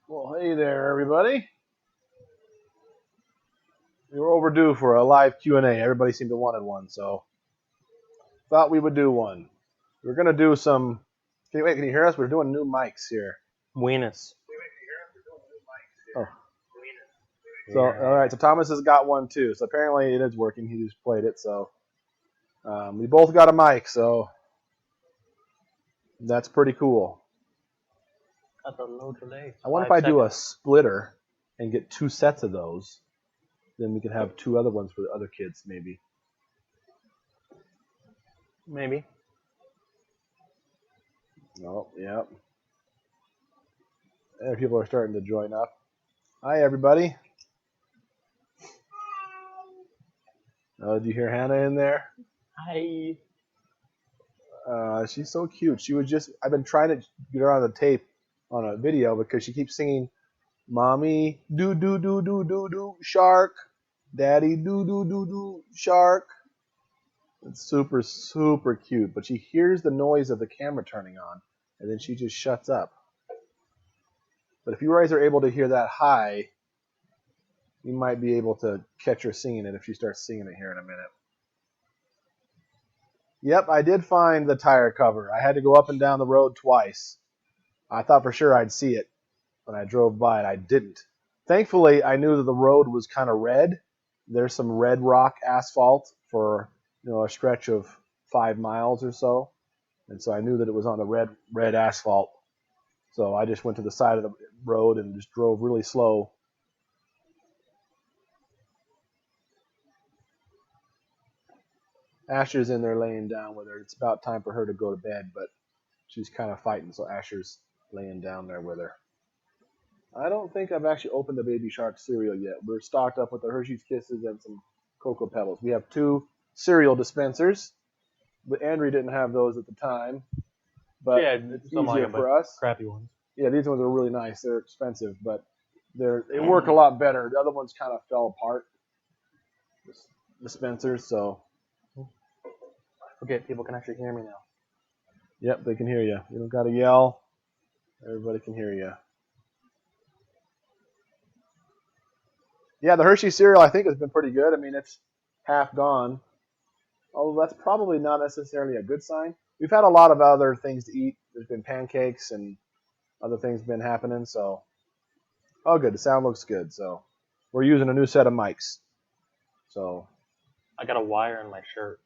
Well, hey there, everybody. We were overdue for a live Q&A. Everybody seemed to wanted one, so thought we would do one. We're going to do some... Can you hear us? We're doing new mics here. Weenus. Oh. So, all right, so Thomas has got one, too. So apparently it is working. He just played it, so... we both got a mic, so... That's pretty cool. Got the low delay. I wonder if I do a splitter and get 2 sets of those. Then we could have 2 other ones for the other kids, maybe. Maybe. Oh, yep. And people are starting to join up. Hi, everybody. Did you hear Hannah in there? Hi. She's so cute. I've been trying to get her on the tape, on a video, because she keeps singing, Mommy, do, do, do, do, do, do, shark. Daddy, do, do, do, do, shark. It's super, super cute. But she hears the noise of the camera turning on, and then she just shuts up. But if you guys are able to hear that high, you might be able to catch her singing it if she starts singing it here in a minute. Yep, I did find the tire cover. I had to go up and down the road twice. I thought for sure I'd see it when I drove by it. I didn't. Thankfully, I knew that the road was kind of red. There's some red rock asphalt for a stretch of 5 miles or so. And so I knew that it was on the red asphalt. So I just went to the side of the road and just drove really slow. Asher's in there laying down with her. It's about time for her to go to bed, but she's kind of fighting, so Asher's laying down there with her. I don't think I've actually opened the Baby Shark cereal yet. We're stocked up with the Hershey's Kisses and some Cocoa Pebbles. We have 2 cereal dispensers, but Andrea didn't have those at the time. But yeah, it's easier for us. Crappy ones. Yeah, these ones are really nice. They're expensive, but they work a lot better. The other ones kind of fell apart, the dispensers, so... Forget people can actually hear me now. Yep, they can hear you. You don't got to yell. Everybody can hear you. Yeah, the Hershey cereal I think has been pretty good. I mean, it's half gone. Although that's probably not necessarily a good sign. We've had a lot of other things to eat. There's been pancakes and other things been happening. So, oh, good. The sound looks good. So, we're using a new set of mics. So, I got a wire in my shirt.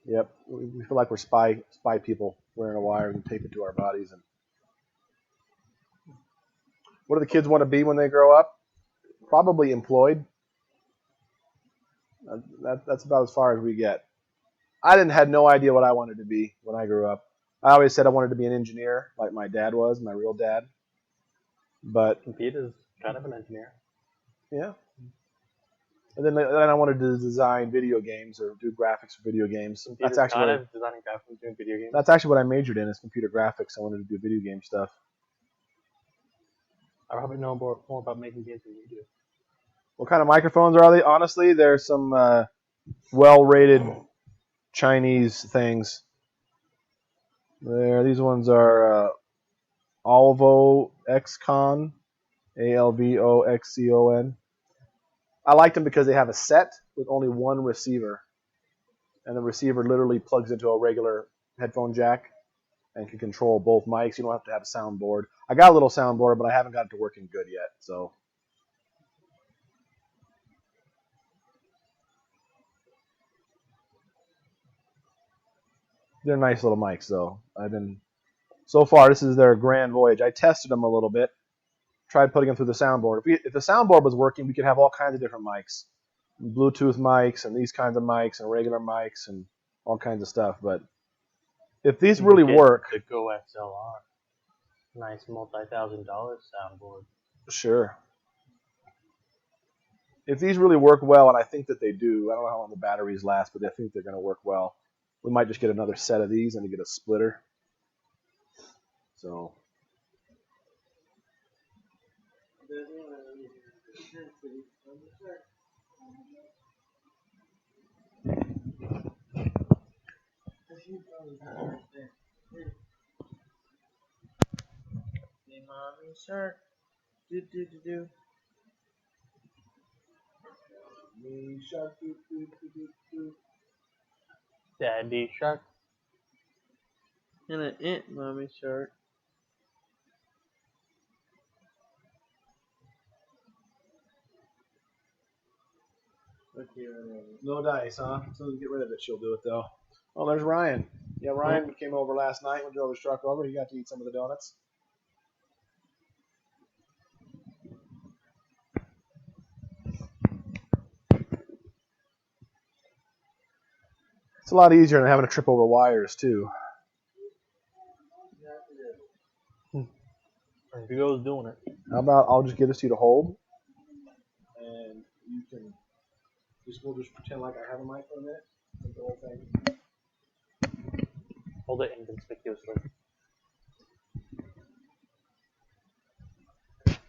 Yep, we feel like we're spy people wearing a wire and tape it to our bodies. And what do the kids want to be when they grow up? Probably employed. That's about as far as we get. I had no idea what I wanted to be when I grew up. I always said I wanted to be an engineer, like my dad was, my real dad. But Pete is kind of an engineer. Yeah. And then I wanted to design video games or do graphics for video games. That's actually designing graphics doing video games. That's actually what I majored in, is computer graphics. I wanted to do video game stuff. I probably know more about making games than you do. What kind of microphones are they? Honestly, there's some well-rated Chinese things. These ones are Alvo Xcon, ALVOXCON. I liked them because they have a set with only one receiver, and the receiver literally plugs into a regular headphone jack and can control both mics. You don't have to have a soundboard. I got a little soundboard, but I haven't got it to working good yet. So, they're nice little mics, though. So far, this is their grand voyage. I tested them a little bit, tried putting them through the soundboard. If the soundboard was working, we could have all kinds of different mics, Bluetooth mics and these kinds of mics and regular mics and all kinds of stuff. But if these really work, the Go XLR, nice multi-$1,000 soundboard. Sure. If these really work well, and I think that they do, I don't know how long the batteries last, but I think they're going to work well. We might just get another set of these and get a splitter. So. Hey, mommy, sir. Do. Me shark, do. Daddy shark. And an ant, mommy shark. Okay, No dice, huh? As soon as we get rid of it, she'll do it though. Oh, there's Ryan. Yeah, Ryan came over last night. We drove his truck over. He got to eat some of the donuts. It's a lot easier than having to trip over wires too. There he goes doing it. How about I'll just give this to you to hold, and you can we'll just pretend like I have a mic for a minute. The whole thing. Hold it inconspicuously. Have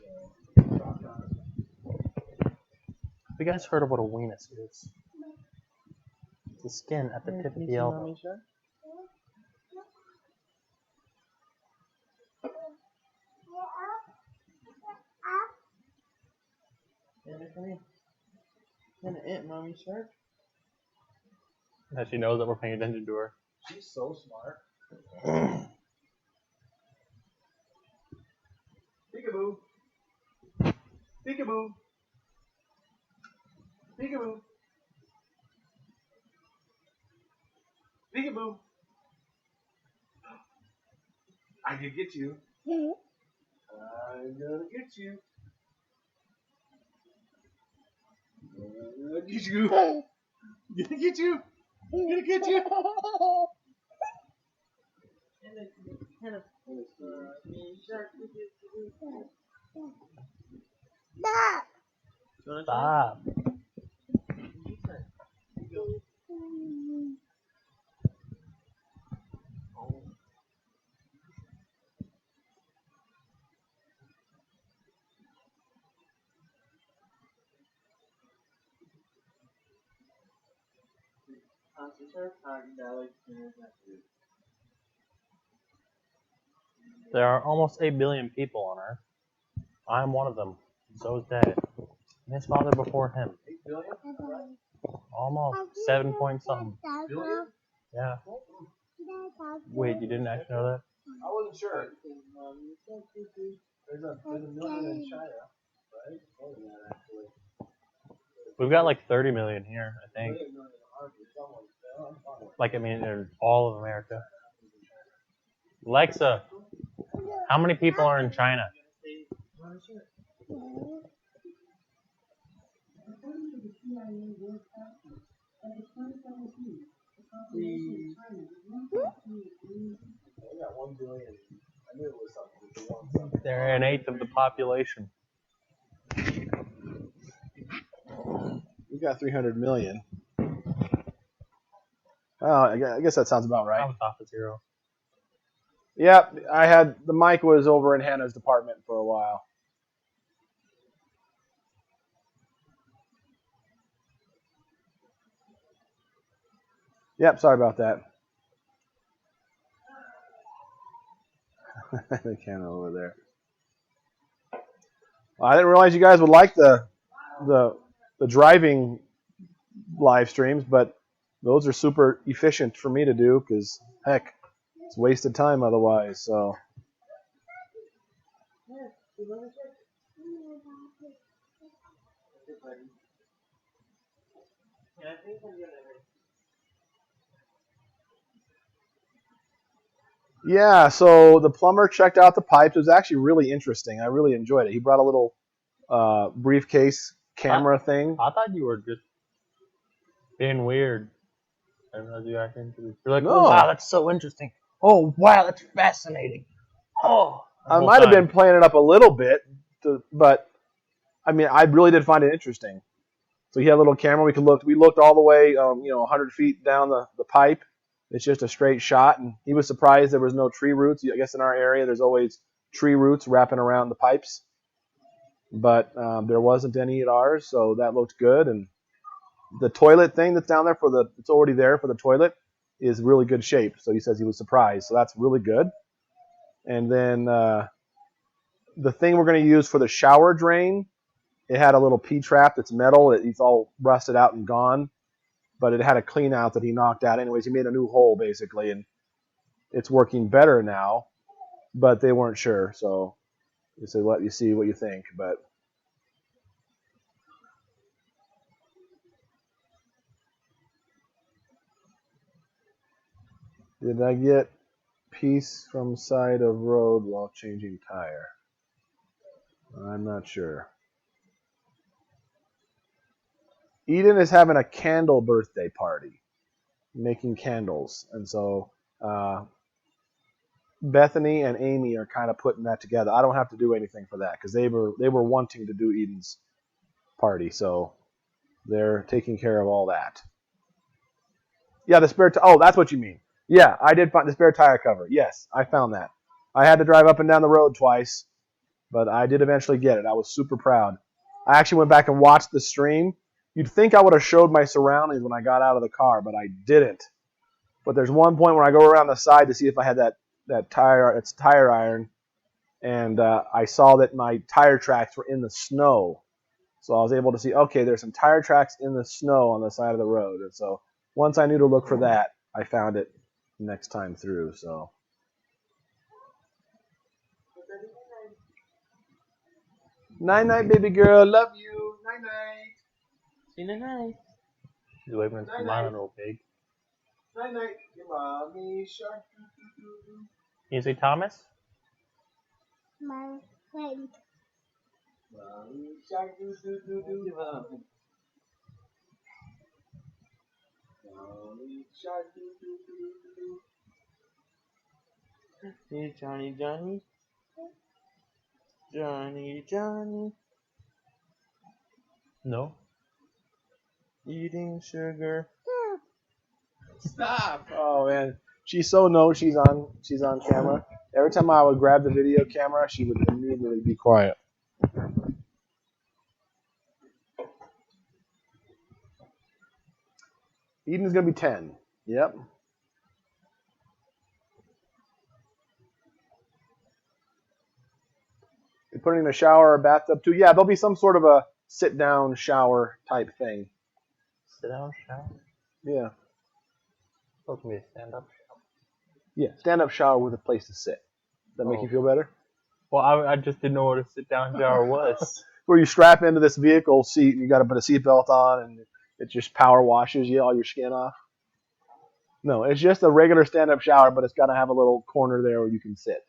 you guys heard of what a weenus is? It's the skin at the tip of the elbow. Mommy shark. Come here. And an ant, mommy shark. And she knows that we're paying attention to her. She's so smart. Peekaboo. Peekaboo. Peekaboo. Peekaboo. I can get you. I'm gonna get you. I'm gonna get you. I'm gonna get you. I'm gonna get you. Stop. There are almost 8 billion people on Earth. I am one of them. So is Dad. And his father before him. 8 billion? Almost 7 point something. Billion? Yeah. Wait, you didn't actually know that? I wasn't sure. There's a million in China, right? More than that, actually. We've got like 30 million here, I think. Like, I mean, in all of America. Alexa, how many people are in China? We got 1 billion. I knew it was something. They're an eighth of the population. We got 300 million. Oh, I guess that sounds about I right. was off at 0. Yep, the mic was over in Hannah's department for a while. Yep, sorry about that. The camera over there. Well, I didn't realize you guys would like the driving live streams, but those are super efficient for me to do because, heck, it's wasted time otherwise. So. Yeah, so the plumber checked out the pipes. It was actually really interesting. I really enjoyed it. He brought a little briefcase camera thing. I thought you were just being weird. As you acting, you're like, No. oh wow, that's so interesting. Oh wow, that's fascinating. Oh, I might have been playing it up a little bit, but I mean, I really did find it interesting. So he had a little camera. We looked all the way, 100 feet down the pipe. It's just a straight shot, and he was surprised there was no tree roots. I guess in our area, there's always tree roots wrapping around the pipes, but there wasn't any at ours, so that looked good. And the toilet thing that's down there it's already there for the toilet is really good shape. So he says he was surprised. So that's really good. And then the thing we're going to use for the shower drain, it had a little P-trap that's metal. It's all rusted out and gone. But it had a clean out that he knocked out. Anyways, he made a new hole, basically, and it's working better now. But they weren't sure, so they said, let you see what you think. But did I get piece from side of road while changing tire? I'm not sure. Eden is having a candle birthday party, making candles. And so Bethany and Amy are kind of putting that together. I don't have to do anything for that because they were wanting to do Eden's party. So they're taking care of all that. Yeah, the spare oh, that's what you mean. Yeah, I did find the spare tire cover. Yes, I found that. I had to drive up and down the road twice, but I did eventually get it. I was super proud. I actually went back and watched the stream. You'd think I would have showed my surroundings when I got out of the car, but I didn't. But there's one point where I go around the side to see if I had that tire iron, and I saw that my tire tracks were in the snow. So I was able to see, okay, there's some tire tracks in the snow on the side of the road. And so once I knew to look for that, I found it next time through. So night, baby girl. Love you. Night. See you tonight. She's waving at smiling real big. Night. Your mommy shark. Can you say Thomas? My friend. Mommy shark. Give up. Mommy shark. Hey, Johnny. No. Eating sugar. Stop! Oh man, she's so knows she's on camera. Every time I would grab the video camera, she would immediately be quiet. Eden's gonna be 10. Yep. You put it in a shower or bathtub too. Yeah, there'll be some sort of a sit-down shower type thing. Sit down shower? Yeah. Supposed to be a stand-up shower. Yeah, stand-up shower with a place to sit. Does that make you feel better? Well, I just didn't know what a sit-down shower was. Where you strap into this vehicle seat and you got to put a seatbelt on and it just power washes all your skin off. No, it's just a regular stand-up shower, but it's got to have a little corner there where you can sit.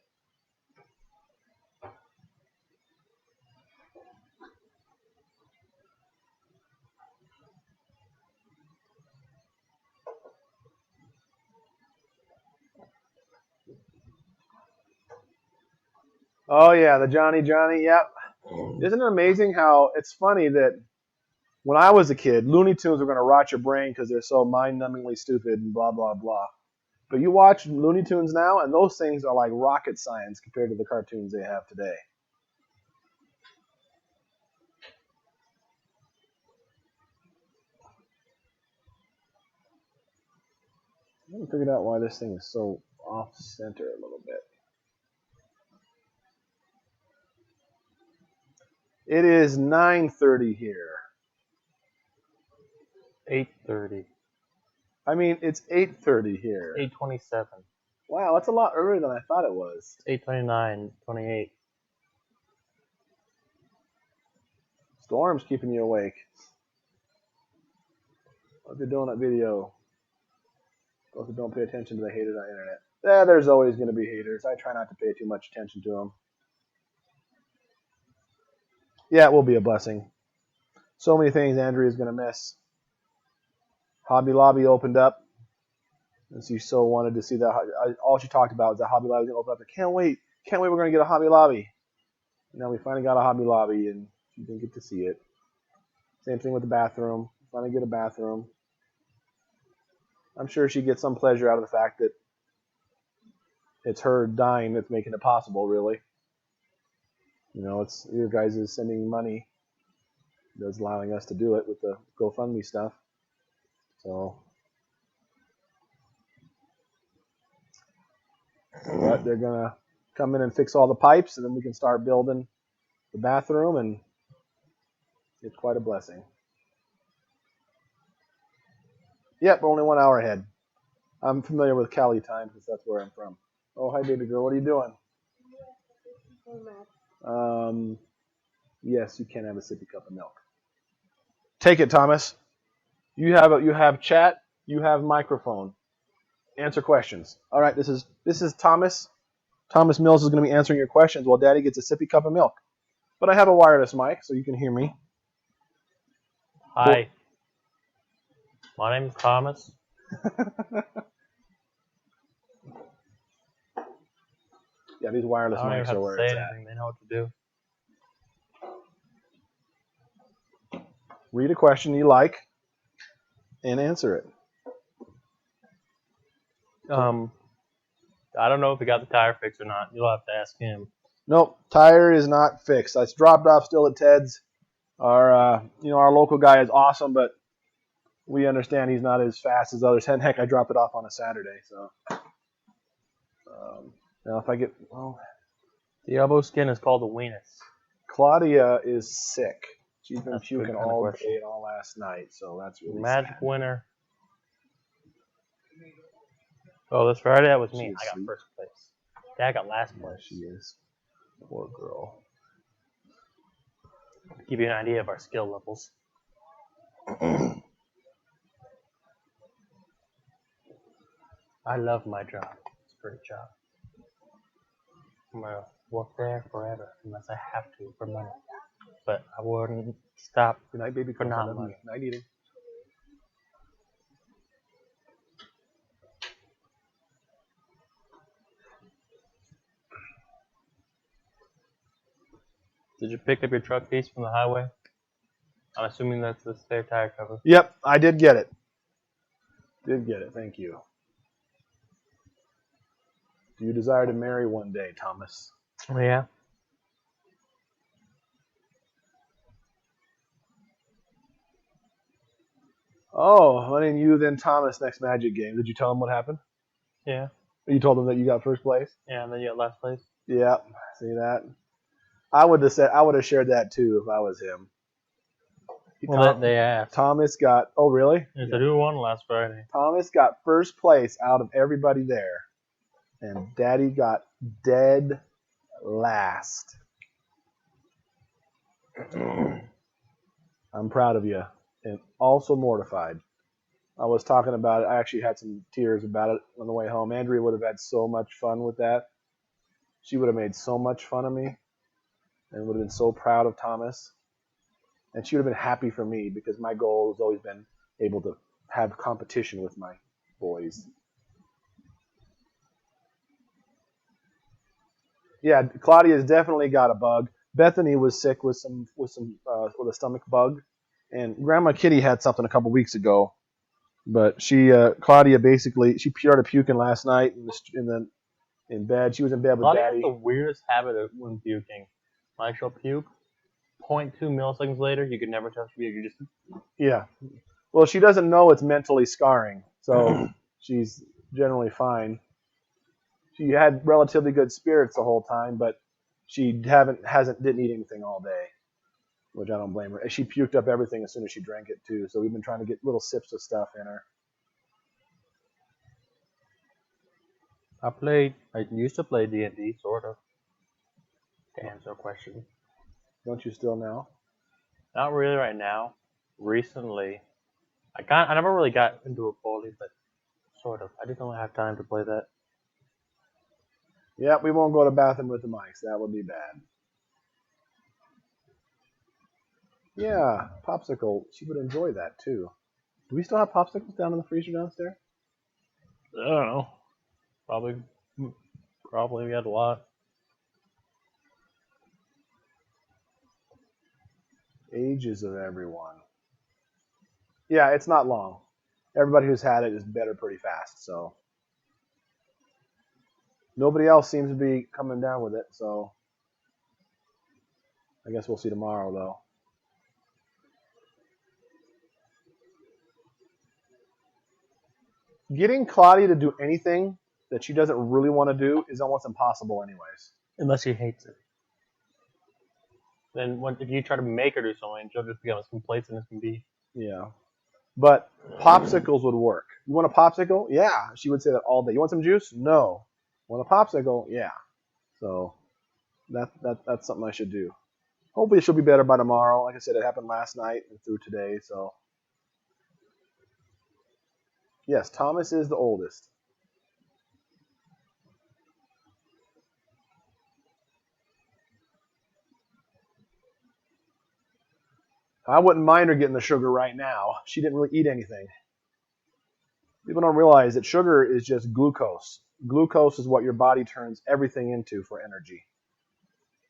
Oh yeah, the Johnny, yep. Isn't it amazing how it's funny that when I was a kid, Looney Tunes were going to rot your brain because they're so mind-numbingly stupid and blah, blah, blah. But you watch Looney Tunes now, and those things are like rocket science compared to the cartoons they have today. I haven't figured out why this thing is so off-center a little bit. It is 9:30 here. 8:30. I mean, it's 8:30 here. 8:27. Wow, that's a lot earlier than I thought it was. 8:29. 28. Storm's keeping you awake. What they're doing that video. Those who don't pay attention to the haters on the internet. Yeah, there's always going to be haters. I try not to pay too much attention to them. Yeah, it will be a blessing. So many things Andrea's going to miss. Hobby Lobby opened up. And she so wanted to see that. All she talked about was that Hobby Lobby was going to open up. I can't wait. We're going to get a Hobby Lobby. Now we finally got a Hobby Lobby, and she didn't get to see it. Same thing with the bathroom. Finally get a bathroom. I'm sure she gets some pleasure out of the fact that it's her dying that's making it possible, really. You know, it's your guys is sending money that's allowing us to do it with the GoFundMe stuff. So, but they're gonna come in and fix all the pipes, and then we can start building the bathroom, and it's quite a blessing. Yep, only 1 hour ahead. I'm familiar with Cali time because that's where I'm from. Oh, hi, baby girl. What are you doing? Yes, you can have a sippy cup of milk. Take it, Thomas. You have chat. You have microphone. Answer questions. All right, this is Thomas. Thomas Mills is going to be answering your questions while Daddy gets a sippy cup of milk. But I have a wireless mic, so you can hear me. Hi. My name's Thomas. Yeah, these wireless I don't even mics have are to where say it's at. anything. They know what to do. Read a question you like and answer it. I don't know if he got the tire fixed or not. You'll have to ask him. Nope, tire is not fixed. It's dropped off still at Ted's. Our local guy is awesome, but we understand he's not as fast as others. And heck, I dropped it off on a Saturday. So now if I get The elbow skin is called the weenus. Claudia is sick. She's been That's a good puking kind of all question. day and all last night, so that's really Magic sad. winner. Oh, this Friday that was me. She is I got sweet. first place. Dad got last Yeah, place. she is. Poor girl. To give you an idea of our skill levels. I love my job. It's a great job. I'm going to work there forever unless I have to for money. But I wouldn't stop Good night, baby. for Come not on, money. night eating. Did you pick up your truck piece from the highway? I'm assuming that's the spare tire cover. Yep, I did get it. Thank you. Do you desire to marry one day, Thomas? Oh, yeah. Oh, letting you then Thomas next Magic game. Did you tell him what happened? Yeah. You told him that you got first place? Yeah, and then you got last place. Yeah. See that? I would have shared that too if I was him. Well, they asked. Thomas got. Oh, really? Yes, I do won last Friday. Thomas got first place out of everybody there, and Daddy got dead last. I'm proud of you, and also mortified. I was talking about it. I actually had some tears about it on the way home. Andrea would have had so much fun with that. She would have made so much fun of me, and would have been so proud of Thomas. And she would have been happy for me because my goal has always been able to have competition with my boys. Yeah, Claudia's definitely got a bug. Bethany was sick with a stomach bug, and Grandma Kitty had something a couple weeks ago. But Claudia basically she started puking last night in bed. She was in bed with Claudia Daddy. has the weirdest habit of when puking. Like she'll puke, 0.2 milliseconds later, you could never tell she puked. You just Yeah. Well, she doesn't know it's mentally scarring, so she's generally fine. She had relatively good spirits the whole time, but she didn't eat anything all day, which I don't blame her. She puked up everything as soon as she drank it too. So we've been trying to get little sips of stuff in her. I used to play D&D, sort of. To answer a question. Don't you still now? Not really right now. Recently, I never really got into it fully, but sort of. I just don't have time to play that. Yeah, we won't go to bathroom with the mics. That would be bad. Yeah, popsicle. She would enjoy that too. Do we still have popsicles down in the freezer downstairs? I don't know. Probably we had a lot. Ages of everyone. Yeah, it's not long. Everybody who's had it is better pretty fast, so. Nobody else seems to be coming down with it, so. I guess we'll see tomorrow, though. Getting Claudia to do anything that she doesn't really want to do is almost impossible anyways. Unless she hates it. Then if you try to make her do something, she'll just become as complacent as can be. Yeah. But popsicles would work. You want a popsicle? Yeah. She would say that all day. You want some juice? No. Want a popsicle? Yeah. So that's something I should do. Hopefully she'll be better by tomorrow. Like I said, it happened last night and through today. So yes, Thomas is the oldest. I wouldn't mind her getting the sugar right now. She didn't really eat anything. People don't realize that sugar is just glucose. Glucose is what your body turns everything into for energy.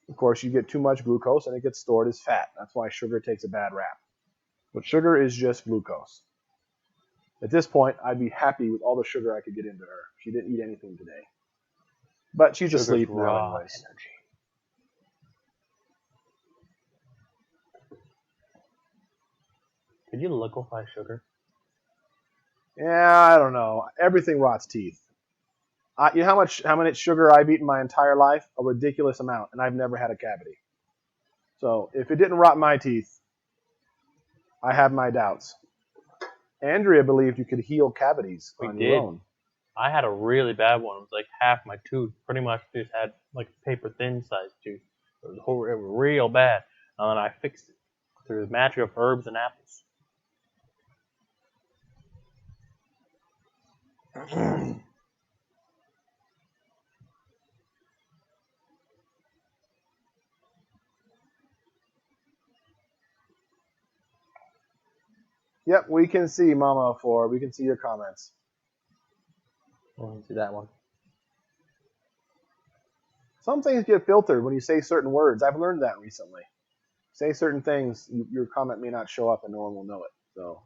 Of course, you get too much glucose and it gets stored as fat. That's why sugar takes a bad rap. But sugar is just glucose. At this point, I'd be happy with all the sugar I could get into her. She didn't eat anything today. But she's Sugar's asleep now raw anyways. energy. Could you liquefy sugar? Yeah, I don't know. Everything rots teeth. You know how much sugar I've eaten my entire life? A ridiculous amount, and I've never had a cavity. So if it didn't rot my teeth, I have my doubts. Andrea believed you could heal cavities on your own. I had a really bad one. It was like half my tooth. Pretty much just had like a paper thin sized tooth. It was real bad. And then I fixed it through the magic of herbs and apples. Yep, we can see Mama 4. We can see your comments. Oh, see that one. Some things get filtered when you say certain words. I've learned that recently. Say certain things, your comment may not show up and no one will know it. So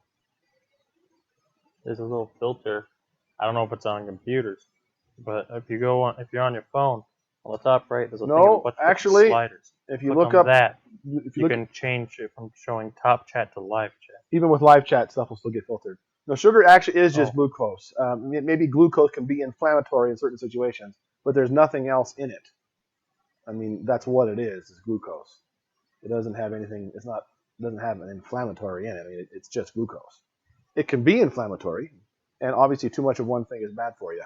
There's a little filter. I don't know if it's on computers, but if you're on your phone, on the top right, there's a thing with a bunch of sliders. If you Click look on up that, if you can change it from showing top chat to live chat. even with live chat, stuff will still get filtered. No, sugar actually is just glucose. Maybe glucose can be inflammatory in certain situations, but there's nothing else in it. I mean, that's what it is glucose. It doesn't have anything, doesn't have an inflammatory in it. I mean, it's just glucose. It can be inflammatory, and obviously too much of one thing is bad for you.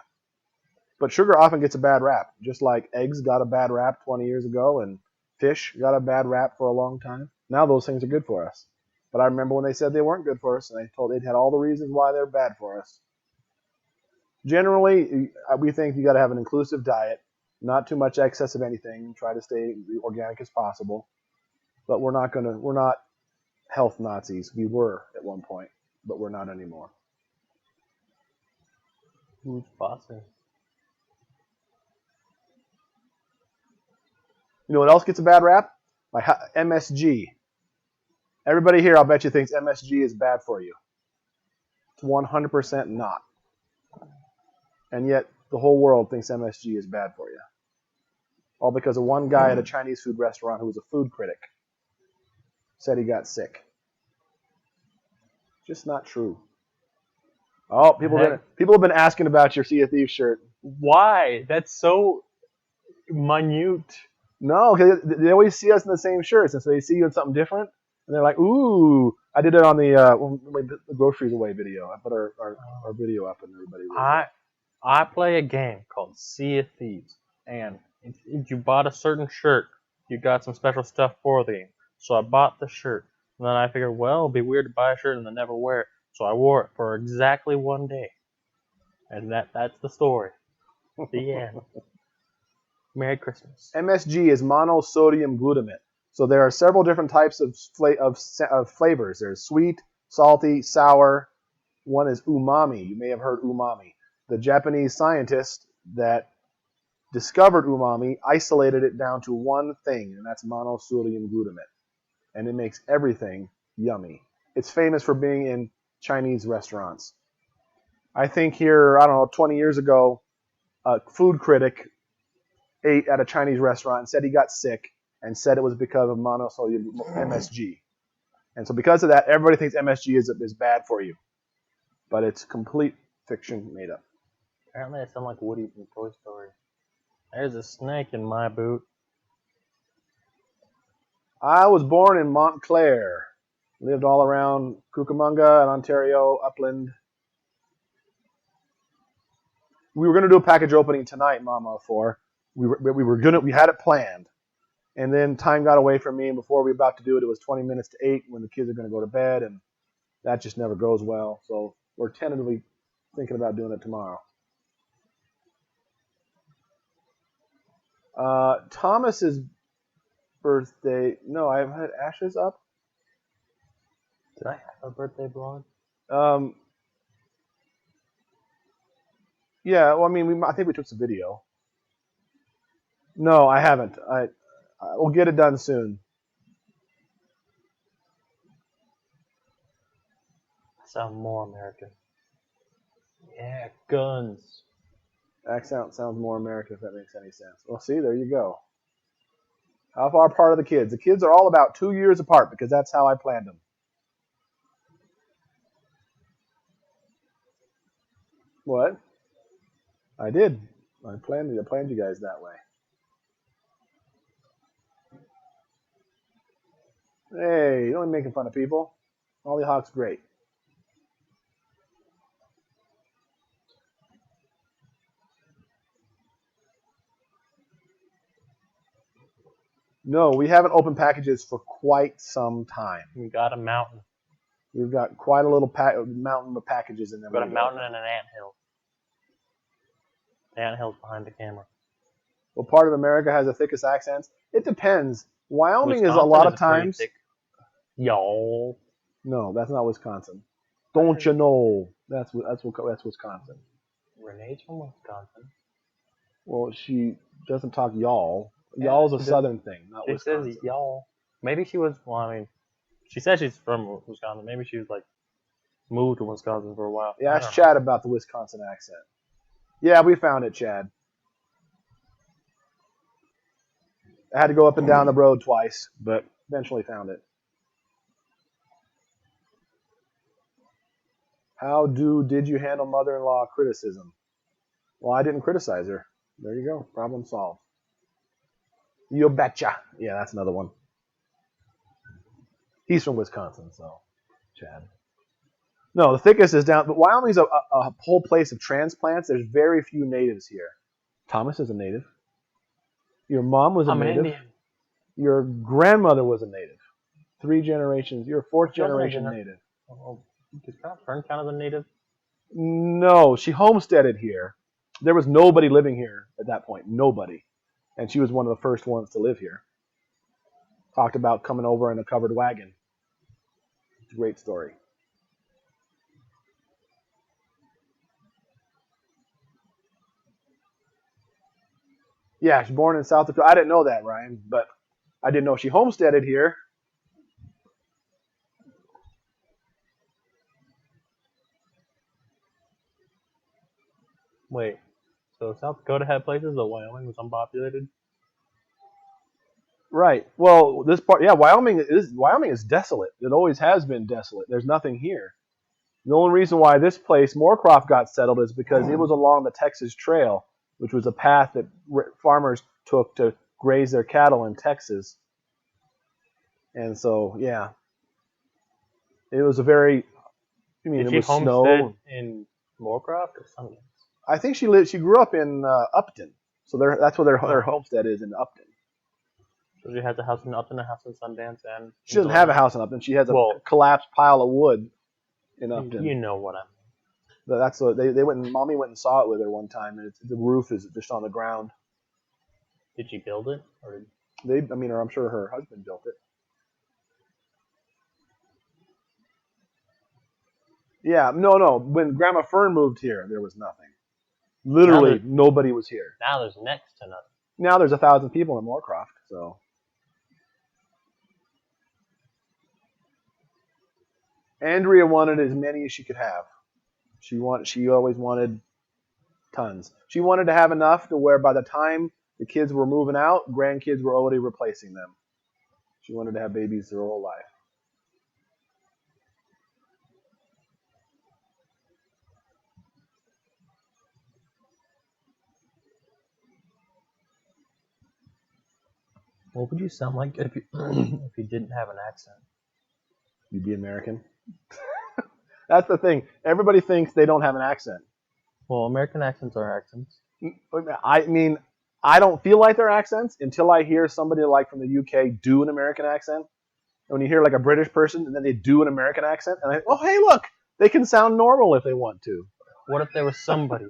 But sugar often gets a bad rap, just like eggs got a bad rap 20 years ago, and fish got a bad rap for a long time. Now those things are good for us. But I remember when they said they weren't good for us, and they had all the reasons why they're bad for us. Generally, we think you got to have an inclusive diet, not too much excess of anything. Try to stay organic as possible. But we're not health Nazis. We were at one point, but we're not anymore. Who's bossing? You know what else gets a bad rap? Like MSG. Everybody here, I'll bet you, thinks MSG is bad for you. It's 100% not. And yet, the whole world thinks MSG is bad for you. All because of one guy at a Chinese food restaurant who was a food critic said he got sick. Just not true. Oh, people have been asking about your Sea of Thieves shirt. Why? That's so minute. No, because they always see us in the same shirts, and so they see you in something different, and they're like, "Ooh!" I did it on the groceries away video. I put our video up, and everybody. I play a game called Sea of Thieves, and if you bought a certain shirt, you got some special stuff for the game. So I bought the shirt, and then I figured, well, it'd be weird to buy a shirt and then never wear it. So I wore it for exactly one day, and that's the story. The end. Merry Christmas. MSG is monosodium glutamate. So there are several different types of flavors. There's sweet, salty, sour. One is umami. You may have heard umami. The Japanese scientist that discovered umami isolated it down to one thing, and that's monosodium glutamate. And it makes everything yummy. It's famous for being in Chinese restaurants. I think here, 20 years ago, a food critic ate at a Chinese restaurant and said he got sick and said it was because of monosodium MSG. And so because of that, everybody thinks MSG is bad for you. But it's complete fiction made up. Apparently I sound like Woody from Toy Story. There's a snake in my boot. I was born in Montclair. Lived all around Cucamonga and Ontario, Upland. We were gonna do a package opening tonight, Mama. We had it planned, and then time got away from me. And before we were about to do it, it was 20 minutes to 8 when the kids are gonna go to bed, and that just never goes well. So we're tentatively thinking about doing it tomorrow. Thomas's birthday. No, I've had Ashes up. Did I have a birthday vlog? Yeah. Well, I mean, I think we took some video. No, I haven't. We'll get it done soon. I sound more American. Yeah, guns. Accent sounds more American if that makes any sense. Well, see, there you go. How far apart are the kids? The kids are all about 2 years apart because that's how I planned them. What? I did. I planned you guys that way. Hey, you're only making fun of people. Hollyhock's great. No, we haven't opened packages for quite some time. We got a mountain. We've got quite a little mountain of packages in there. We got a mountain and an anthill. The anthill's behind the camera. What part of America has the thickest accents? It depends. Wyoming Wisconsin is a lot of is pretty times. thick. Y'all. No, that's not Wisconsin. Don't you know? That's Wisconsin. Renee's from Wisconsin. Well, she doesn't talk y'all. Y'all's a southern thing, not She Wisconsin. says y'all. Maybe she was. Well, I mean, she said she's from Wisconsin. Maybe she was like moved to Wisconsin for a while. Yeah, ask Chad about the Wisconsin accent. Yeah, we found it, Chad. I had to go up and down the road twice, but eventually found it. How did you handle mother-in-law criticism? Well, I didn't criticize her. There you go. Problem solved. You betcha. Yeah, that's another one. He's from Wisconsin, so Chad. No, the thickest is down. But Wyoming's a whole place of transplants. There's very few natives here. Thomas is a native. Your mom was a native. an Indian. Your grandmother was a native. 3 generations. You're a 4th generation native. Oh, does Fern count as a native? No, she homesteaded here. There was nobody living here at that point. Nobody. And she was one of the first ones to live here. Talked about coming over in a covered wagon. It's a great story. Yeah, she's born in South Dakota. I didn't know that, Ryan, but I didn't know she homesteaded here. Wait, so South Dakota had places, but Wyoming was unpopulated? Right. Well, this part, yeah, Wyoming is desolate. It always has been desolate. There's nothing here. The only reason why this place, Moorcroft, got settled is because it was along the Texas Trail, which was a path that farmers took to graze their cattle in Texas. And so, yeah, it was a very. I mean, Did it she was homestead snow. in Moorcroft or something? I think she grew up in Upton, so that's where their homestead is, in Upton. So she has a house in Upton, a house in Sundance, and She doesn't have a house in Upton. She has a collapsed pile of wood in Upton. You know what I mean. But that's what they went. Mommy went and saw it with her one time, and the roof is just on the ground. Did she build it, or I'm sure her husband built it. Yeah, no. When Grandma Fern moved here, there was nothing. Literally, nobody was here. Now there's next to nothing. Now there's 1,000 people in Moorcroft, so. Andrea wanted as many as she could have. She always wanted tons. She wanted to have enough to where by the time the kids were moving out, grandkids were already replacing them. She wanted to have babies their whole life. What would you sound like if you if you didn't have an accent? You'd be American. That's the thing. Everybody thinks they don't have an accent. Well, American accents are accents. I mean, I don't feel like they're accents until I hear somebody like from the UK do an American accent. And when you hear like a British person and then they do an American accent, and I think, oh, hey, look, they can sound normal if they want to. What if there was somebody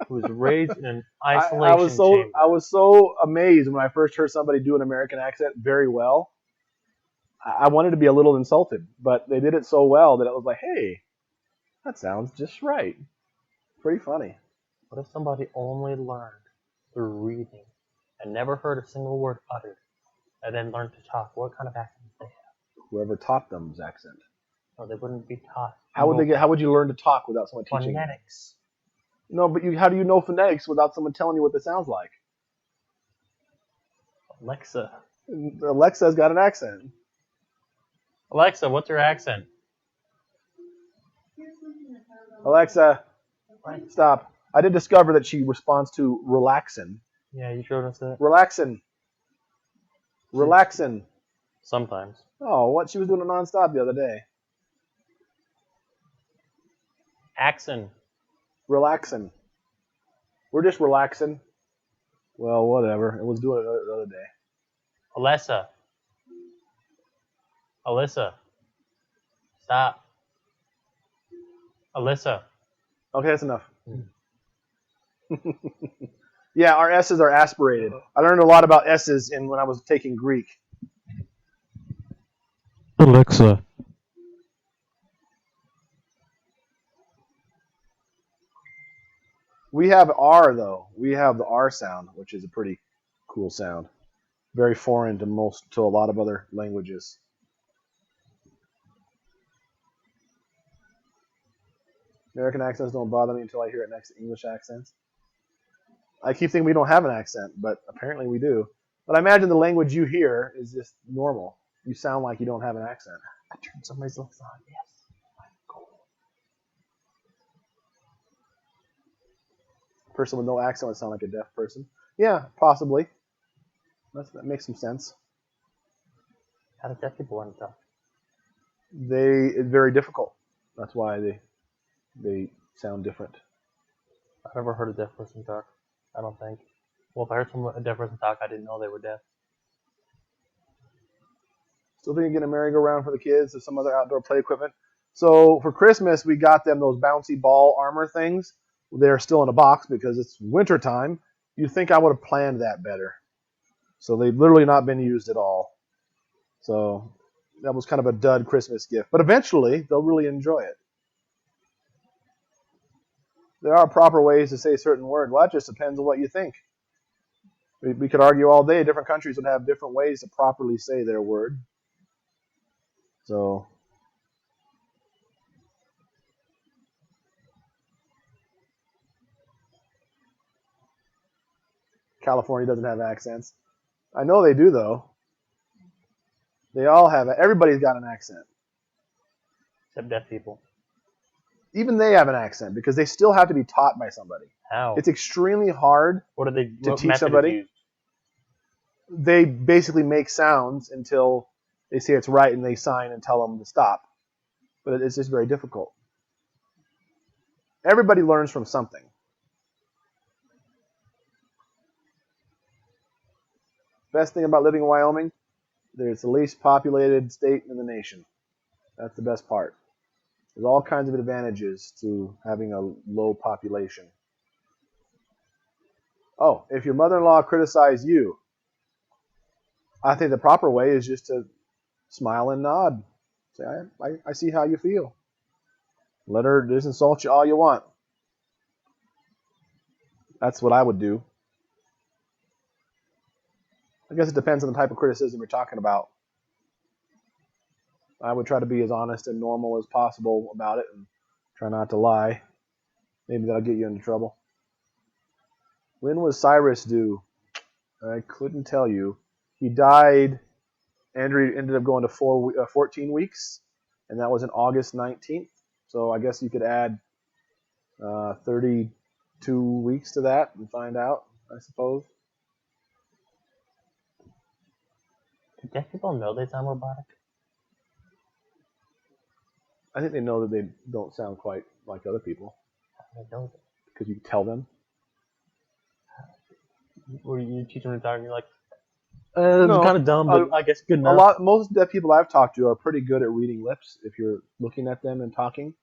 who was raised in an isolation I was so chamber? I was so amazed when I first heard somebody do an American accent very well. I wanted to be a little insulted, but they did it so well that it was like, hey, that sounds just right. Pretty funny. What if somebody only learned through reading and never heard a single word uttered, and then learned to talk? What kind of accent would they have? Whoever taught them's accent. Or they wouldn't be taught. How would you learn to talk without someone teaching you? Phonetics. No, but how do you know phonetics without someone telling you what it sounds like? Alexa. Alexa's got an accent. Alexa, what's your accent? Alexa, stop. I did discover that she responds to relaxin'. Yeah, you showed us that. Relaxin'. Relaxin'. Sometimes. Oh, what? She was doing it nonstop the other day. Accent. Relaxin'. We're just relaxing. Well, whatever. It was doing it the other day. Alexa. Alyssa. Stop. Alyssa. Okay, that's enough. Yeah, our S's are aspirated. I learned a lot about S's when I was taking Greek. Alexa. We have R, though. We have the R sound, which is a pretty cool sound. Very foreign to a lot of other languages. American accents don't bother me until I hear it next to English accents. I keep thinking we don't have an accent, but apparently we do. But I imagine the language you hear is just normal. You sound like you don't have an accent. I turned somebody's lips on, yes. Cool. A person with no accent would sound like a deaf person. Yeah, possibly. That makes some sense. How do deaf people want to talk? It's very difficult. That's why they sound different. I've never heard a deaf person talk. I don't think. Well, if I heard a deaf person talk, I didn't know they were deaf. Still thinking of getting a merry-go-round for the kids or some other outdoor play equipment. So for Christmas, we got them those bouncy ball armor things. They're still in a box because it's winter time. You'd think I would have planned that better. So they've literally not been used at all. So that was kind of a dud Christmas gift. But eventually, they'll really enjoy it. There are proper ways to say certain words. Well, that just depends on what you think. We could argue all day. Different countries would have different ways to properly say their word. So California doesn't have accents. I know they do, though. They all have it. Everybody's got an accent. Except deaf people. Even they have an accent because they still have to be taught by somebody. How? It's extremely hard What do they to what teach method is somebody. used? They basically make sounds until they say it's right and they sign and tell them to stop. But it's just very difficult. Everybody learns from something. Best thing about living in Wyoming, it's the least populated state in the nation. That's the best part. There's all kinds of advantages to having a low population. Oh, if your mother-in-law criticized you, I think the proper way is just to smile and nod. Say, I see how you feel. Let her just insult you all you want. That's what I would do. I guess it depends on the type of criticism you're talking about. I would try to be as honest and normal as possible about it and try not to lie. Maybe that'll get you into trouble. When was Cyrus due? I couldn't tell you. He died. Andrea ended up going to 14 weeks, and that was in August 19th. So I guess you could add 32 weeks to that and find out, I suppose. Do deaf people know they sound robotic? I think they know that they don't sound quite like other people They know that. because you tell them. Or you teach them to talk and you're like, No, kind of dumb, but I guess good enough. Most deaf people I've talked to are pretty good at reading lips if you're looking at them and talking.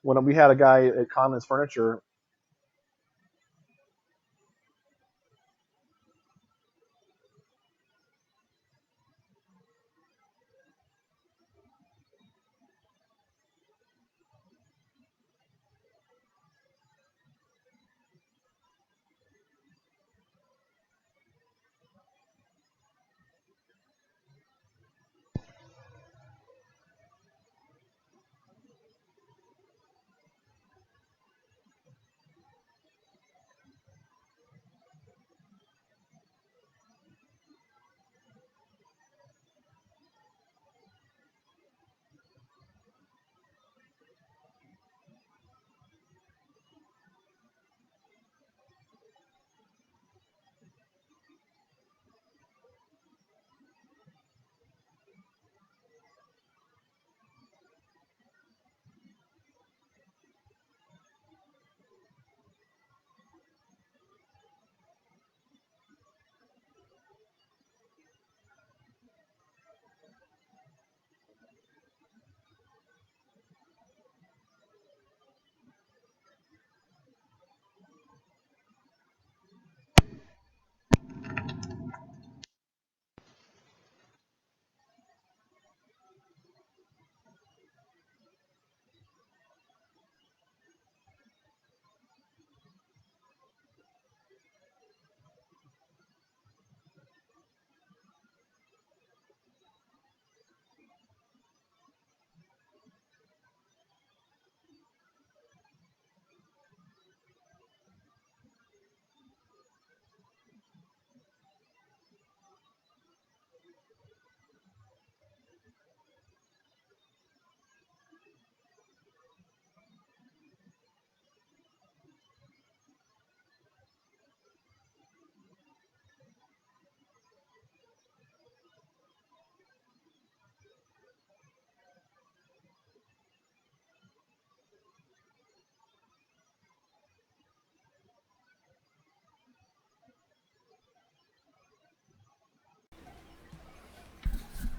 When we had a guy at Conlon's Furniture.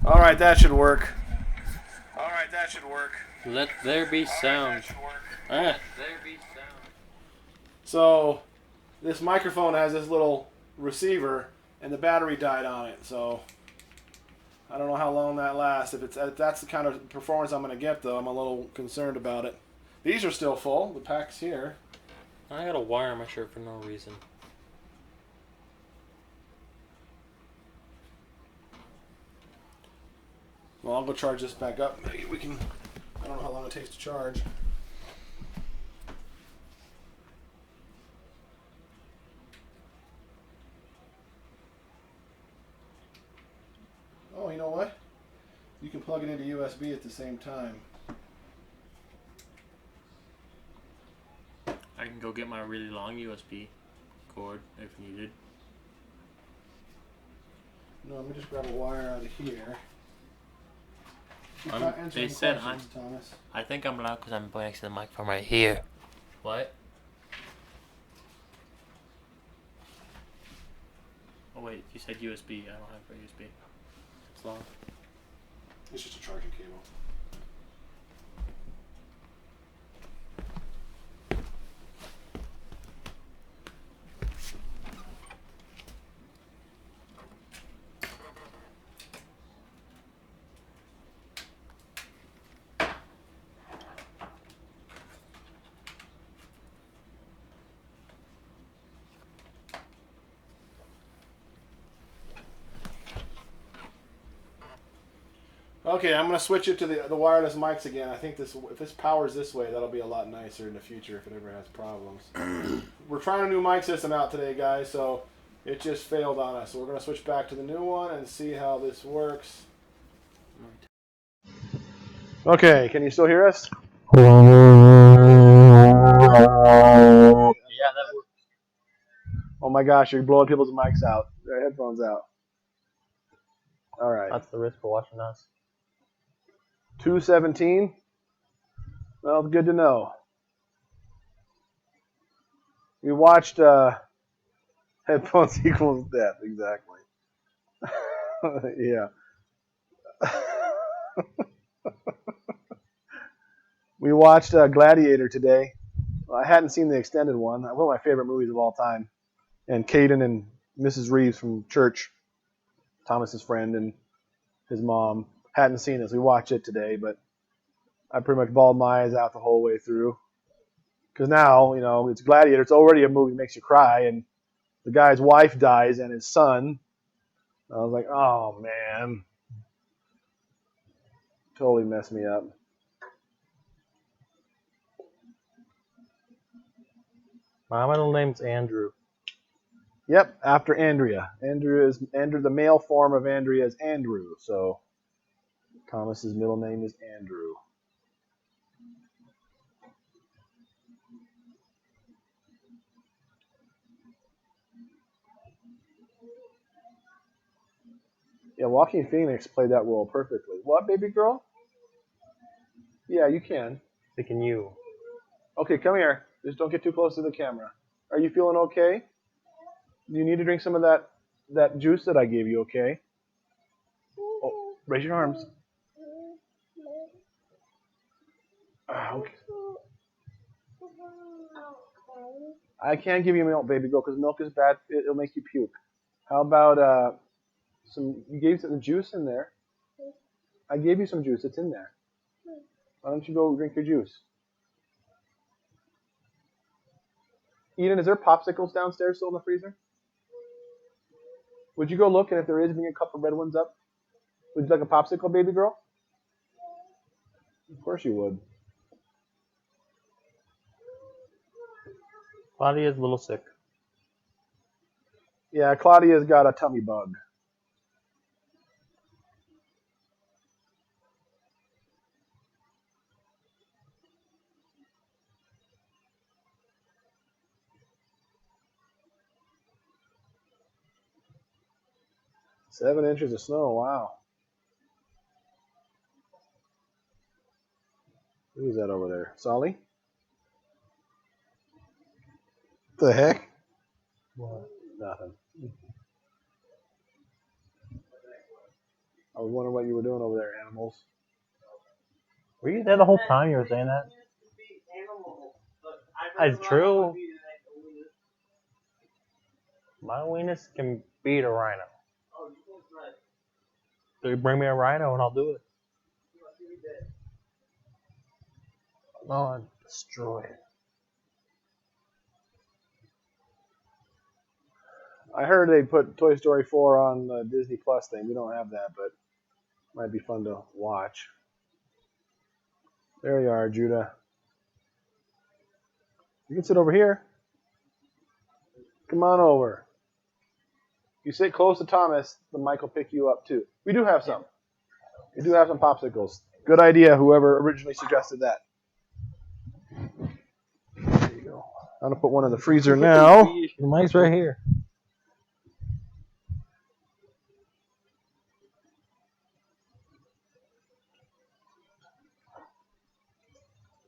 All right, that should work. Let there be sound. So, this microphone has this little receiver, and the battery died on it. So, I don't know how long that lasts. If that's the kind of performance I'm going to get, though, I'm a little concerned about it. These are still full. The pack's here. I got a wire on my shirt for no reason. Well, I'll go charge this back up. Maybe we can. I don't know how long it takes to charge. Oh, you know what? You can plug it into USB at the same time. I can go get my really long USB cord if needed. No, let me just grab a wire out of here. They said Thomas. I think I'm loud because I'm next to the microphone right here. What? Oh wait, you said USB. I don't have a USB. It's long. It's just a charging cable. Okay, I'm going to switch it to the wireless mics again. I think if this powers this way, that'll be a lot nicer in the future if it ever has problems. We're trying a new mic system out today, guys, so it just failed on us. So we're going to switch back to the new one and see how this works. Okay, can you still hear us? Yeah, that works. Oh my gosh, you're blowing people's mics out, their headphones out. All right. That's the risk for watching us. 2:17. Well, good to know. We watched Headphones Equals Death, exactly. Yeah. We watched Gladiator today. Well, I hadn't seen the extended one. One of my favorite movies of all time. And Caden and Mrs. Reeves from church, Thomas's friend and his mom, hadn't seen it. So we watched it today, but I pretty much bawled my eyes out the whole way through. Because now, you know, it's Gladiator. It's already a movie that makes you cry. And the guy's wife dies and his son. I was like, oh, man. Totally messed me up. My middle name's Andrew. Yep, after Andrea. Andrew, the male form of Andrea is Andrew. So Thomas's middle name is Andrew. Yeah, Joaquin Phoenix played that role perfectly. What, baby girl? Yeah, you can. Picking you. Okay, come here. Just don't get too close to the camera. Are you feeling okay? You need to drink some of that juice that I gave you, okay? Oh, raise your arms. Okay. I can't give you milk, baby girl, because milk is bad. It'll make you puke. How about you gave some juice in there. I gave you some juice. It's in there. Why don't you go drink your juice? Eden, is there popsicles downstairs still in the freezer? Would you go look, and if there is, bring a couple of red ones up? Would you like a popsicle, baby girl? Of course you would. Claudia's a little sick. Yeah, Claudia's got a tummy bug. Seven inches of snow, wow. Who's that over there? Solly? The heck? What? Nothing. I was wondering what you were doing over there, animals. Were you there the whole time you were saying that? That's true. My weenus can beat a rhino. So you bring me a rhino and I'll do it. I'll destroy it. I heard they put Toy Story 4 on the Disney Plus thing. We don't have that, but might be fun to watch. There you are, Judah. You can sit over here. Come on over. You sit close to Thomas, the mic will pick you up too. We do have some. We do have some popsicles. Good idea, whoever originally suggested that. There you go. I'm going to put one in the freezer now. The mic's right here.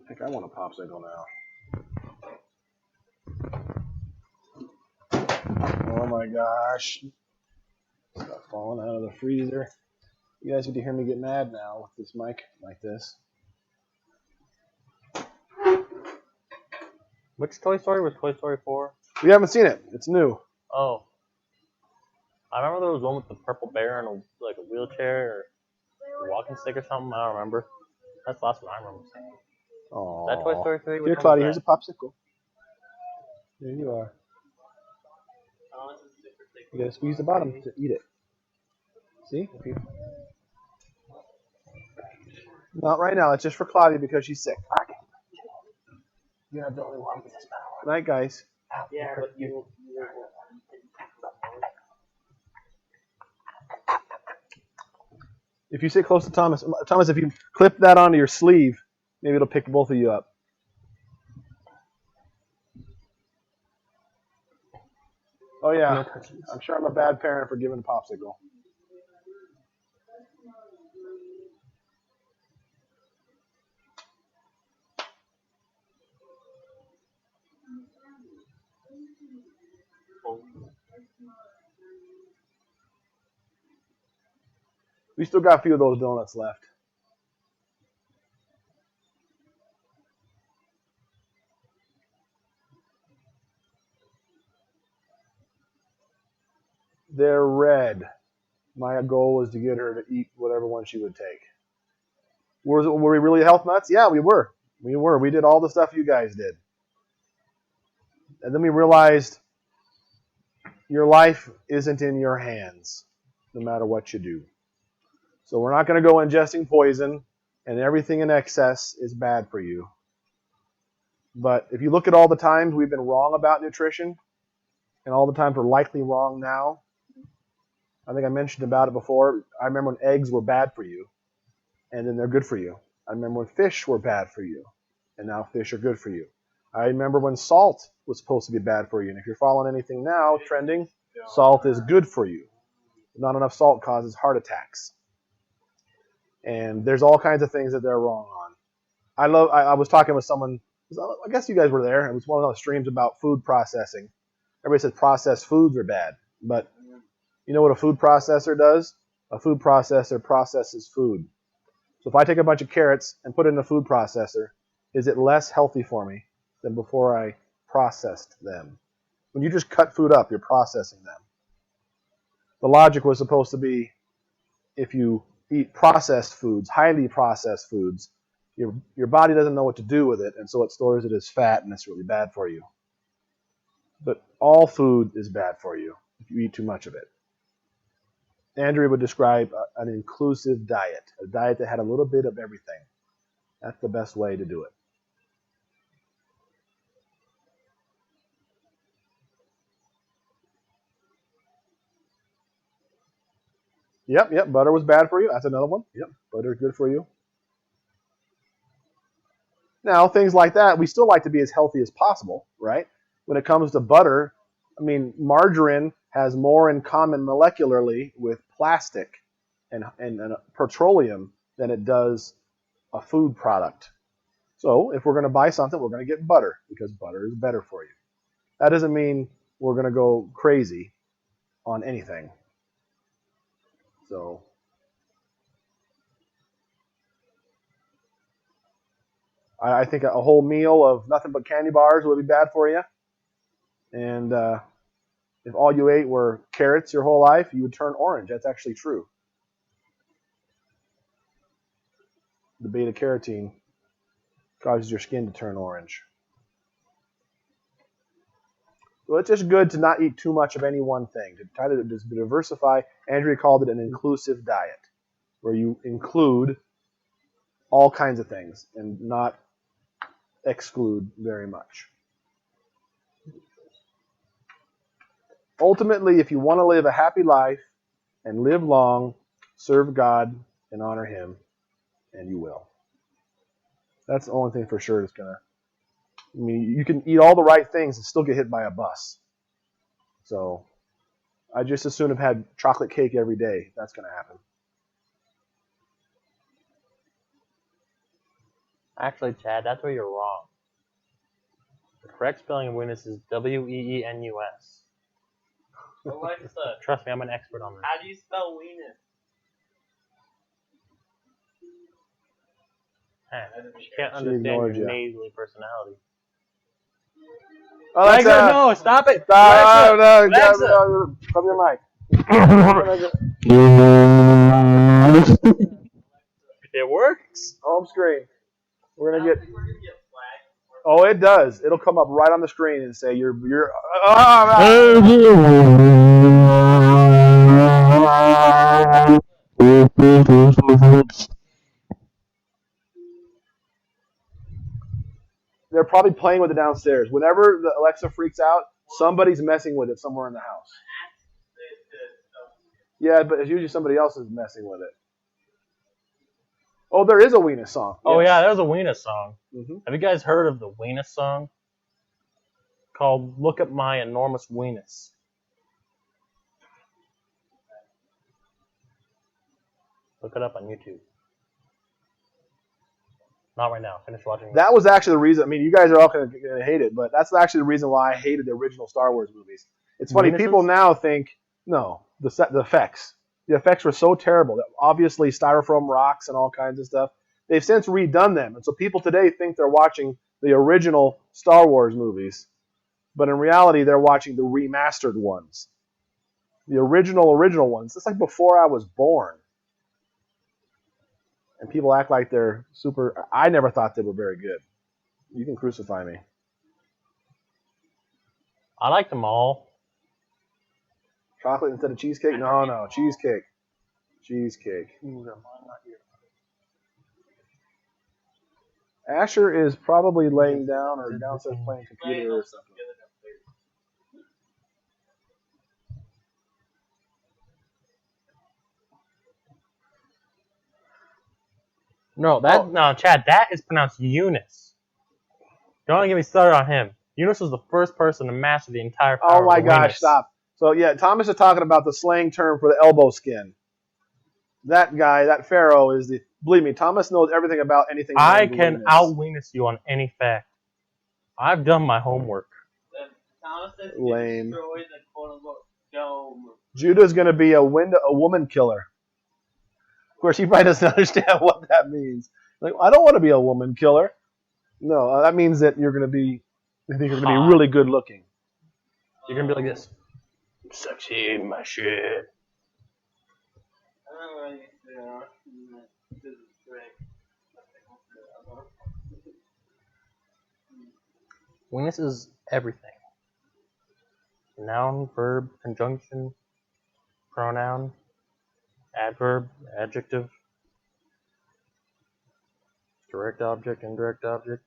I think I want a popsicle now. Oh my gosh. Stuff falling out of the freezer. You guys get to hear me get mad now with this mic like this. Which Toy Story was Toy Story 4? We haven't seen it. It's new. Oh. I remember there was one with the purple bear in a wheelchair or a walking stick or something. I don't remember. That's the last one I remember seeing. Oh. That Toy Story 3? Here, Claudia, here's a popsicle. There you are. You gotta squeeze the bottom to eat it. See? Not right now. It's just for Claudia because she's sick. You're not the only one with this power. Good night, guys. Yeah, but you. If you sit close to Thomas, if you clip that onto your sleeve, maybe it'll pick both of you up. Oh yeah, I'm sure I'm a bad parent for giving a popsicle. We still got a few of those donuts left. They're red. My goal was to get her to eat whatever one she would take. Were we really health nuts? Yeah, we were. We were. We did all the stuff you guys did. And then we realized your life isn't in your hands, no matter what you do. So we're not going to go ingesting poison, and everything in excess is bad for you. But if you look at all the times we've been wrong about nutrition, and all the times we're likely wrong now, I think I mentioned about it before. I remember when eggs were bad for you, and then they're good for you. I remember when fish were bad for you, and now fish are good for you. I remember when salt was supposed to be bad for you, and if you're following anything now, trending, salt is good for you. Not enough salt causes heart attacks. And there's all kinds of things that they're wrong on. I was talking with someone, I guess you guys were there. It was one of those streams about food processing. Everybody says processed foods are bad, but you know what a food processor does? A food processor processes food. So if I take a bunch of carrots and put it in a food processor, is it less healthy for me than before I processed them? When you just cut food up, you're processing them. The logic was supposed to be if you eat processed foods, highly processed foods, your body doesn't know what to do with it, and so it stores it as fat, and it's really bad for you. But all food is bad for you if you eat too much of it. Andrea would describe an inclusive diet, a diet that had a little bit of everything. That's the best way to do it. Yep, butter was bad for you. That's another one. Yep, butter is good for you. Now, things like that, we still like to be as healthy as possible, right? When it comes to butter, I mean, margarine has more in common molecularly with plastic and petroleum than it does a food product. So if we're going to buy something, we're going to get butter because butter is better for you. That doesn't mean we're going to go crazy on anything. So I think a whole meal of nothing but candy bars would be bad for you. And if all you ate were carrots your whole life, you would turn orange. That's actually true. The beta-carotene causes your skin to turn orange. So it's just good to not eat too much of any one thing, to try to just diversify. Andrea called it an inclusive diet, where you include all kinds of things and not exclude very much. Ultimately, if you want to live a happy life and live long, serve God and honor Him, and you will. That's the only thing for sure that's going to... I mean, you can eat all the right things and still get hit by a bus. So I just as soon have had chocolate cake every day. That's going to happen. Actually, Chad, that's where you're wrong. The correct spelling of weenus is W-E-E-N-U-S. Alexa, Trust me, I'm an expert on this. how do you spell weenus? She can't She understand ignored your you. nasally personality. Alexa, no, stop it! stop! Alexa! No, cover your mic. It works. Home screen. We're gonna get. We're gonna get flagged. Oh, it does. It'll come up right on the screen and say you're. They're probably playing with it downstairs. Whenever the Alexa freaks out, somebody's messing with it somewhere in the house. Yeah, but it's usually somebody else is messing with it. Oh, there is a Weenus song. Oh Yes. yeah, there's a weenus song. Mm-hmm. Have you guys heard of the weenus song? Called "Look at My Enormous Weenus." Look it up on YouTube. Not right now. Finish watching. That was actually the reason. I mean, you guys are all going to hate it, but that's actually the reason why I hated the original Star Wars movies. It's funny. Weenuses? People now think, no, the effects. The effects were so terrible. Obviously, styrofoam rocks and all kinds of stuff. They've since redone them, and so people today think they're watching the original Star Wars movies, but in reality, they're watching the remastered ones, the original ones. It's like before I was born, and people act like they're super. I never thought they were very good. You can crucify me. I liked them all. Chocolate instead of cheesecake? No, cheesecake. Cheesecake. Asher is probably laying down or downstairs playing computer or something. No, Chad, that is pronounced Eunice. Don't get me started on him. Eunice was the first person to master the entire power Oh my of gosh, awareness. stop. So yeah, Thomas is talking about the slang term for the elbow skin. That guy, that pharaoh, is the. Believe me, Thomas knows everything about anything. I named can Venus. out-Weenus you on any fact. I've done my homework. Thomas says Lame. destroy the quote-unquote dome. Judah's going to be a woman killer. Of course, he probably doesn't understand what that means. Like, I don't want to be a woman killer. No, that means that you're going to be. I think you're going to be really good looking. You're gonna be like this. Sexy in my shit. Weenus is everything. Noun, verb, conjunction, pronoun, adverb, adjective, direct object, indirect object.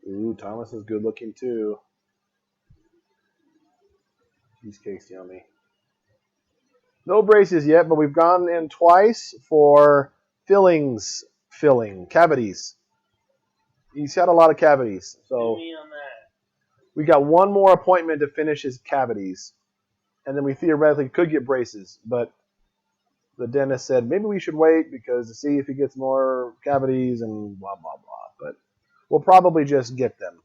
Ooh, Thomas is good looking too. Cheesecake's yummy. No braces yet, but we've gone in twice for cavities. He's had a lot of cavities, so we got one more appointment to finish his cavities, and then we theoretically could get braces, but the dentist said maybe we should wait because to see if he gets more cavities and blah blah blah. But we'll probably just get them.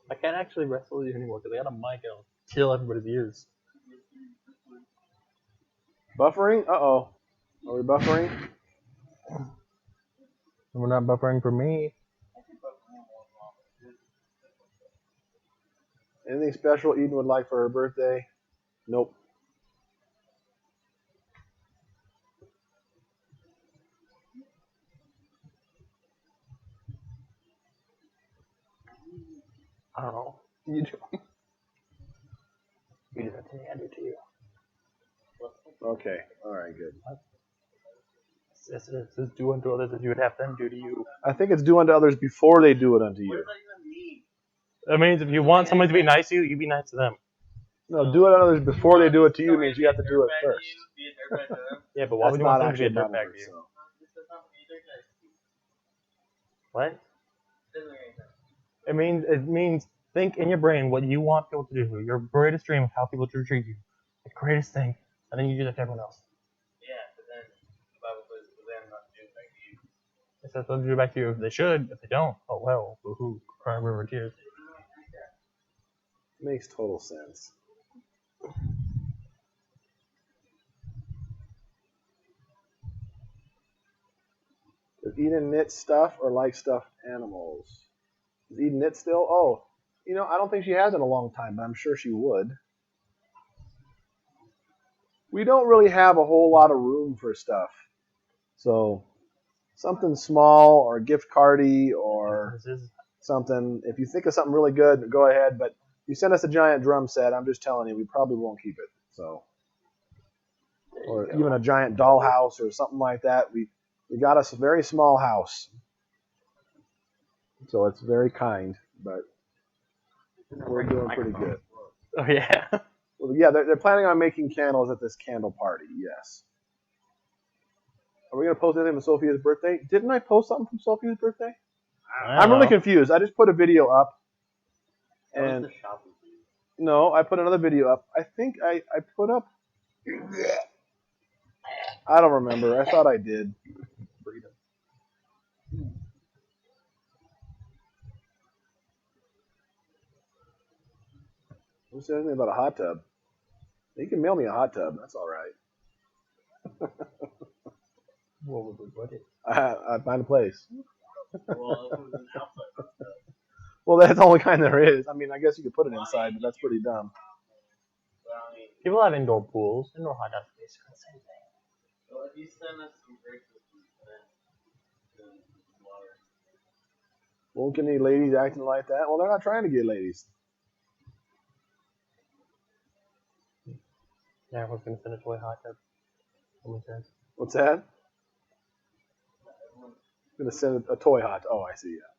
I can't actually wrestle you anymore because I got a mic and I'll kill everybody's ears. Buffering? Uh-oh. Are we buffering? We're not buffering for me. Anything special Eden would like for her birthday? Nope. I don't know. You do. You do that to me, I do to you. Okay. All right, good. It says do unto others as you would have them do to you. I think it's do unto others before they do it unto What you. does that even mean? That means if you want somebody to be nice to you, you be nice to them. No, do it unto others before they do it to you means you have to do it first. Yeah, but why That's would you want not somebody to actually be a how that dirtbag to works. you? So. What? It means think in your brain what you want people to do. Your greatest dream of how people should treat you. The greatest thing. And then you do that to everyone else. Yeah, but then the Bible says for them not to do like you. It says they'll do it back to you. They should. If they don't, oh well. Boo-hoo. Crying river tears. Makes total sense. Does Eden knit stuff or like stuffed animals? Does Eden knit still? Oh, I don't think she has in a long time, but I'm sure she would. We don't really have a whole lot of room for stuff. So something small or gift cardy or something. If you think of something really good, go ahead. But if you send us a giant drum set, I'm just telling you, we probably won't keep it. So, or even a giant dollhouse or something like that. We got us a very small house. So it's very kind, but we're doing pretty good. Oh yeah. Well, yeah, they're planning on making candles at this candle party, yes. Are we going to post anything from Sophia's birthday? Didn't I post something from Sophia's birthday? I I'm don't really know. confused. I just put a video up. That was And the shopping video. no, I put another video up. I think I put up. I don't remember. I thought I did. Freedom. Who said anything about a hot tub? You can mail me a hot tub. That's all right. What would we put it? I find a place. Well, it was an outside hot tub. Well, that's the only kind there is. I mean, I guess you could put it inside, but that's pretty dumb. But I mean, People have indoor pools. Indoor hot tubs are basically the same thing. well, if you send us some breakfast then water. Won't get any ladies acting like that. Well, they're not trying to get ladies. Yeah, everyone's gonna send a toy hot tub. Someone says. What's that? I'm going to send a toy hot tub. Oh, I see, yeah.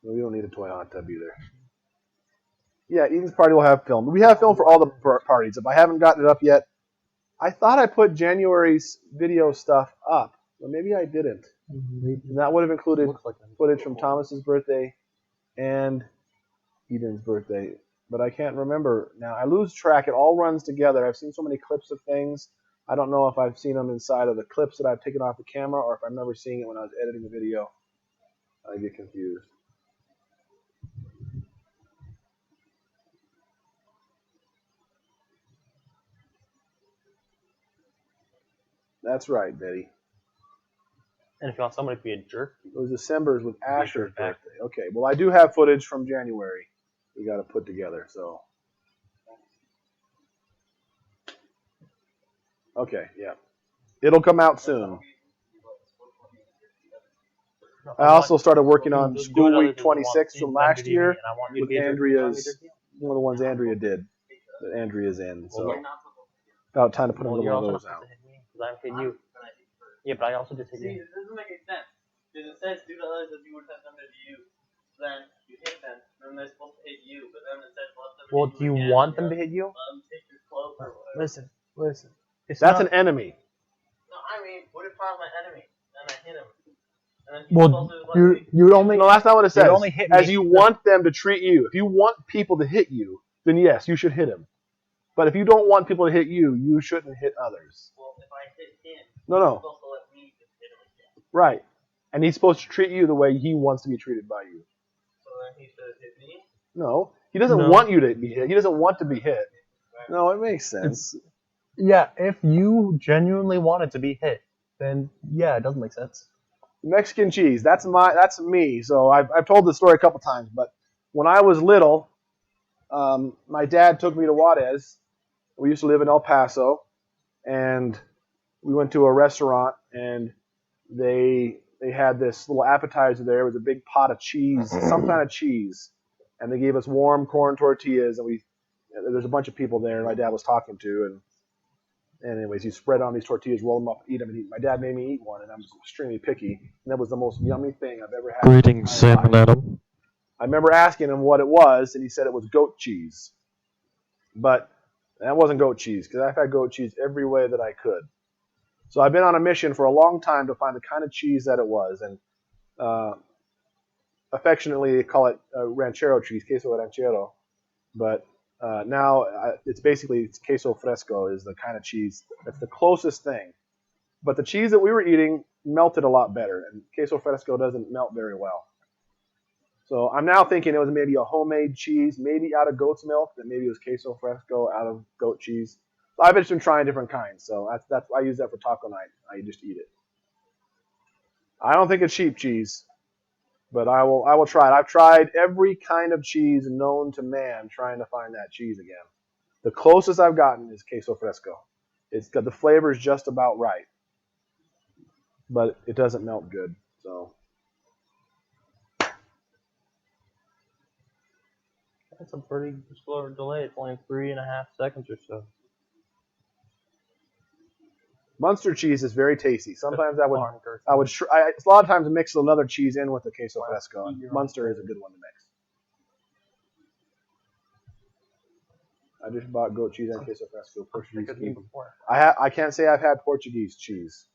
No, we don't need a toy hot tub either. Yeah, Eden's party will have film. We have film for all the parties. If I haven't gotten it up yet, I thought I put January's video stuff up, but maybe I didn't. And that would have included footage from Thomas's birthday and Eden's birthday, but I can't remember now. I lose track. It all runs together. I've seen so many clips of things. I don't know if I've seen them inside of the clips that I've taken off the camera or if I remember seeing it when I was editing the video. I get confused. That's right, Betty. And if you want somebody to be a jerk, It was December's with Asher's back. birthday. Okay, well, I do have footage from January we got to put together, so. Okay, yeah. It'll come out soon. I also started working on School Week 26 from last year with Andrea's, one of the ones Andrea did, that Andrea's in. So about time to put another one of those out. Because I hit you. Yeah, but I also just hit See, you. it doesn't make any sense. Because it says do to others as you would have done to you. Then you hit them, then they're supposed to hit you. But then it says let them Well, hit do you again. want them to hit you? Let them take your clothes or whatever. Listen. It's That's not, an enemy. No, I mean, what if I was my enemy and I hit him? And then he's Well, supposed to let me. you would only. No, that's not what it says. You'd only hit me. As you want them to treat you. If you want people to hit you, then yes, you should hit them. But if you don't want people to hit you, you shouldn't hit others. Well, if I hit him, No. he's supposed to let me just hit him again. Right. And he's supposed to treat you the way he wants to be treated by you. So then he should hit me? No. He doesn't No. want you to be hit. He doesn't want to be hit. No, it makes sense. Yeah, if you genuinely wanted to be hit, then yeah, it doesn't make sense. Mexican cheese. That's me. So I've told this story a couple times, but when I was little, my dad took me to Juarez. We used to live in El Paso, and we went to a restaurant, and they had this little appetizer there. It was a big pot of cheese, some kind of cheese, and they gave us warm corn tortillas, and there's a bunch of people there my dad was talking to, and anyways, you spread on these tortillas, roll them up, eat them, and my dad made me eat one, and I'm extremely picky, and that was the most yummy thing I've ever had. Greetings, Sam and Adam. I remember asking him what it was, and he said it was goat cheese. But that wasn't goat cheese, because I've had goat cheese every way that I could. So I've been on a mission for a long time to find the kind of cheese that it was, and affectionately they call it ranchero cheese, queso ranchero. But now it's queso fresco is the kind of cheese that's the closest thing. But the cheese that we were eating melted a lot better, and queso fresco doesn't melt very well. So I'm now thinking it was maybe a homemade cheese, maybe out of goat's milk, that maybe it was queso fresco out of goat cheese. So I've just been trying different kinds, so that's I use that for taco night. I just eat it. I don't think it's sheep cheese, but I will try it. I've tried every kind of cheese known to man trying to find that cheese again. The closest I've gotten is queso fresco. It's got the flavor is just about right, but it doesn't melt good. So. That's a pretty slow delay. It's only 3.5 seconds or so. Munster cheese is very tasty. Sometimes a lot of times mix another cheese in with the queso fresco. And Munster is a good one to mix. I just bought goat cheese and queso fresco. I Portuguese could eat cheese. before. I can't say I've had Portuguese cheese.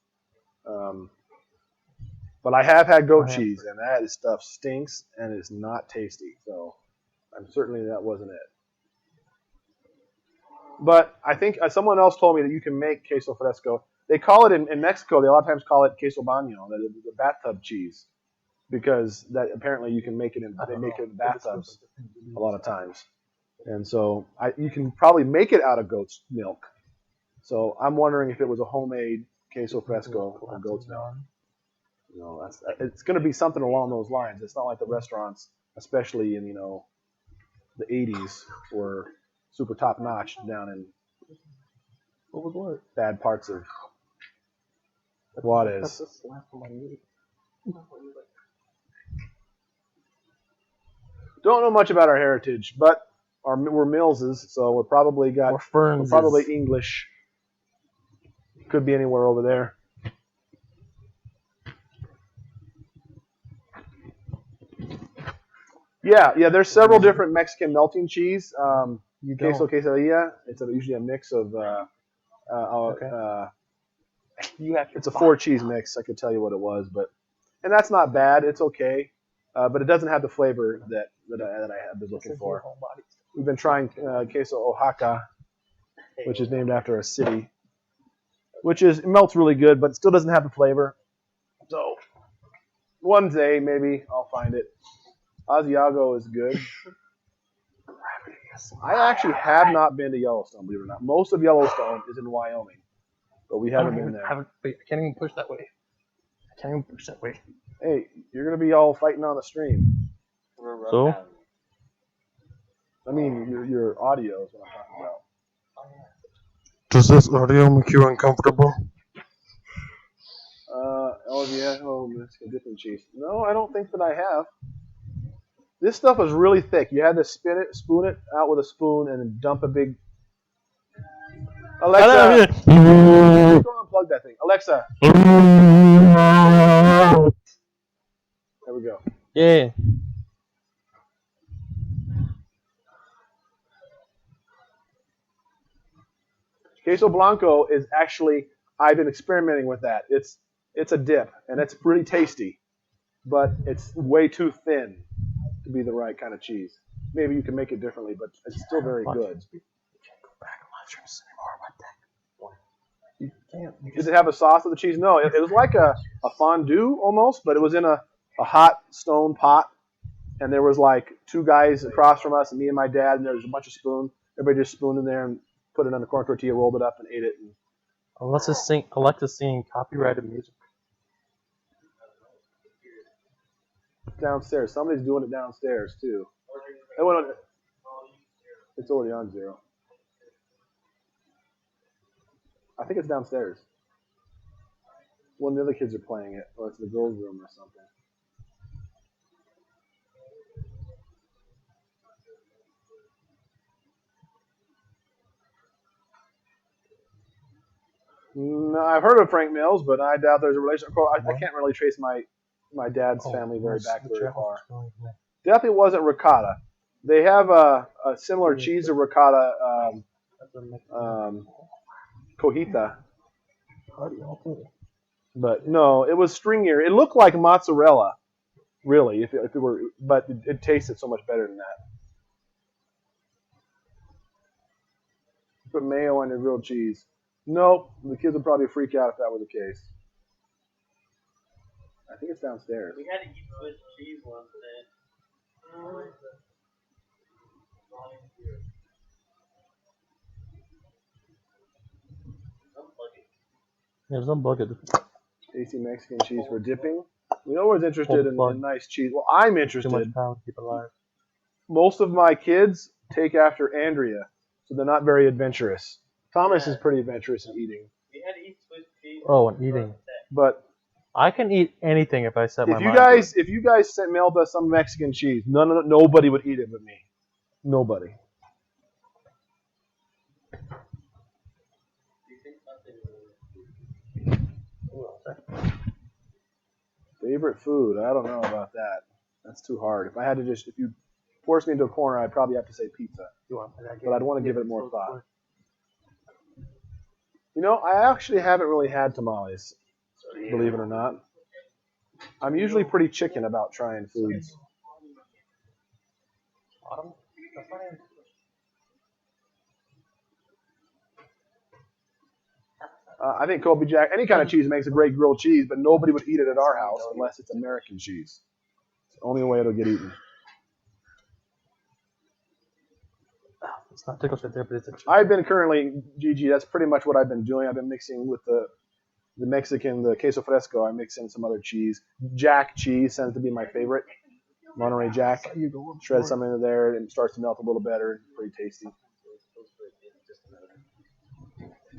But I have had goat cheese, and that stuff stinks and it's not tasty. So I'm certainly that wasn't it. But I think someone else told me that you can make queso fresco. They call it in Mexico. They a lot of times call it queso baño, the bathtub cheese, because that apparently you can make it in. They make it in bathtubs a lot of times, and so you can probably make it out of goat's milk. So I'm wondering if it was a homemade queso fresco or goat's milk. You know, it's going to be something along those lines. It's not like the restaurants, especially in the 80s, were super top notch down in bad parts of Juarez. Don't know much about our heritage, but we're Millses, so we're probably English. Could be anywhere over there. Yeah. There's several different Mexican melting cheese. Queso quesadilla. It's usually a mix of. It's a 4-cheese mix. I could tell you what it was, and that's not bad. It's okay, but it doesn't have the flavor that I have been looking for. We've been trying queso Oaxaca, which is named after a city, it melts really good, but it still doesn't have the flavor. So one day maybe I'll find it. Asiago is good. I actually have not been to Yellowstone, believe it or not. Most of Yellowstone is in Wyoming, but we haven't been there. Wait, I can't even push that way. Hey, you're going to be all fighting on the stream. So? I mean, your audio is what I'm talking about. Does this audio make you uncomfortable? Mexican dipping cheese. No, I don't think that I have. This stuff is really thick. You had to spoon it out with a spoon, and then dump a big. Alexa, go unplug that thing. Alexa. There we go. Yeah. Queso Blanco is actually, I've been experimenting with that. It's a dip, and it's pretty tasty, but it's way too thin to be the right kind of cheese. Maybe you can make it differently, but it's still very good. You can't go back on live streams anymore. What the heck? You can't. Did it have a sauce with the cheese? No, it was like a fondue almost, but it was in a hot stone pot, and there was like 2 guys across from us, and me and my dad, and there was a bunch of spoons. Everybody just spooned in there and put it on the corn tortilla, rolled it up, and ate it. And Alexa's singing copyrighted music. Downstairs. Somebody's doing it downstairs, too. It's already on 0. I think it's downstairs. One of the other kids are playing it, or it's the girls' room or something. No, I've heard of Frank Mills, but I doubt there's a relation. I can't really trace my dad's family very far. Definitely wasn't ricotta. They have a similar cheese to ricotta, cojita. But no, it was stringier. It looked like mozzarella, really, if it were, but it tasted so much better than that. Put mayo on your grilled cheese. Nope, the kids would probably freak out if that were the case. I think it's downstairs. We had to eat Swiss cheese one day. There's no bucket. Tasty Mexican cheese for dipping. We always interested in nice cheese. Well, I'm interested. Too much power to keep alive. Most of my kids take after Andrea, so they're not very adventurous. Thomas is pretty adventurous in eating. We had to eat Swiss cheese. Oh, and eating. But I can eat anything if I set my mind to it. If you guys mailed us some Mexican cheese, nobody would eat it but me. Nobody. Favorite food? I don't know about that. That's too hard. If force me into a corner, I'd probably have to say pizza. You want to play that But I'd want to give it more thought. You know, I actually haven't really had tamales, believe it or not. I'm usually pretty chicken about trying foods. Autumn? That's fine. I think Colby Jack, any kind of cheese makes a great grilled cheese, but nobody would eat it at our house unless it's American cheese. It's the only way it'll get eaten. It's not tickle shit there, but it's a cheese. I've been currently, GG, that's pretty much what I've been doing. I've been mixing with the Mexican, the queso fresco. I mix in some other cheese. Jack cheese tends to be my favorite. Monterey Jack. Shred some into there and it starts to melt a little better. Pretty tasty.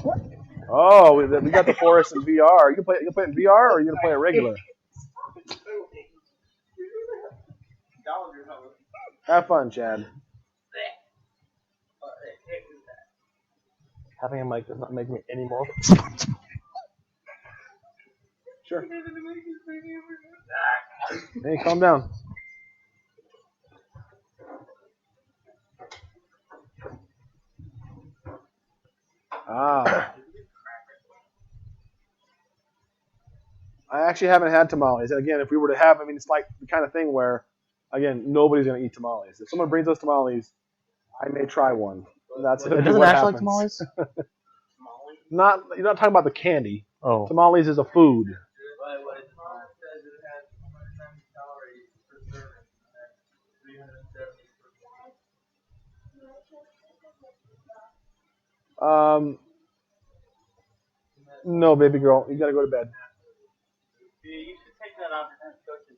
What? Oh, we got the forest in VR. You play it in VR or are you gonna play it regular? Have fun, Chad. Having a mic does not make me any more. Sure. Hey, calm down. Ah. I actually haven't had tamales. And again, if we were to have, I mean, it's like the kind of thing where, again, nobody's going to eat tamales. If someone brings us tamales, I may try one. That's It doesn't what actually like happens. tamales? You're not talking about the candy. Oh. Tamales is a food. No, baby girl, you gotta go to bed. You should take that off and coaches.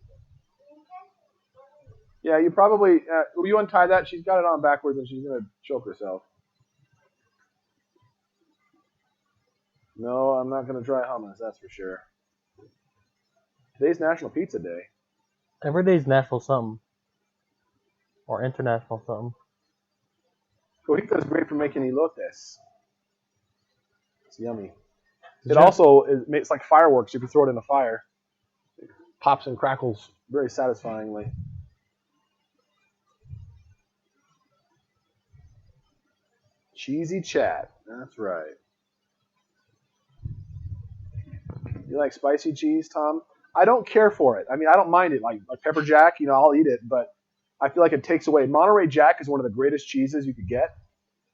Yeah, you probably. Will you untie that? She's got it on backwards and she's gonna choke herself. No, I'm not gonna try hummus. That's for sure. Today's National Pizza Day. Every day's national something. Or international something. Cojita is great for making elotes. It's yummy. It also it's like fireworks. You can throw it in a fire. It pops and crackles very satisfyingly. Cheesy chat. That's right. You like spicy cheese, Tom? I don't care for it. I mean, I don't mind it. Like pepper jack, I'll eat it, but I feel like it takes away. Monterey Jack is one of the greatest cheeses you could get,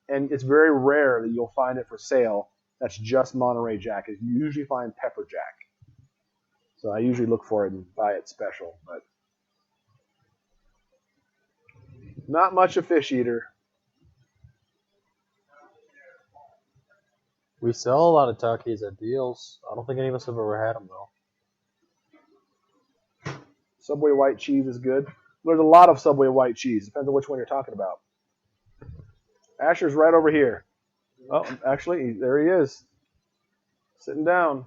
and it's very rare that you'll find it for sale. That's just Monterey Jack. You usually find pepper jack. So I usually look for it and buy it special, but not much a fish eater. We sell a lot of Takis at deals. I don't think any of us have ever had them, though. Subway white cheese is good. There's a lot of Subway white cheese. Depends on which one you're talking about. Asher's right over here. Oh, actually, there he is. Sitting down.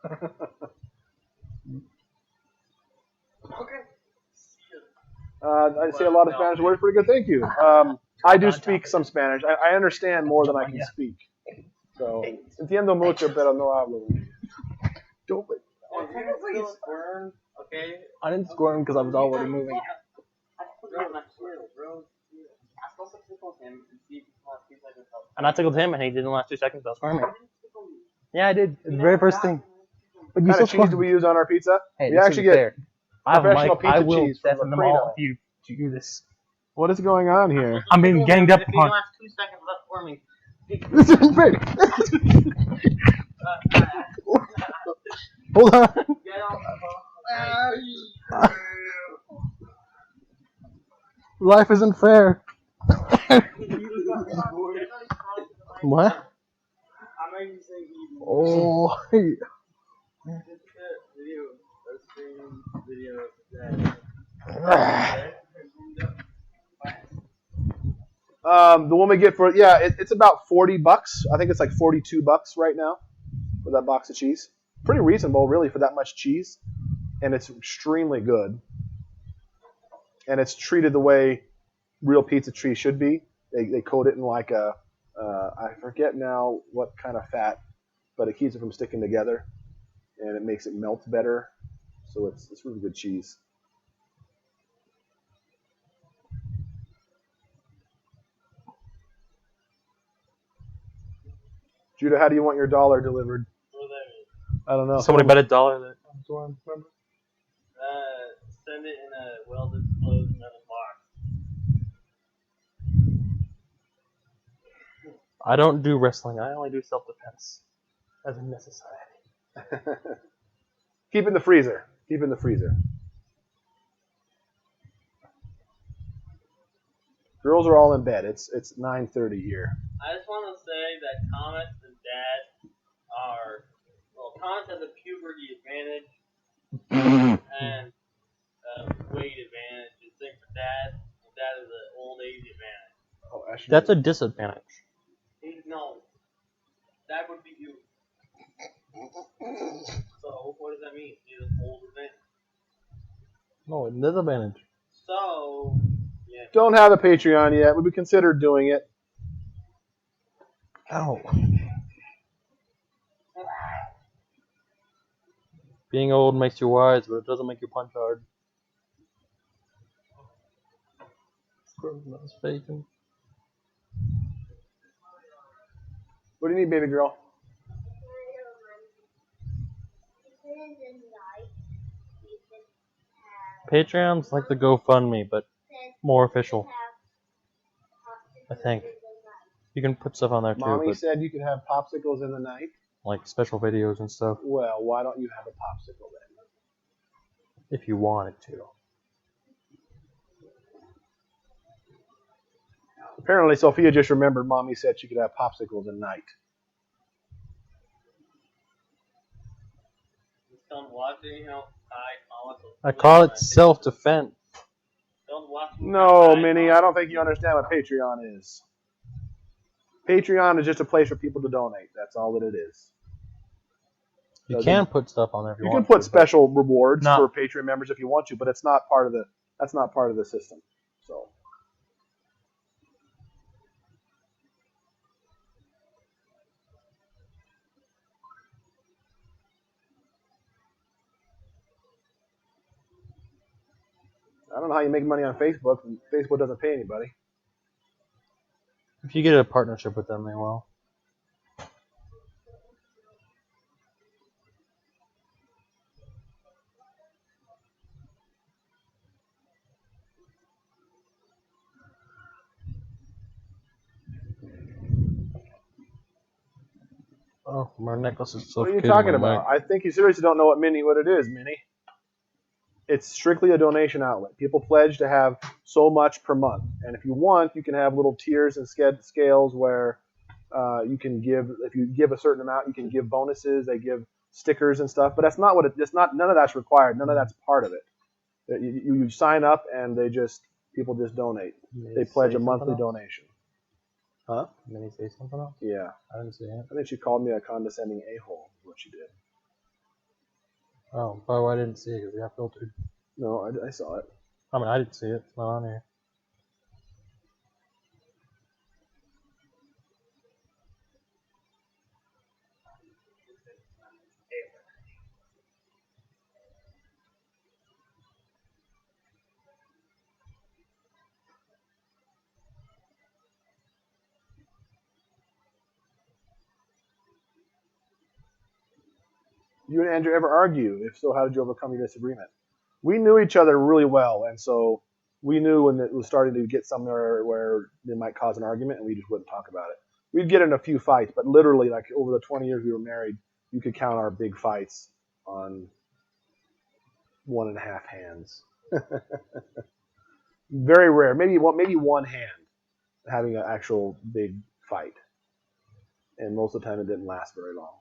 Okay. I say a lot of Spanish words. Pretty good, thank you. I do speak some Spanish. I understand more than I can speak. So, entiendo mucho, pero no hablo. Don't. Okay. I didn't squirm because I was already moving. And I tickled him, and he did in the last 2 seconds without squirming. Yeah, I did. The very first thing. But you What kind of still cheese do we use on our pizza? Hey, We this actually is get fair. I have a professional mic. pizza I will cheese from deafen them Laprino. all if you do this. What is going on here? I'm being ganged up In the upon. last 2 seconds without squirming. This isn't fair. Hold on. Get on. Life isn't fair. What? Oh. The one we get for it's about $40. I think it's like $42 right now for that box of cheese. Pretty reasonable, really, for that much cheese, and it's extremely good. And it's treated the way real pizza cheese should be. They coat it in like I forget now what kind of fat, but it keeps it from sticking together, and it makes it melt better. So it's really good cheese. Judah, how do you want your dollar delivered? What does that mean? I don't know. Somebody bet $1 that comes one. Remember? Send it in a well-disclosed metal box. I don't do wrestling. I only do self-defense as a necessity. Keep in the freezer. Keep in the freezer. Girls are all in bed. It's 9:30 here. I just want to say that Thomas and Dad are, well, Thomas has a puberty advantage and weight advantage. It's same for Dad, and Dad is an old age advantage. Oh, Ashley. That's a disadvantage. No, that would be you. So, what does that mean? He's an old advantage. No, it's a disadvantage. So, yeah. Don't have a Patreon yet. We considered doing it. Ow. Being old makes you wise, but it doesn't make you punch hard. That's bacon. What do you need, baby girl? Patreon's like the GoFundMe, but more official. I think. You can put stuff on there too, Mommy but said you could have popsicles in the night. like special videos and stuff, Well, why don't you have a popsicle then? if you wanted to. Apparently, Sophia just remembered Mommy said she could have popsicles at night. Don't watch anyhow. I call it self-defense. Don't watch. No, Minnie, I don't think you understand what Patreon is. Patreon is just a place for people to donate. That's all that it is. You can put stuff on there if you You want can put to, special rewards No. for Patreon members if you want to, but it's not part of the. That's not part of the system. So. I don't know how you make money on Facebook, and Facebook doesn't pay anybody. If you get a partnership with them, they will. Oh, my necklace is so. What are you talking about? I think you seriously don't know what it is, Minnie. It's strictly a donation outlet. People pledge to have so much per month, and if you want, you can have little tiers and scales where you can give. If you give a certain amount, you can give bonuses. They give stickers and stuff, but that's not what it. It's not. None of that's required. None of that's part of it. You sign up, and people just donate. They pledge a monthly donation. Huh? Did he say something else? Yeah. I didn't see it. I think she called me a condescending a-hole. Is what she did. Oh, probably I didn't see it because we got filtered. No, I saw it. I mean, I didn't see it. It's not on here. You and Andrea ever argue? If so, how did you overcome your disagreement? We knew each other really well, and so we knew when it was starting to get somewhere where it might cause an argument, and we just wouldn't talk about it. We'd get in a few fights, but literally, like over the 20 years we were married, you could count our big fights on 1.5 hands. Very rare, maybe one hand having an actual big fight, and most of the time it didn't last very long.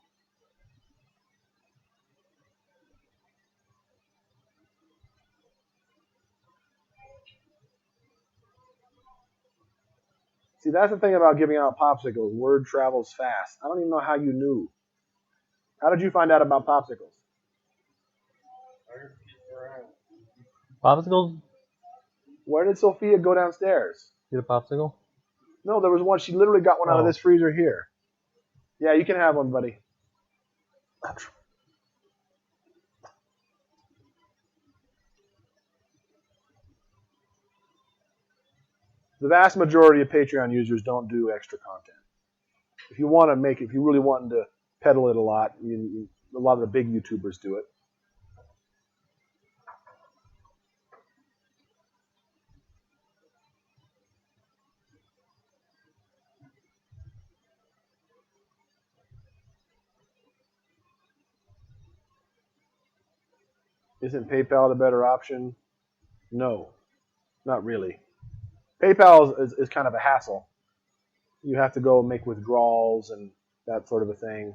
See, that's the thing about giving out popsicles. Word travels fast. I don't even know how you knew. How did you find out about popsicles? Popsicles? Where did Sophia go downstairs? Get a popsicle? No, there was one. She literally got one out of this freezer here. Yeah, you can have one, buddy. The vast majority of Patreon users don't do extra content. If you want to make it, if you really want to peddle it a lot, a lot of the big YouTubers do it. Isn't PayPal the better option? No, not really. PayPal is kind of a hassle. You have to go make withdrawals and that sort of a thing.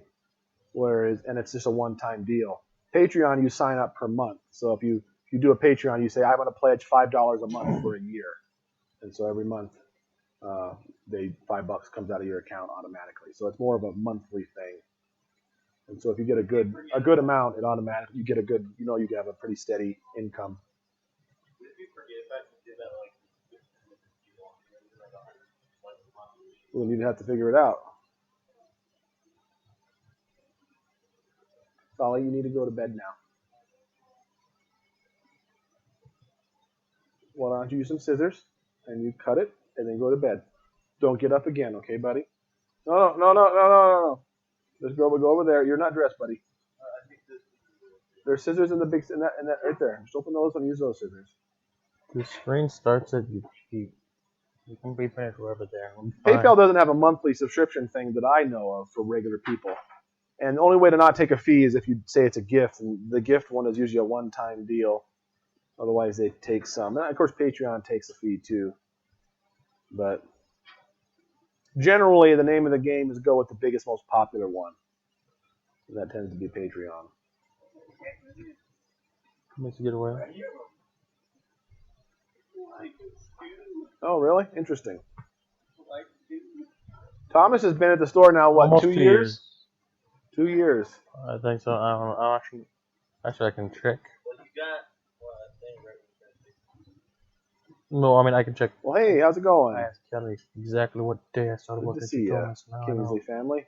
And it's just a one-time deal. Patreon, you sign up per month. So if you do a Patreon, you say, I'm going to pledge $5 a month for a year. And so every month, $5 comes out of your account automatically. So it's more of a monthly thing. And so if you get a good amount, it automatically, you get a good, you have a pretty steady income. Well, you'd have to figure it out. Solly, you need to go to bed now. Well, why don't you use some scissors and you cut it and then go to bed. Don't get up again, okay, buddy? No. Just go over there. You're not dressed, buddy. There's scissors in the big in that right there. Just open those and use those scissors. The screen starts at you cheap. You can be finished wherever there. PayPal doesn't have a monthly subscription thing that I know of for regular people. And the only way to not take a fee is if you say it's a gift, and the gift one is usually a one-time deal. Otherwise, they take some. And of course, Patreon takes a fee too. But generally, the name of the game is go with the biggest, most popular one. And that tends to be Patreon. Makes you get away. Oh, really? Interesting. Thomas has been at the store now, what, Almost 2 years? 2 years. I think so. I don't know. Actually, I can check. No, I mean, I can check. Well, hey, how's it going? I asked Kelly exactly what day I started Good working. to see you, Kingsley family.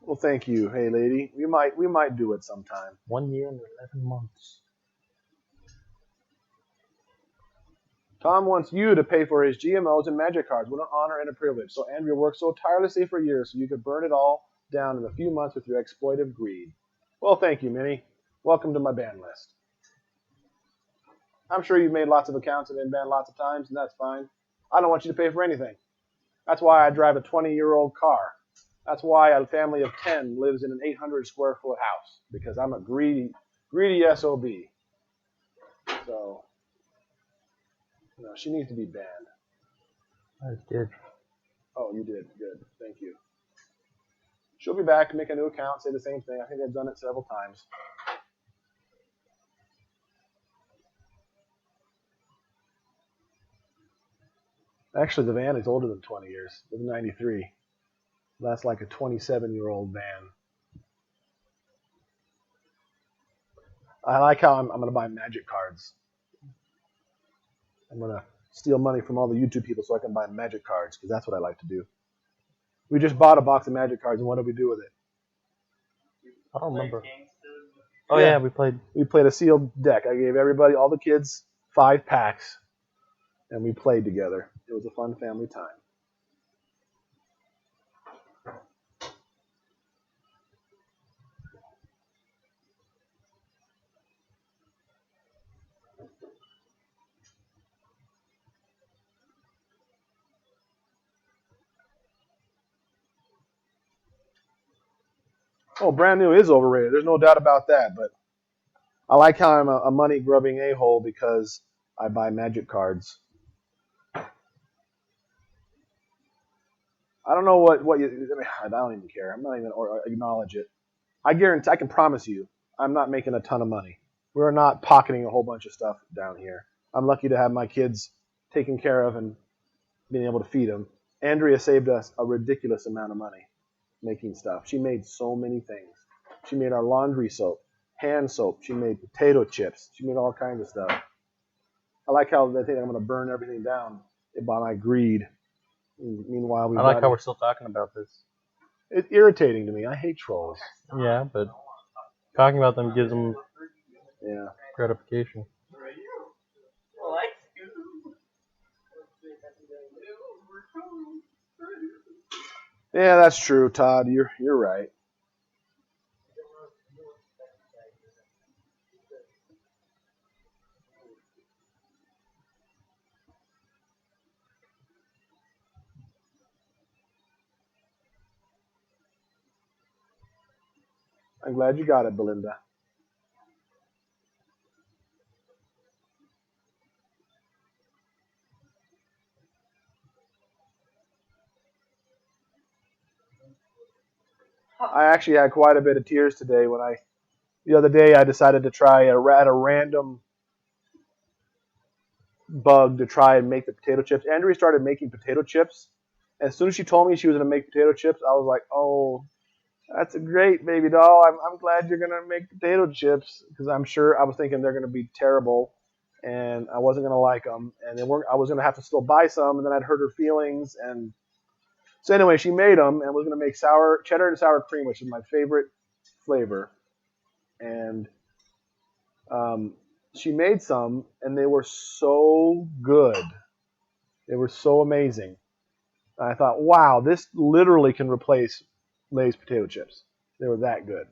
Well, thank you. Hey, lady. We might do it sometime. 1 year and 11 months. Tom wants you to pay for his GMOs and magic cards. What an honor and a privilege. So Andrea worked so tirelessly for years so you could burn it all down in a few months with your exploitive greed. Well, thank you, Minnie. Welcome to my ban list. I'm sure you've made lots of accounts and been banned lots of times, and that's fine. I don't want you to pay for anything. That's why I drive a 20-year-old car. That's why a family of 10 lives in an 800-square-foot house, because I'm a greedy SOB. So, she needs to be banned. I did. Oh, you did. Good. Thank you. She'll be back, make a new account, say the same thing. I think they've done it several times. Actually, the van is older than 20 years. It's 93. That's like a 27-year-old van. I like how I'm going to buy magic cards. I'm going to steal money from all the YouTube people so I can buy magic cards, because that's what I like to do. We just bought a box of magic cards, and what did we do with it? I don't remember. Oh, yeah, we played. We played a sealed deck. I gave everybody, all the kids, 5 packs, and we played together. It was a fun family time. Oh, brand new is overrated. There's no doubt about that. But I like how I'm a money-grubbing a-hole because I buy magic cards. I don't know what you. I don't even care. I'm not even or acknowledge it. I guarantee. I can promise you, I'm not making a ton of money. We're not pocketing a whole bunch of stuff down here. I'm lucky to have my kids taken care of and being able to feed them. Andrea saved us a ridiculous amount of money making stuff. She made so many things. She made our laundry soap, hand soap. She made potato chips. She made all kinds of stuff. I like how they think I'm going to burn everything down by my greed. Meanwhile, I like how we're still talking about this. It's irritating to me. I hate trolls. Yeah, but Talking about them gives them Yeah. gratification. Yeah, that's true, Todd. You're right. I'm glad you got it, Belinda. I actually had quite a bit of tears today when the other day I decided to try at a random bug to try and make the potato chips. Andrea started making potato chips. As soon as she told me she was going to make potato chips, I was like, oh, that's a great baby doll. I'm glad you're going to make potato chips because I was thinking they're going to be terrible and I wasn't going to like them. And I was going to have to still buy some and then I'd hurt her feelings. And so anyway, she made them and was going to make cheddar and sour cream, which is my favorite flavor. And she made some and they were so good. They were so amazing. I thought, wow, this literally can replace Lay's potato chips. They were that good.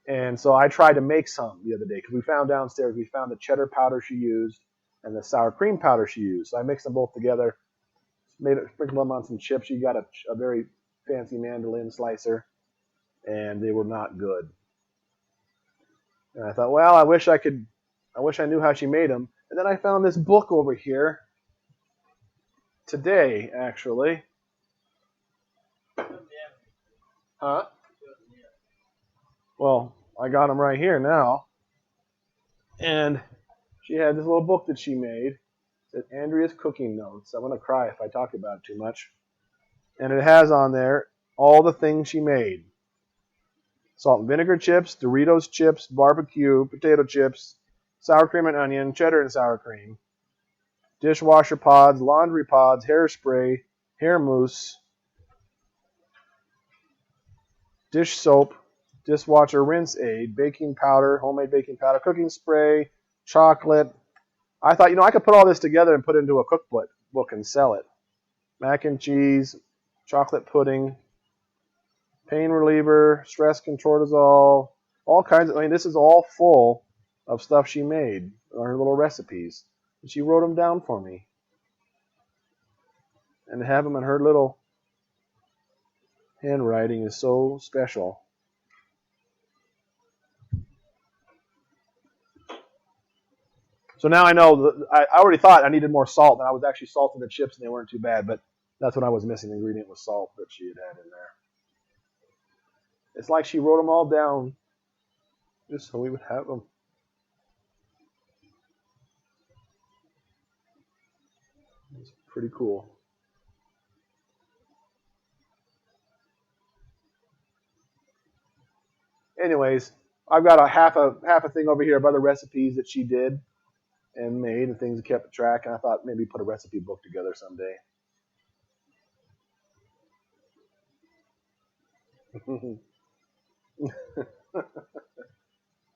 And so I tried to make some the other day because we found the cheddar powder she used and the sour cream powder she used. So I mixed them both together, sprinkled them on some chips. She got a very fancy mandolin slicer, and they were not good. And I thought, well, I wish I knew how she made them. And then I found this book over here today, actually. Huh? Well, I got them right here now. And she had this little book that she made. It said Andrea's Cooking Notes. I'm going to cry if I talk about it too much. And it has on there all the things she made. Salt and vinegar chips, Doritos chips, barbecue, potato chips, sour cream and onion, cheddar and sour cream, dishwasher pods, laundry pods, hairspray, hair mousse, dish soap, dishwasher rinse aid, baking powder, homemade baking powder, cooking spray, chocolate. I thought, I could put all this together and put it into a cookbook and sell it. Mac and cheese, chocolate pudding, pain reliever, stress control, all kinds of, this is all full of stuff she made, her little recipes. And she wrote them down for me. And to have them in her little handwriting is so special. So now I know, I already thought I needed more salt, and I was actually salting the chips, and they weren't too bad, but that's what I was missing. The ingredient was salt that she had in there. It's like she wrote them all down just so we would have them. It's pretty cool. Anyways, I've got a half a thing over here of other recipes that she did and made and things that kept track, and I thought maybe put a recipe book together someday.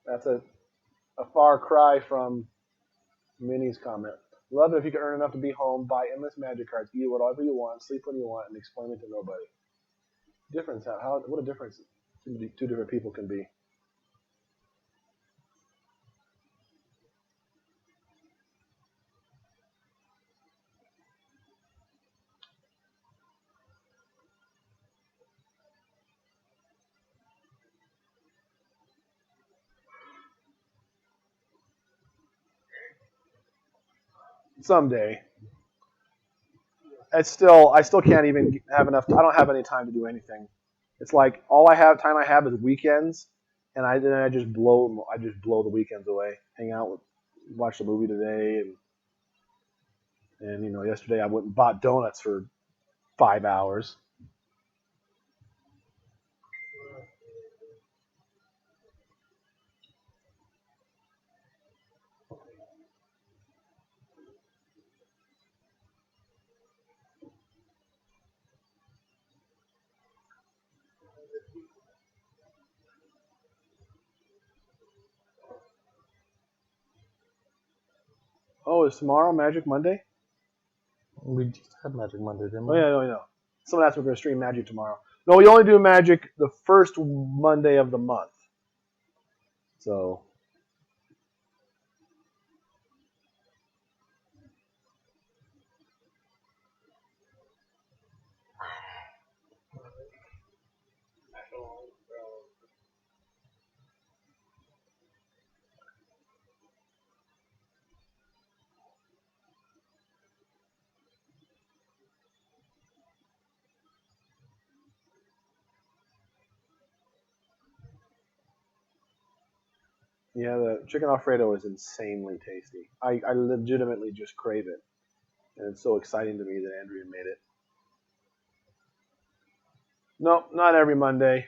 That's a far cry from Minnie's comment. Love it if you can earn enough to be home, buy endless magic cards, eat whatever you want, sleep when you want, and explain it to nobody. What a difference two different people can be. Someday. I still can't even have enough. I don't have any time to do anything. It's like all I have is weekends, and I just blow the weekends away. Hang out, watch a movie today, and yesterday I went and bought donuts for 5 hours. Oh, is tomorrow Magic Monday? We just had Magic Monday, didn't Oh we? yeah, I know. Someone asked me if we're gonna stream Magic tomorrow. No, we only do Magic the first Monday of the month. So. Yeah, the chicken Alfredo is insanely tasty. I legitimately just crave it. And it's so exciting to me that Andrea made it. No, not every Monday.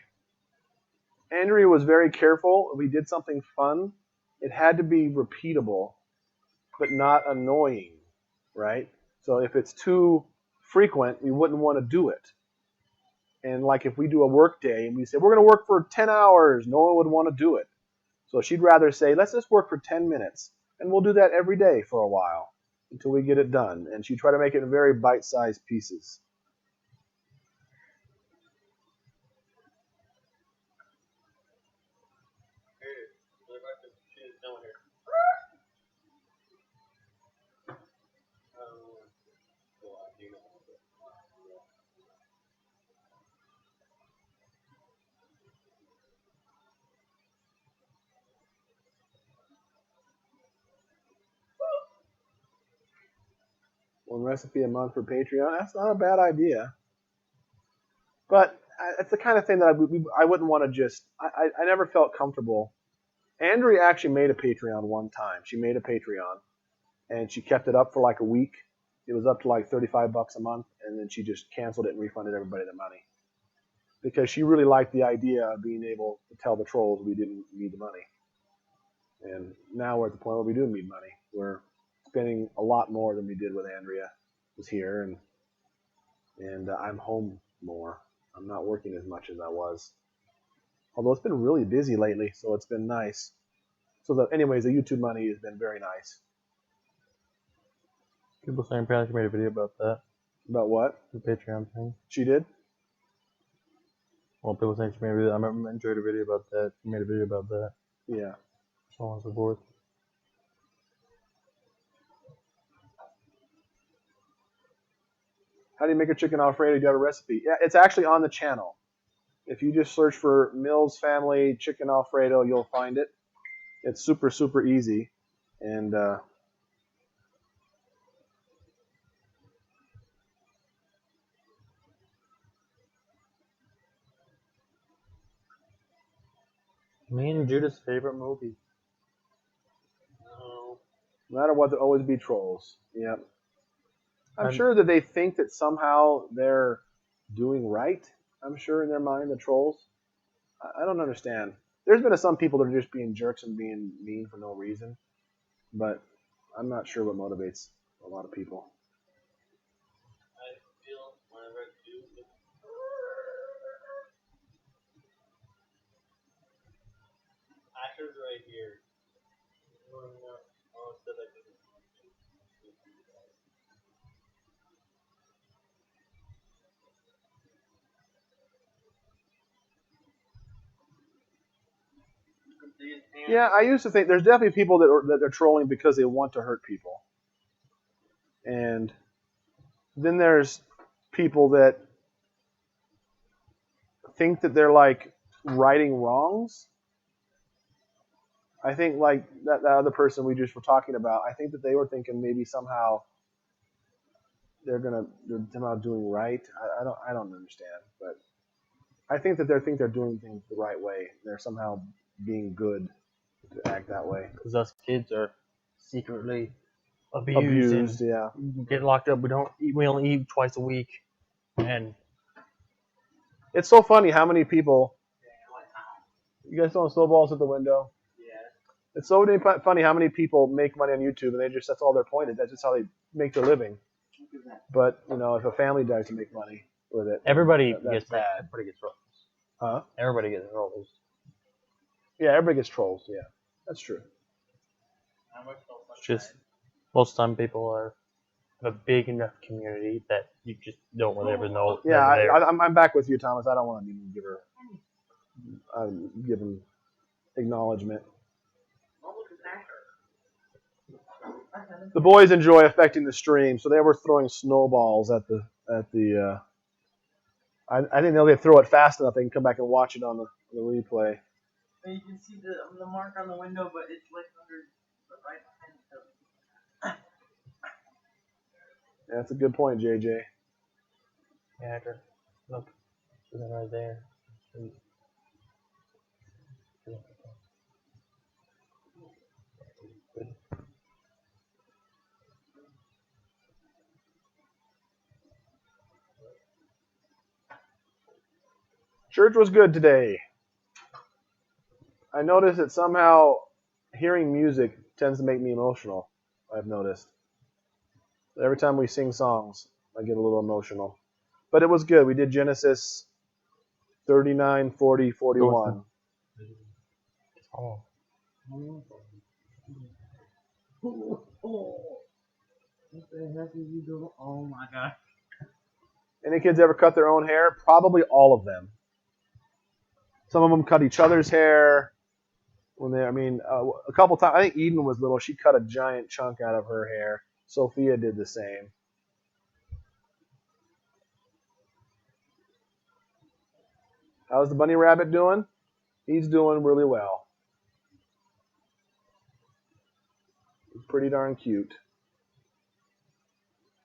Andrea was very careful. If we did something fun, it had to be repeatable, but not annoying, right? So if it's too frequent, we wouldn't want to do it. And like if we do a work day and we say, we're going to work for 10 hours, no one would want to do it. So she'd rather say, let's just work for 10 minutes. And we'll do that every day for a while until we get it done. And she'd try to make it in very bite-sized pieces. One recipe a month for Patreon. That's not a bad idea. But it's the kind of thing that I wouldn't want to just... I never felt comfortable. Andrea actually made a Patreon one time. She made a Patreon, and she kept it up for like a week. It was up to like $35 a month, and then she just canceled it and refunded everybody the money. Because she really liked the idea of being able to tell the trolls we didn't need the money. And now we're at the point where we do need money. We're spending a lot more than we did when Andrea was here, and I'm home more. I'm not working as much as I was. Although it's been really busy lately, so it's been nice. So anyways, the YouTube money has been very nice. People saying Panic made a video about that. About what? The Patreon thing. She did? Well, people saying she made a video. I remember I enjoyed a video about that. She made a video about that. Yeah. So on and so forth. How do you make a chicken Alfredo? Do you have a recipe? Yeah, it's actually on the channel. If you just search for Mills Family Chicken Alfredo, you'll find it. It's super, super easy. And Me and Judas' favorite movie. No. no matter what, there'll always be trolls. Yep. I'm I'm- sure that they think that somehow they're doing right. I'm sure in their mind, the trolls. I don't understand. There's been some people that are just being jerks and being mean for no reason. But I'm not sure what motivates a lot of people. I feel whenever I do. Asher's right here. Oh, so that Yeah, I used to think there's definitely people that they're trolling because they want to hurt people. And then there's people that think that they're like righting wrongs. I think like that other person we just were talking about, I think that they were thinking maybe somehow they're somehow doing right. I don't understand, but I think that they think they're doing things the right way. They're somehow being good to act that way. Because us kids are secretly abused. Yeah. We get locked up. We don't eat. We only eat twice a week. And It's so funny how many people. You guys throwing snowballs at the window? Yeah. It's so funny how many people make money on YouTube and that's all they're pointed. That's just how they make their living. But if a family dies to make money with it, everybody that's gets bad. Everybody gets trolls. Huh? Everybody gets trolls. Yeah, everybody gets trolls. Yeah, that's true. How much It's just Well, some people have a big enough community that you just don't really ever know. Yeah, they're there. I'm back with you, Thomas. I don't want to even give him acknowledgement. The boys enjoy affecting the stream, so they were throwing snowballs at the. I think they'll get throw it fast enough they can come back and watch it on the replay. And you can see the mark on the window, but it's like under right behind Yeah, that's a good point, JJ. Yeah, look, they're right there. Church was good today. I noticed that somehow hearing music tends to make me emotional. I've noticed. Every time we sing songs, I get a little emotional. But it was good. We did Genesis 39, 40, 41. Oh. What the heck is you doing? Oh my god. Any kids ever cut their own hair? Probably all of them. Some of them cut each other's hair. A couple times. I think Eden was little. She cut a giant chunk out of her hair. Sophia did the same. How's the bunny rabbit doing? He's doing really well. He's pretty darn cute.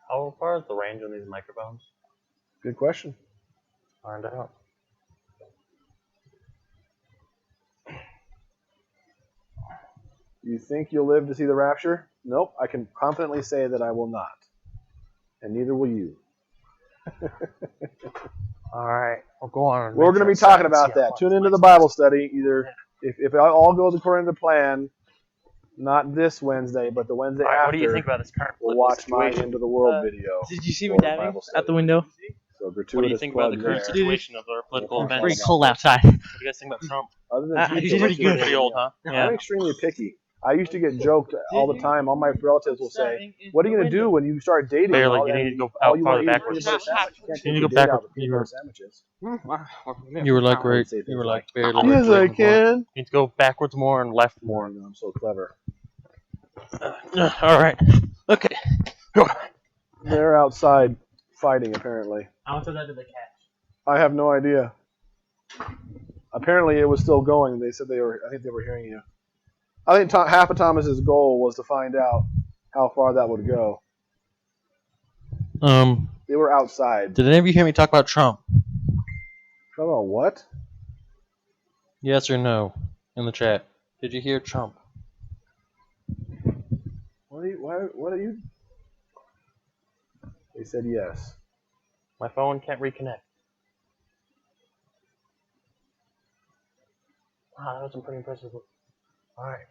How far is the range on these microphones? Good question. Find out. You think you'll live to see the rapture? Nope. I can confidently say that I will not. And neither will you. All right, we'll go on. We're going to be talking about that. Tune into the Bible study. Either if it all goes according to plan, not this Wednesday, but the Wednesday after. What do you think about this current We'll political watch my situation? End of the World video. Did you see me for diving Bible study. out the window? So What do you gratuitous think about the plug current there. situation of our political Yeah, events? Pretty Thanks. cold outside. What do you guys think about Trump? Other than He's pizza, pretty what's your good. Pretty opinion? old, huh? I'm extremely picky. I used to get joked all the time. All my relatives will say, "What are you going to do when you start dating?" Barely. All, You and need to go all out you farther want to eat is backwards. peanut butter sandwich. You can't You take need your to go date out backwards. with peanut butter sandwiches. You were like I would right. say You things were like like, barely. "Yes, I can." You need to go backwards more and left More. more. I'm so clever. All right. Okay. They're outside fighting, apparently. How much of that did they catch? I have no idea. Apparently, it was still going. They said I think they were hearing you. I think half of Thomas's goal was to find out how far that would go. They were outside. Did any of you hear me talk about Trump? Talk about what? Yes or no in the chat. Did you hear Trump? What are you? They said yes. My phone can't reconnect. Wow, that was some pretty impressive. All right,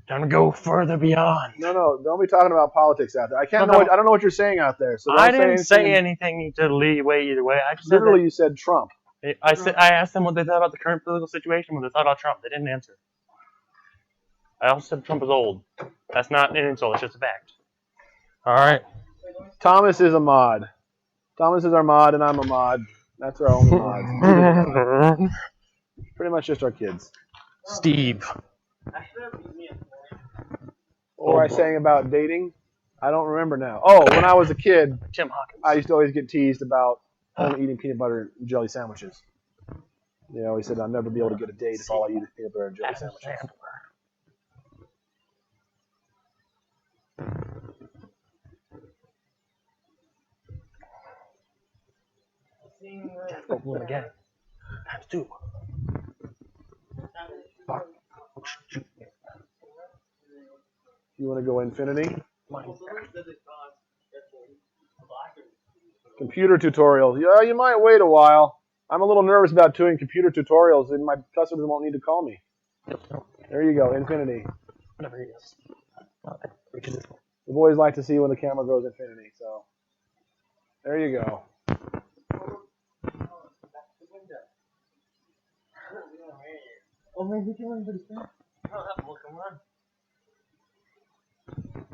time to go further beyond. No, don't be talking about politics out there. I No. I don't know what you're saying out there. So I don't didn't say anything. anything to leeway either way. I just Literally, you said Trump. I asked them what they thought about the current political situation, what they thought about Trump. They didn't answer. I also said Trump is old. That's not an insult. It's just a fact. All right. Thomas is a mod. Thomas is our mod, and I'm a mod. That's our only mods. Pretty much just our kids. Steve. What were I saying about dating? I don't remember now. Oh, when I was a kid, Tim Hawkins. I used to always get teased about only eating peanut butter and jelly sandwiches. You know, he said I'll never be able to get a date if all I eat is peanut butter and jelly sandwiches. Go bloom again. Times 2. Fuck. You want to go infinity? Computer tutorials. Yeah, you might wait a while. I'm a little nervous about doing computer tutorials, and my customers won't need to call me. There you go, infinity. Whatever it is. The boys like to see when the camera goes infinity, so there you go.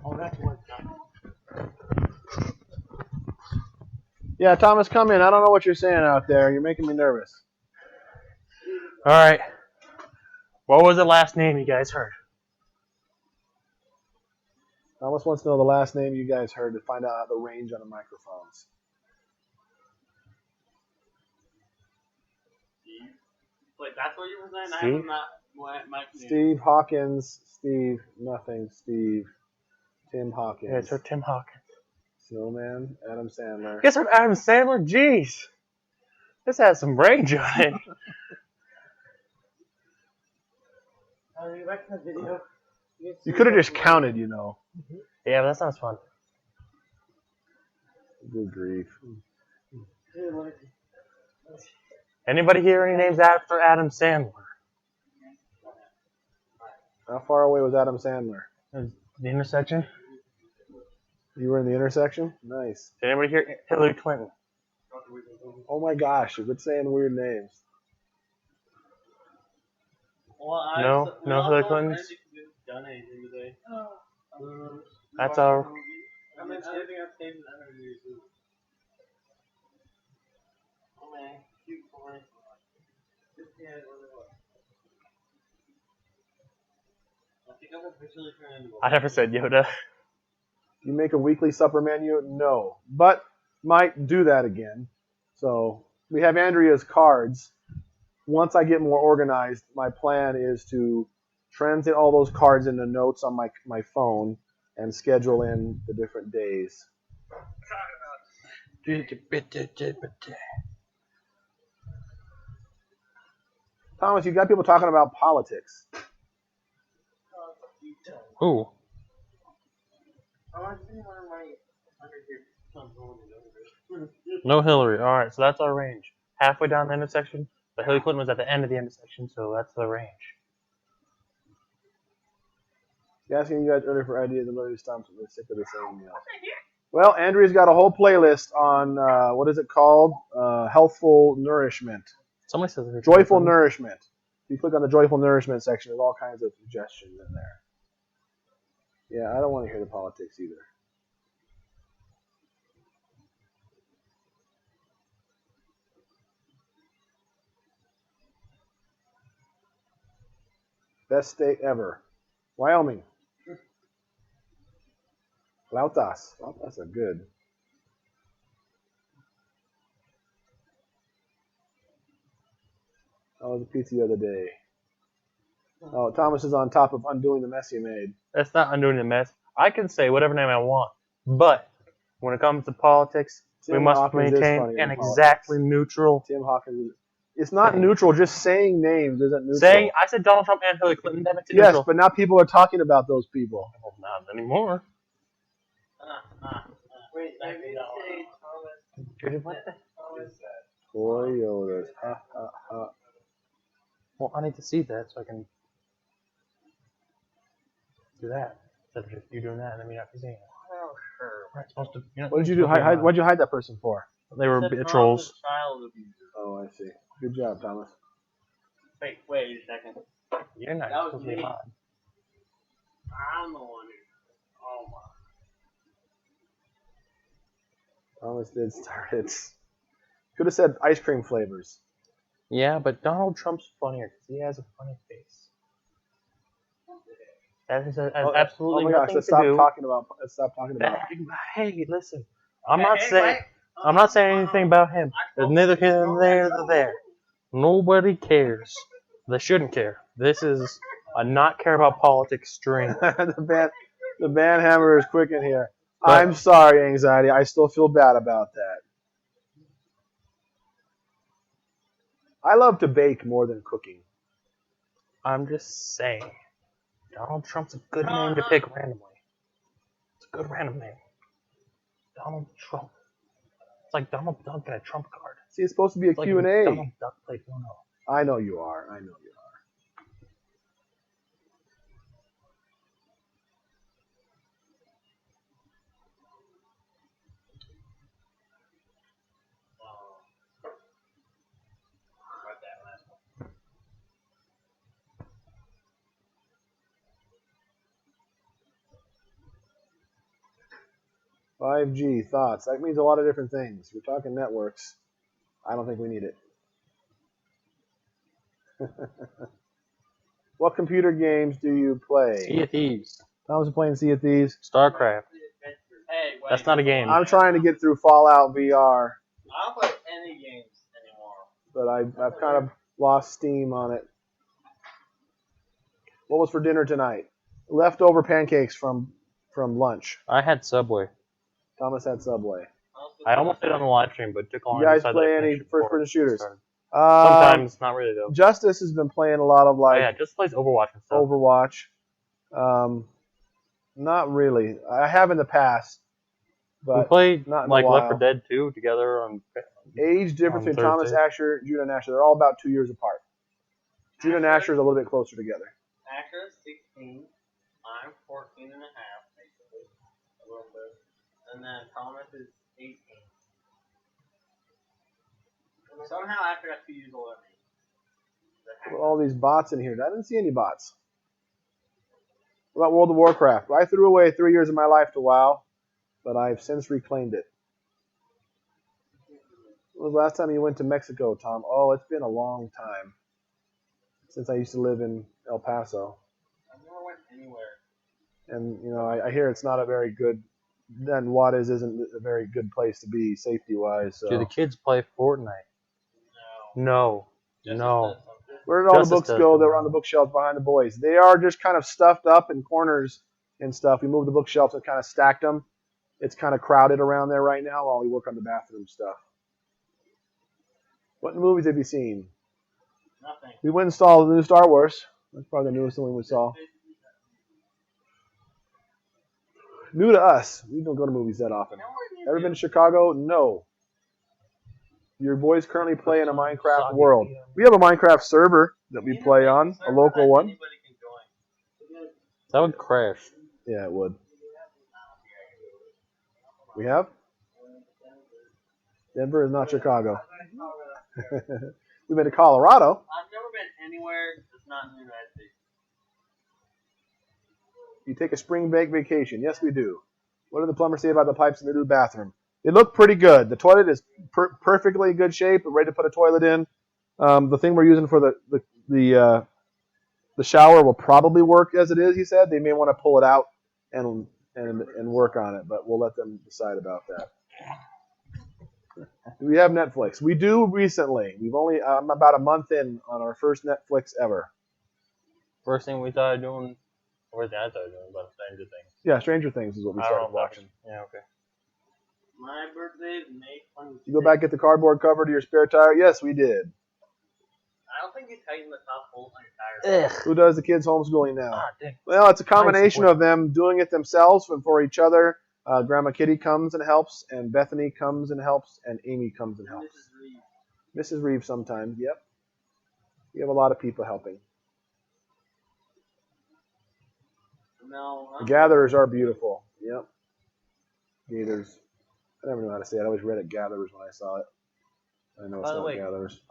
Oh, that's what. Yeah, Thomas, come in. I don't know what you're saying out there. You're making me nervous. All right. What was the last name you guys heard? Thomas wants to know the last name you guys heard to find out the range on the microphones. Steve. Wait, that's what you were saying? Steve? I am not my Steve Hawkins. Steve nothing. Steve. Tim Hawkins. Yeah, it's for Tim Hawkins. Snowman. Adam Sandler. Guess what, Adam Sandler? Jeez. This has some range on it. Are you back to the video? You could have just counted, you know. Yeah, but that sounds fun. Good grief. Anybody hear any names after Adam Sandler? How far away was Adam Sandler? The intersection? You were in the intersection? Nice. Did anybody hear Hillary Clinton? Oh my gosh, you're good saying weird names. Well, No Hillary Clintons? Done anything today. That's all. I mean, anything I've saved in other years. Oh man, cute boy. I think I'm officially turned into I never said Yoda. You make a weekly supper menu? No. But might do that again. So we have Andrea's cards. Once I get more organized, my plan is to translate all those cards into notes on my phone and schedule in the different days. Thomas, you got people talking about politics. Who? No Hillary. All right, so that's our range. Halfway down the intersection, but Hillary Clinton was at the end of the intersection, so that's the range. Asking you guys earlier for ideas and letting you stop something sick of the same meal. Well, Andrea's got a whole playlist on what is it called? Healthful nourishment. Somebody says it's Joyful nourishment. If you click on the joyful nourishment section, there's all kinds of suggestions in there. Yeah, I don't want to hear the politics either. Best state ever. Wyoming. Lautas. Lautas are good. How was the pizza the other day? Oh, Thomas is on top of undoing the mess he made. That's not undoing the mess. I can say whatever name I want, but when it comes to politics, we Tim must Hawkins is maintain funnier an than exactly politics. neutral. Tim Hawkins. It's not neutral. Just saying names isn't neutral. Saying I said Donald Trump and Hillary Clinton. That makes it yes, neutral. but now people are talking about those people. Well, not anymore. Wait, I mean, say Thomas. What the? Toyotas. Ha ha ha. Well, I need to see that so I can do that. Instead of just you doing that and then me not seeing it. Oh, sure. We're not supposed to. You know, What did you do? What'd you hide that person for? They were trolls. Child abuser. Oh, I see. Good job, Thomas. Wait a second. You're not That was supposed to be me. mine. I'm the one who. Oh my. Thomas did start it. Could have said ice cream flavors. Yeah, but Donald Trump's funnier because he has a funny face. That has absolutely oh my gosh, nothing let's to stop do. talking about. Let's stop talking about. Hey, listen. I'm not saying anything about him. There's neither here nor there nor there. Nobody cares. They shouldn't care. This is a not care about politics stream. the band hammer is quick in here. But- I'm sorry, anxiety. I still feel bad about that. I love to bake more than cooking. I'm just saying. Donald Trump's a good name to pick randomly. It's a good random name. Donald Trump. It's like Donald Duck and a Trump card. See, it's supposed to be a It's like Q&A. Donald Duck played Uno. I know you are. I know you are. 5G, thoughts. That means a lot of different things. We're talking networks. I don't think we need it. What computer games do you play? Sea of Thieves. Thomas is playing Sea of Thieves. StarCraft. Hey, wait, That's not a game. I'm trying to get through Fallout VR, I don't play any games anymore. but I've kind of lost steam on it. What was for dinner tonight? Leftover pancakes from lunch. I had Subway. Thomas had Subway. I almost did it on the live stream, but it took long. You guys to decide play that I any finished before first-person shooters? it started. Sometimes, not really though. Justus has been playing a lot of Oh, yeah, just plays Overwatch and stuff. Overwatch. Not really. I have in the past, We but played not in like a Left 4 while. Dead 2 together on. Age difference On between Thomas Thursday. Asher and Judah Asher. They're all about 2 years apart. Judah and Asher is a little bit closer together. Asher's 16. I'm 14 and a half, basically. A little bit. And then Thomas is 18. Somehow Asher got 2 years older than me. All these bots in here. I didn't see any bots. What about World of Warcraft? I threw away 3 years of my life to WoW, but I've since reclaimed it. When was the last time you went to Mexico, Tom? Oh, it's been a long time since I used to live in El Paso. I never went anywhere. And, you know, I hear it's not a very good, then Juarez isn't a very good place to be safety-wise. So. Do the kids play Fortnite? No. No. No. Where did all Justus the books does go that them. were on the bookshelves behind the boys? They are just kind of stuffed up in corners and stuff. We moved the bookshelves and kind of stacked them. It's kind of crowded around there right now while we work on the bathroom stuff. What movies have you seen? Nothing. We went and saw the new Star Wars. That's probably the newest one we saw. New to us. We don't go to movies that often. Ever been to Chicago? No. Your boys currently play in a Minecraft world. We have a Minecraft server that we play on, a local one. Anybody can join. That would crash. Yeah, it would. We have? Denver is not Chicago. We've been to Colorado. I've never been anywhere that's not in the United States. You take a spring break vacation. Yes, we do. What did the plumber say about the pipes in the new bathroom? They look pretty good. The toilet is perfectly good shape, ready to put a toilet in. The thing we're using for the shower will probably work as it is, he said. They may want to pull it out and work on it, but we'll let them decide about that. Do we have Netflix? We do recently. We've only I'm about a month in on our first Netflix ever. First thing we started doing, or the I started doing about Stranger Things. Yeah, Stranger Things is what we I don't started know if that watching. was- Yeah, okay. My birthday is May 26th. You go back get the cardboard cover to your spare tire? Yes, we did. I don't think you tighten the top bolt on your tire. Ugh. Who does the kids' homeschooling now? Ah, dick. Well, it's a combination Nice. of them doing it themselves and for each other. Grandma Kitty comes and helps, and Bethany comes and helps, and Amy comes and helps. Mrs. Reed. Mrs. Reeves sometimes, yep. We have a lot of people helping. No. The gatherers are beautiful. Yep. Gators. I never knew how to say it. I always read it gatherers when I saw it. I know it's By the not way, gatherers.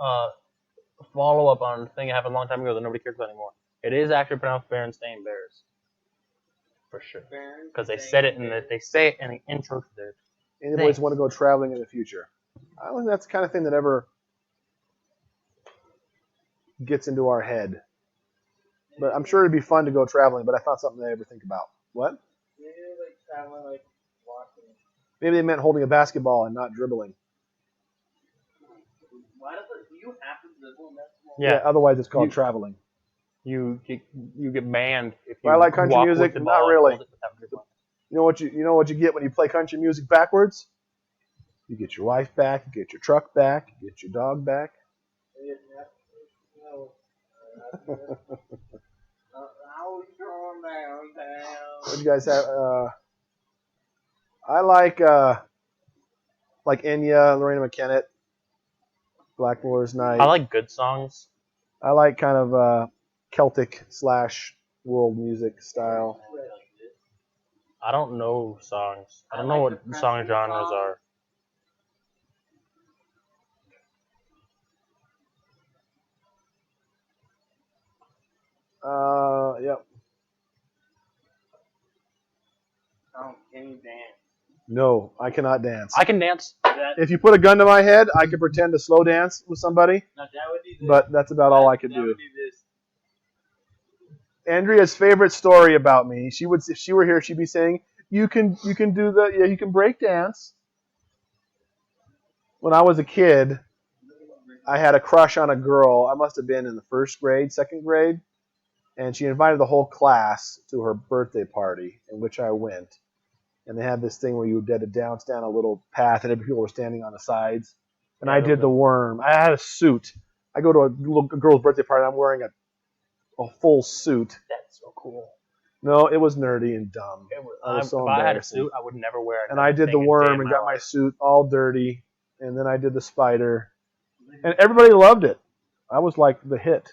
Follow up on a thing that happened a long time ago that nobody cares about anymore. It is actually pronounced Berenstain Bears. For sure. Because they said it they say it in the intro to this. Any boys want to go traveling in the future? I don't think that's the kind of thing that ever gets into our head. But I'm sure it'd be fun to go traveling, but that's not something I ever think about. What? Maybe like traveling, like walking. Maybe they meant holding a basketball and not dribbling. Why does it? Do you have to dribble in basketball? Yeah. Otherwise, it's called traveling. You get banned if you I like country walk music? with the Not ball and really. hold it without dribbling. You know what you get when you play country music backwards? You get your wife back, you get your truck back, you get your dog back. What do you guys have? I like Enya, Lorena McKennitt, Blackmore's Night. I like good songs. I like kind of Celtic / world music style. I don't know songs. I don't know what song genres are. Yep. Can you dance? No, I cannot dance. I can dance. If you put a gun to my head, I could pretend to slow dance with somebody, Now, Dad would do this. but that's about all I could Dad do. would do this. Andrea's favorite story about me. She would, if she were here, she'd be saying, "You can do the, you can break dance." When I was a kid, I had a crush on a girl. I must have been in the first grade, second grade, and she invited the whole class to her birthday party, in which I went. And they had this thing where you had to dance down a little path, and people were standing on the sides. And I did the worm. I had a suit. I go to a little girl's birthday party, and I'm wearing a full suit. That's so cool. No, it was nerdy and dumb. It was so if I had a embarrassing. suit, I would never wear it. And I did the worm and got my suit all dirty, and then I did the spider, and everybody loved it. I was like the hit.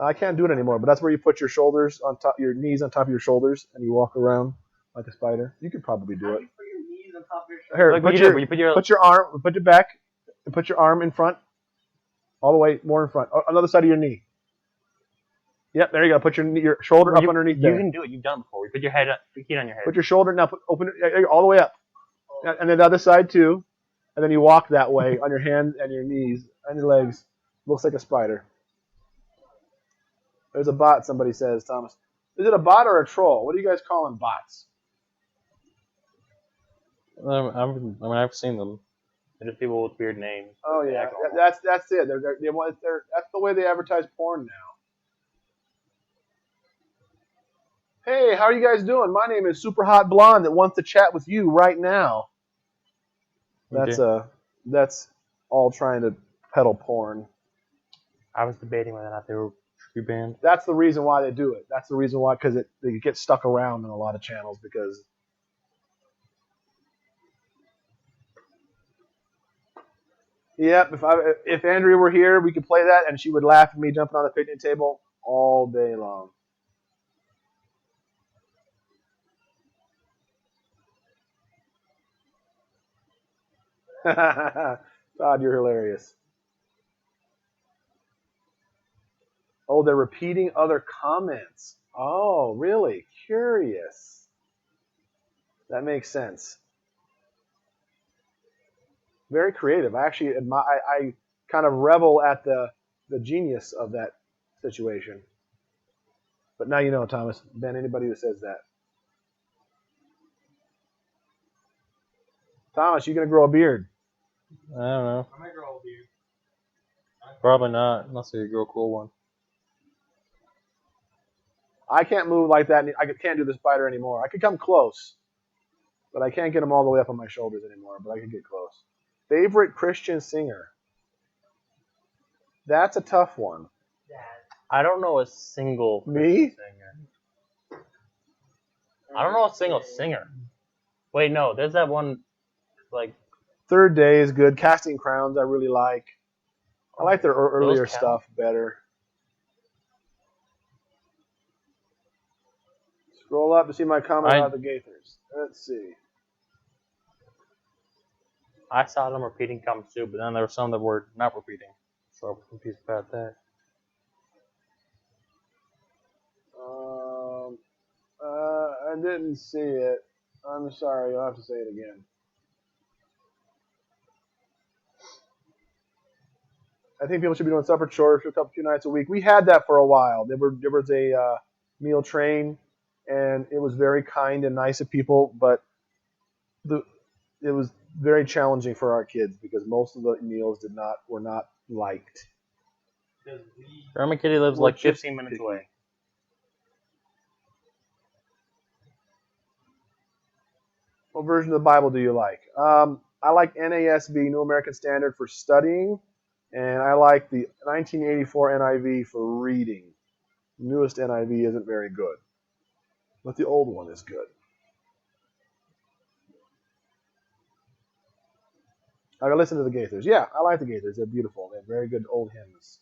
I can't do it anymore, but that's where you put your shoulders on top, your knees on top of your shoulders, and you walk around like a spider. You could probably do it. How do you put your knees on top of your shoulders? Here, put your put your arm, put it back, and put your arm in front, all the way more in front, on the other side of your knee. Yep, there you go. Put your shoulder up underneath there. You can do it. You've done it before. You put your head on your head. Put your shoulder now. Open it all the way up, and then the other side too, and then you walk that way on your hands and your knees and your legs. Looks like a spider. There's a bot. Somebody says, Thomas. Is it a bot or a troll? What do you guys call them bots? I've seen them. They're just people with weird names. Oh yeah, that's it. That's the way they advertise porn now. Hey, how are you guys doing? My name is Super Hot Blonde that wants to chat with you right now. That's all trying to peddle porn. I was debating whether or not they were be banned. That's the reason why they do it. That's the reason why, because they get stuck around in a lot of channels because. Yep, if Andrea were here, we could play that, and she would laugh at me jumping on the picnic table all day long. Todd, you're hilarious. Oh, they're repeating other comments. Oh, really? Curious. That makes sense. Very creative. I actually admire. I kind of revel at the genius of that situation. But now you know, Thomas. Ben, anybody who says that. Thomas, you gonna grow a beard? I don't know. I might grow a beard. Probably not, unless you grow a cool one. I can't move like that. I can't do the spider anymore. I could come close, but I can't get them all the way up on my shoulders anymore. But I could get close. Favorite Christian singer? That's a tough one. I don't know a single Me? singer. I don't know a single singer. Wait, no, there's that one, like... Third Day is good. Casting Crowns I really like. I like their earlier stuff better. Scroll up to see my comment about the Gaithers. Let's see. I saw them repeating comments too, but then there were some that were not repeating. So I was confused about that. I didn't see it. I'm sorry. You'll have to say it again. I think people should be doing supper chores for a few nights a week. We had that for a while. There was a meal train, and it was very kind and nice of people, but it was very challenging for our kids because most of the meals were not liked. Grandma Kitty lives like 15 minutes away. What version of the Bible do you like? I like NASB, New American Standard, for studying, and I like the 1984 NIV for reading. The newest NIV isn't very good, but the old one is good. I listen to the Gaithers. Yeah, I like the Gaithers. They're beautiful. They have very good old hymns.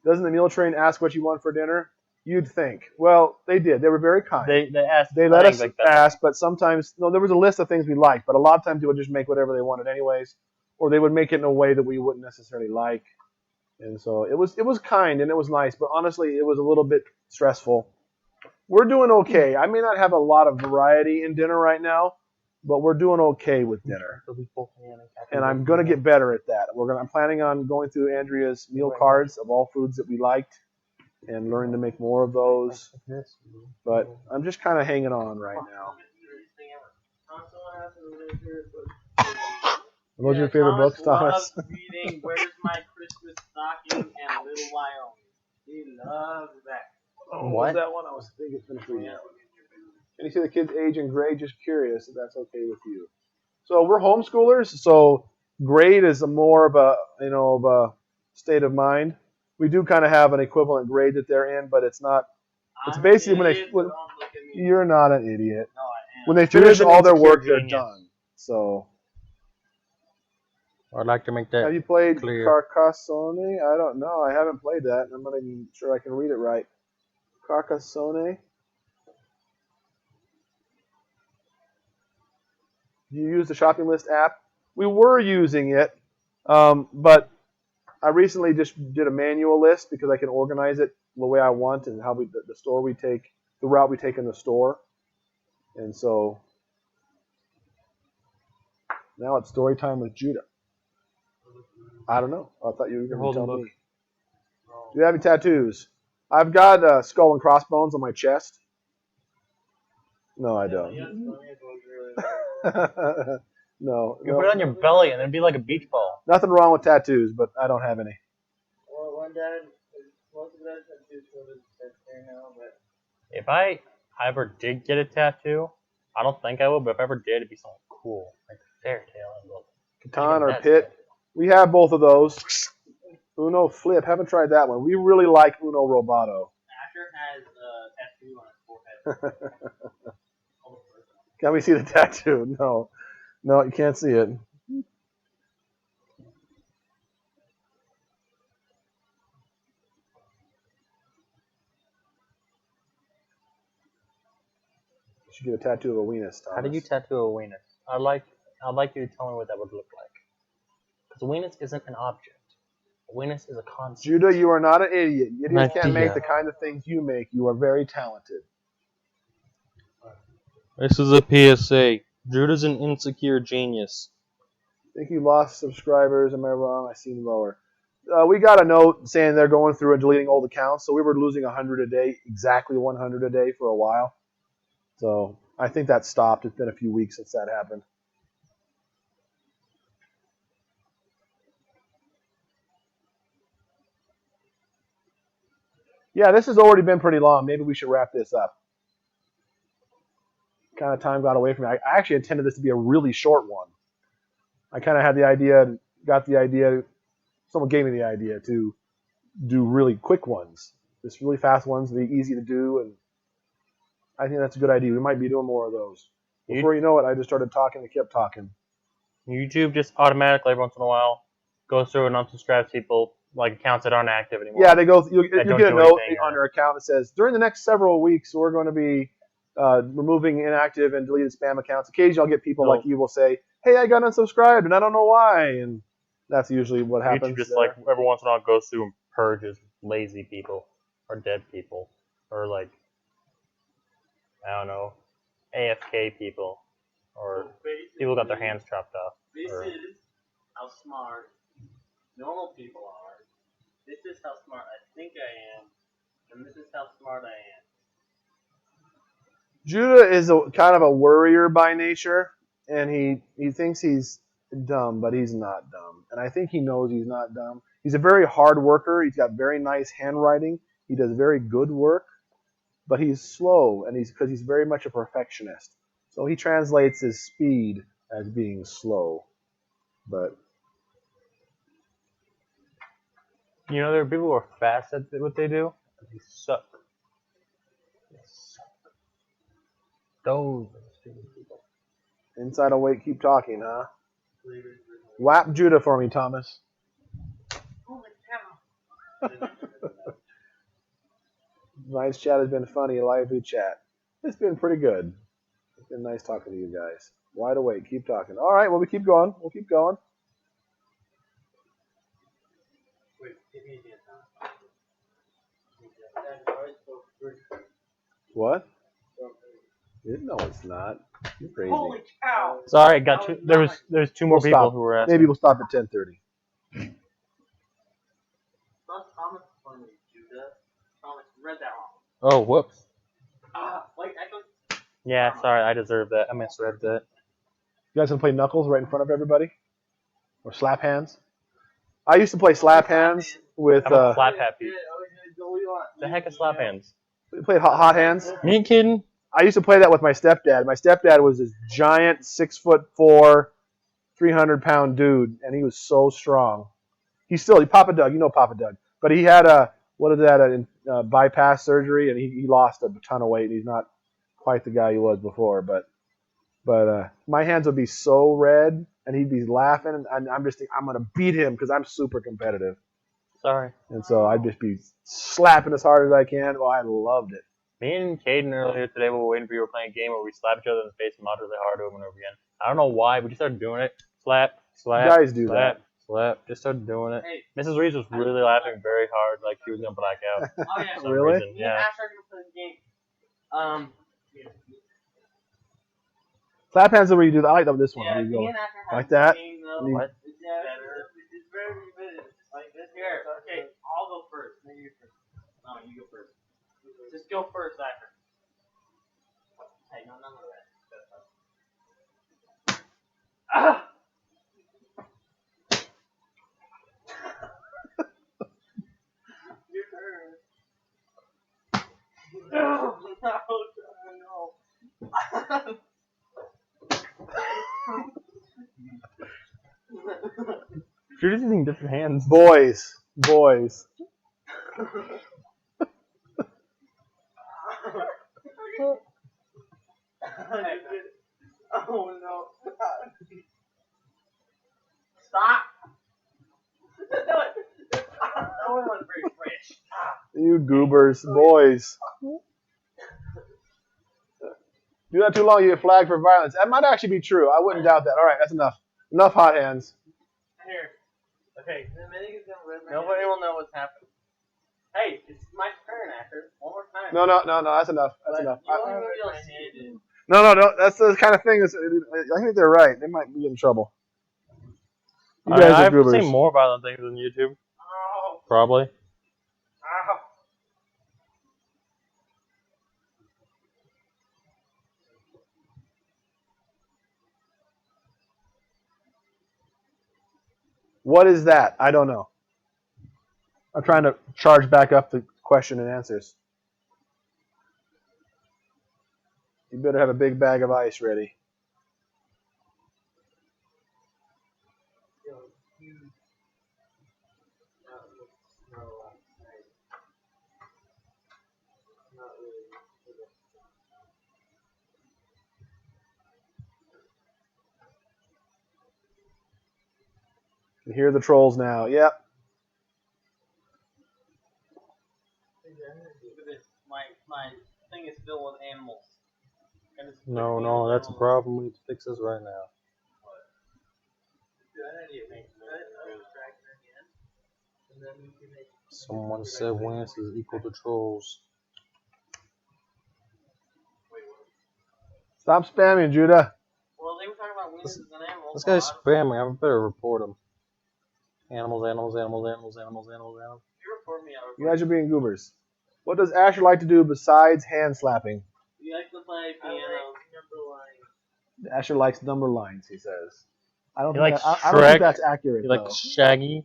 Doesn't the meal train ask what you want for dinner? You'd think. Well, they did. They were very kind. They asked. They let us ask, but sometimes there was a list of things we liked, but a lot of times they would just make whatever they wanted anyways, or they would make it in a way that we wouldn't necessarily like. And so it was kind and it was nice, but honestly, it was a little bit stressful We're doing okay. I may not have a lot of variety in dinner right now, but we're doing okay with dinner. And I'm going to get better at that. I'm planning on going through Andrea's meal cards of all foods that we liked and learning to make more of those. But I'm just kind of hanging on right now. Are those your favorite books, Thomas? Loves reading Where's My Christmas Stocking and Little Wyoming. He loves that. Oh, what was that one? I was thinking it's been free now. Can you see the kids' age and grade? Just curious if that's okay with you. So we're homeschoolers, so grade is more of a state of mind. We do kind of have an equivalent grade that they're in, but it's not. It's basically when you're not an idiot. No, I am. When they finish all their work, they're done. So. I'd like to make that. Have you played clear. Carcassonne? I don't know. I haven't played that. I'm not even sure I can read it right. Carcassonne. Do you use the shopping list app? We were using it, but I recently just did a manual list because I can organize it the way I want and how the route we take in the store. And so now it's story time with Judah. I don't know. I thought you were going to tell me. Do you have any tattoos? I've got skull and crossbones on my chest. No, I don't. No. You put it on your belly and it'd be like a beach ball. Nothing wrong with tattoos, but I don't have any. Well, one dad, most of the tattoos for this hair now, but. If I ever did get a tattoo, I don't think I would, but if I ever did, it'd be something cool. Like a fairy tale. Catan or Pit. We have both of those. Uno Flip. Haven't tried that one. We really like Uno Roboto. Asher has a tattoo on his forehead. Can we see the tattoo? No. No, you can't see it. You should get a tattoo of a weenus, Thomas. How do you tattoo a weenus? I'd like you to tell me what that would look like. Because a weenus isn't an object. A weenus is a concept. Judah, you are not an idiot. Idiots can't make the kind of things you make. You are very talented. This is a PSA. Judah's an insecure genius. I think you lost subscribers. Am I wrong? I seem lower. We got a note saying they're going through and deleting old accounts. So we were losing 100 a day, exactly 100 a day for a while. So I think that stopped. It's been a few weeks since that happened. Yeah, this has already been pretty long. Maybe we should wrap this up. Kind of time got away from me. I actually intended this to be a really short one. I kind of had the idea, someone gave me the idea to do really quick ones. Just really fast ones, be easy to do, and I think that's a good idea. We might be doing more of those. Before you know it, I just started talking and kept talking. YouTube just automatically, every once in a while, goes through and unsubscribes people, like accounts that aren't active anymore. Yeah, they go. You get a note on your account that says, during the next several weeks, we're going to be removing inactive and deleted spam accounts. Occasionally, I'll get people like you will say, hey, I got unsubscribed, and I don't know why. And that's usually what happens. YouTube just, like, every once in a while goes through and purges lazy people, or dead people, or, like, I don't know, AFK people, or people got their hands chopped off. This is how smart normal people are. This is how smart I think I am. And this is how smart I am. Judah is kind of a worrier by nature, and he thinks he's dumb, but he's not dumb. And I think he knows he's not dumb. He's a very hard worker. He's got very nice handwriting. He does very good work, but he's slow, and because he's very much a perfectionist. So he translates his speed as being slow. But you know, there are people who are fast at what they do, and they suck. They suck. Those are the stupid people. Inside awake, keep talking, huh? Whap Judah for me, Thomas. Holy cow. Tonight's chat has been funny, lively chat. It's been pretty good. It's been nice talking to you guys. Wide awake, keep talking. All right, well, we keep going. We'll keep going. Wait, give me again. What? No, it's not. You're crazy. Holy cow! Sorry, got two. There's two more We'll people stop. who were asking. Maybe we'll stop at 10:30. Not Thomas for me, Judas. Thomas read that wrong. Oh, whoops. Wait, I don't. Yeah, sorry, I deserve that. I misread that. You guys want to play Knuckles right in front of everybody? Or Slap Hands? I used to play Slap Hands with... I'm a slap happy. The heck is slap hands? We played Hot Hands. Me and kidding? I used to play that with my stepdad. My stepdad was this giant 6'4", 300-pound dude, and he was so strong. Papa Doug, you know Papa Doug, but he had bypass surgery, and he lost a ton of weight. He's not quite the guy he was before, but my hands would be so red, and he'd be laughing, and I'm just thinking, I'm gonna beat him because I'm super competitive, Sorry. and so I'd just be slapping as hard as I can. Well, I loved it. Me and Caden earlier today, we were waiting for you, were playing a game where we slap each other in the face and laugh really hard over and over again. I don't know why, we just started doing it. Slap, slap, You guys do slap, that. slap. Just started doing it. Hey. Mrs. Reeves was really laughing very hard, like she was gonna black out. Oh yeah. For some Really? reason. Yeah. Yeah. Ash are gonna play the game. Slap hands is where you do that. I like that with this one. Yeah, where you me go and Ash are like having that. the game, though. You- What? It's better. It's very good. It's like this here. Okay, I'll go first. No, you first. No, you go first. Just go first, Asher. Hey, no, none of that. Ah! Your turn. No, no. You're just using different hands. Boys. Oh no. Stop. That one was very fresh. You goobers, boys. Do that too long, you get flagged for violence. That might actually be true. I wouldn't doubt that. All right, that's enough. Enough hot hands. Here. Okay. Nobody will know what's happening. Hey, it's my turn, Asher. One more time. No, that's enough. That's enough. You won't even be able to see it. No. That's the kind of thing. I think they're right. They might be in trouble. You I guys are have goobers. seen more violent things on YouTube. Oh. Probably. Ow. What is that? I don't know. I'm trying to charge back up the question and answers. You better have a big bag of ice ready. You hear the trolls now. Yep. My thing is filled with animals. And it's No, that's a problem. We need to fix this right now. Someone said Wentz is equal to trolls. Stop spamming, Judah. Well, they were talking about wings and animals. This guy's spamming. I better report him. Animals. If you report me, I'll You guys are being goobers. What does Asher like to do besides hand slapping? You like to play piano. Asher likes number lines, he says. I don't He think likes I don't Shrek. think that's accurate. He though. likes Shaggy.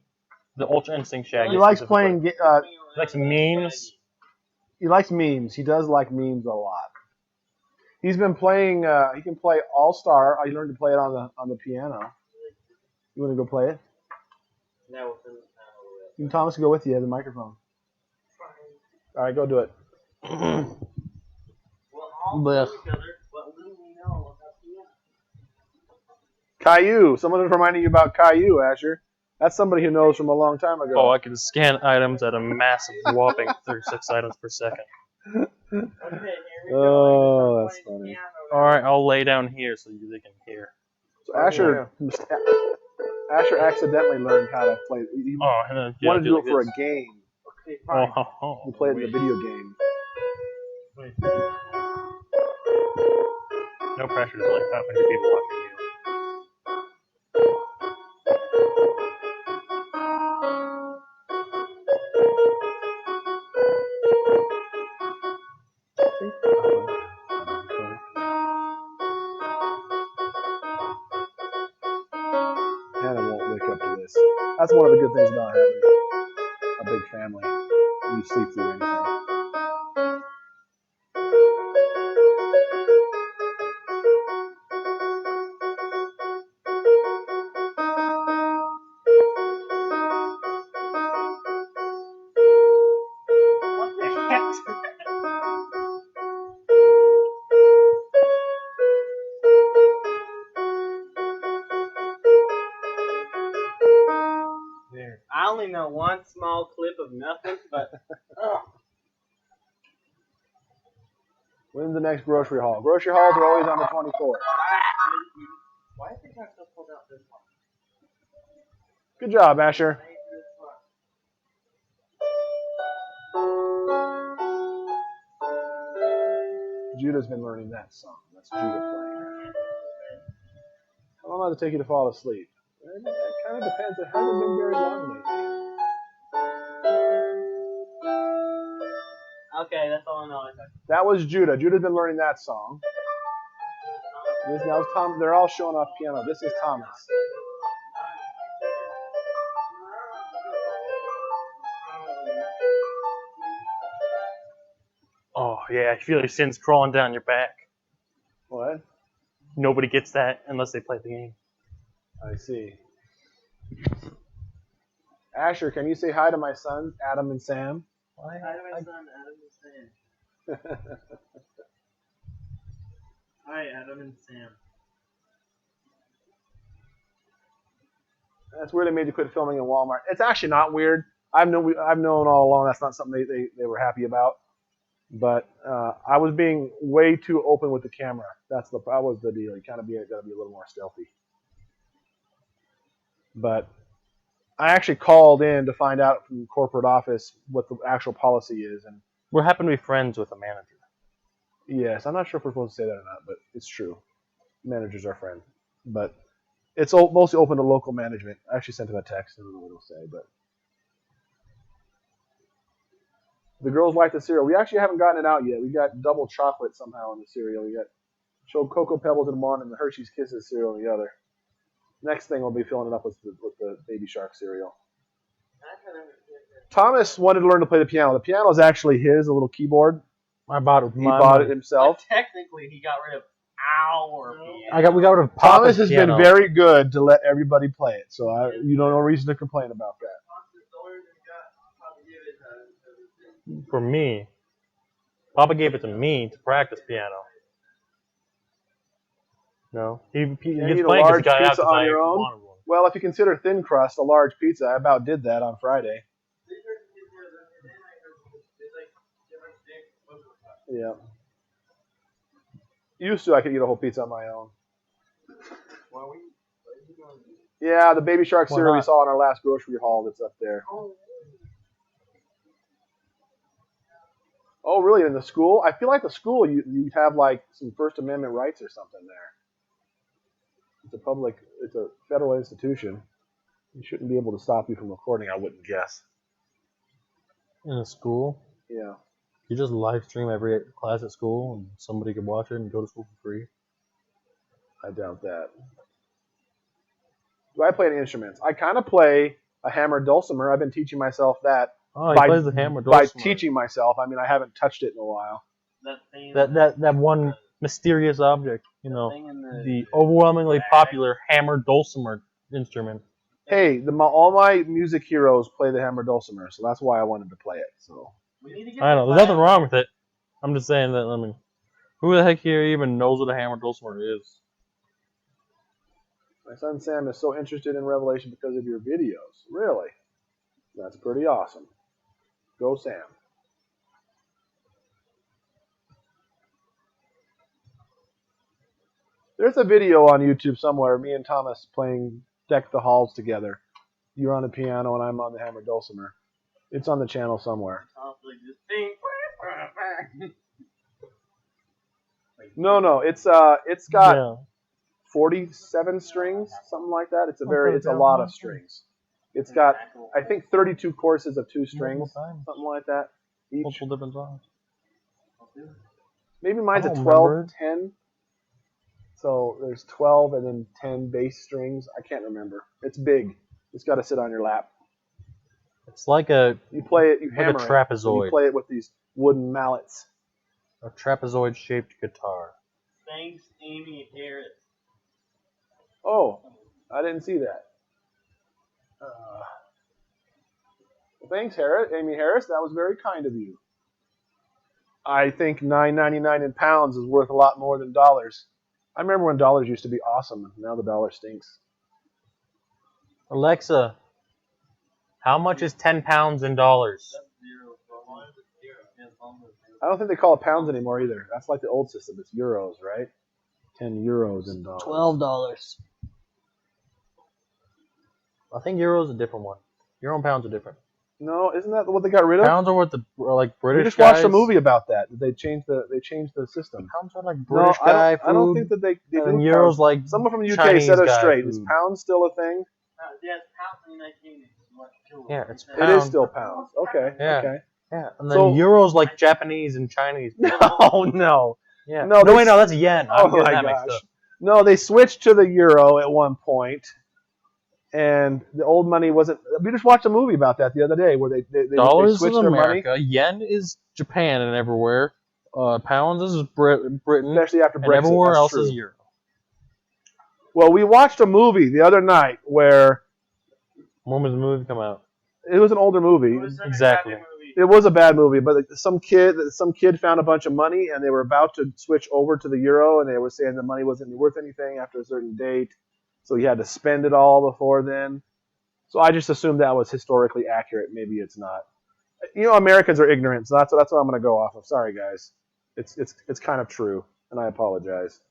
The Ultra Instinct Shaggy. He likes specifically. playing. He likes memes. He likes memes. He does like memes a lot. He's been playing. He can play All Star. He learned to play it on the piano. You want to go play it? No, You and Thomas can go with you. He has a microphone. All right, go do it. Well, all Blech. know each other, but little we know about piano. Caillou. Someone was reminding you about Caillou, Asher. That's somebody who knows from a long time ago. Oh, I can scan items at a massive whopping 36 items per second. Okay, here we go. Oh, I'm that's playing funny. piano. Alright, I'll lay down here so they can hear. So Asher accidentally learned how to play. He Oh, and then wanted to do like it for a this. game. Okay, Oh, fine. ho, ho. He played in the video game. No pressure. There's like 500 people watching you. Hannah won't wake up to this. That's one of the good things about having a big family. You sleep through anything. What the heck? There. I only know one small clip of nothing, but When's the next grocery haul? Grocery hauls are always on the 24th. why is the car still pulled out this one? Good job, Asher. Judah's been learning that song. That's Judah playing. How long does it take you to fall asleep? That kind of depends. It hasn't been very long lately. Okay, that's all I know. That was Judah. Judah's been learning that song. This now is Tom. They're all showing off piano. This is Thomas. Oh yeah, I feel your sins crawling down your back. What? Nobody gets that unless they play the game. I see. Asher, can you say hi to my sons, Adam and Sam? Hi to my son, Adam and Sam. Hi, Adam and Sam. That's weird they made you quit filming in Walmart. It's actually not weird. I've known all along that's not something they were happy about. But I was being way too open with the camera. That was the deal. You kind of got to be a little more stealthy. But I actually called in to find out from the corporate office what the actual policy is, and We're happen to be friends with a manager. yes, I'm not sure if we're supposed to say that or not, but it's true. Managers are friends, but it's mostly open to local management. I actually sent him a text. I don't know what it'll say, but the girls like the cereal. We actually haven't gotten it out yet. We got double chocolate somehow in the cereal. We got Cocoa Pebbles in one and the Hershey's Kisses cereal in the other. Next thing we'll be filling it up with the Baby Shark cereal. Thomas wanted to learn to play the piano. The piano is actually his, a little keyboard. I bought it. He bought it himself. But technically, he got rid of our piano. We got rid of Papa's Thomas has piano. been very good to let everybody play it, so you don't no reason to complain about that. For me. Papa gave it to me to practice piano. No, he You gets need a playing because he large got out pizza because on I your own? wanted one. Well, if you consider thin crust a large pizza, I about did that on Friday. Yeah. Used to, I could eat a whole pizza on my own. Yeah, the Baby Shark Why cereal we not? saw in our last grocery haul that's up there. Oh, really? In the school? I feel like the school, you have like some First Amendment rights or something there. It's a federal institution. You shouldn't be able to stop you from recording, I wouldn't guess. In a school, Yeah. you just live stream every class at school, and somebody can watch it and go to school for free. I doubt that. Do I play any instruments? I kind of play a hammered dulcimer. I've been teaching myself that. Oh, he plays the hammer By dulcimer. teaching myself. I mean, I haven't touched it in a while. That thing. That one mysterious object, you know, thing in the overwhelmingly popular hammer dulcimer instrument. Hey, all my music heroes play the hammer dulcimer, so that's why I wanted to play it. So We need to get I don't know. the There's nothing class. wrong with it. I'm just saying that. I mean, who the heck here even knows what a hammer dulcimer is? my son Sam is so interested in Revelation because of your videos. Really? That's pretty awesome. Go Sam. There's a video on YouTube somewhere, me and Thomas playing Deck the Halls together. You're on the piano and I'm on the hammer dulcimer. It's on the channel somewhere. Sounds like this thing. No. It's got Yeah. 47 strings, something like that. Okay, It's a yeah, lot yeah. of strings. It's got I think 32 courses of 2 strings, times. something like that each. Multiple different songs. Maybe mine's a I don't 12 remember. 10. So there's 12 and then 10 bass strings. I can't remember. It's big. It's got to sit on your lap. It's like a You play it, you Like a hammer it. So you trapezoid. play it with these wooden mallets. trapezoid-shaped guitar. Thanks, Amy Harris. Oh, I didn't see that. Well, thanks, Amy Harris. That was very kind of you. I think $9.99 in pounds is worth a lot more than dollars. I remember when dollars used to be awesome. Now the dollar stinks. Alexa, how much is 10 pounds in dollars? That's zero. So mine is zero. Yeah, it's almost zero. I don't think they call it pounds anymore either. That's like the old system. It's euros, right? 10 euros in dollars. $12. I think euros a different one. Euro and pounds are different. No, isn't that what they got rid of? Pounds are what the like British We just guys. watched a movie about that. They changed the system. Pounds are like No, British guy food. I don't think that they do and pounds. euros like Someone from the UK Chinese set us guy straight. food. Is pounds still a thing? Yes, pounds in the 1980s. What, too. Yeah, it's It pounds. is still pounds. Okay. Yeah. Okay. Yeah, and then So- euros like Japanese and Chinese. No. Yeah. No, No, they- wait, no, that's yen. Oh I'm getting my that mixed gosh. up. No, they switched to the euro at one point, and the old money wasn't. We just watched a movie about that the other day where they Dollars is switched their money, America. Yen is Japan and everywhere. Pounds is Britain. especially after And Brexit. everywhere That's else true. is euro. Well, we watched a movie the other night where When was the movie come out? it was an older movie. It was such a Exactly. crappy movie. It was a bad movie, but like, some kid found a bunch of money, and they were about to switch over to the euro, and they were saying the money wasn't worth anything after a certain date, so he had to spend it all before then. So I just assumed that was historically accurate. Maybe it's not. You know, Americans are ignorant, so that's what I'm going to go off of. Sorry, guys. It's kind of true, and I apologize.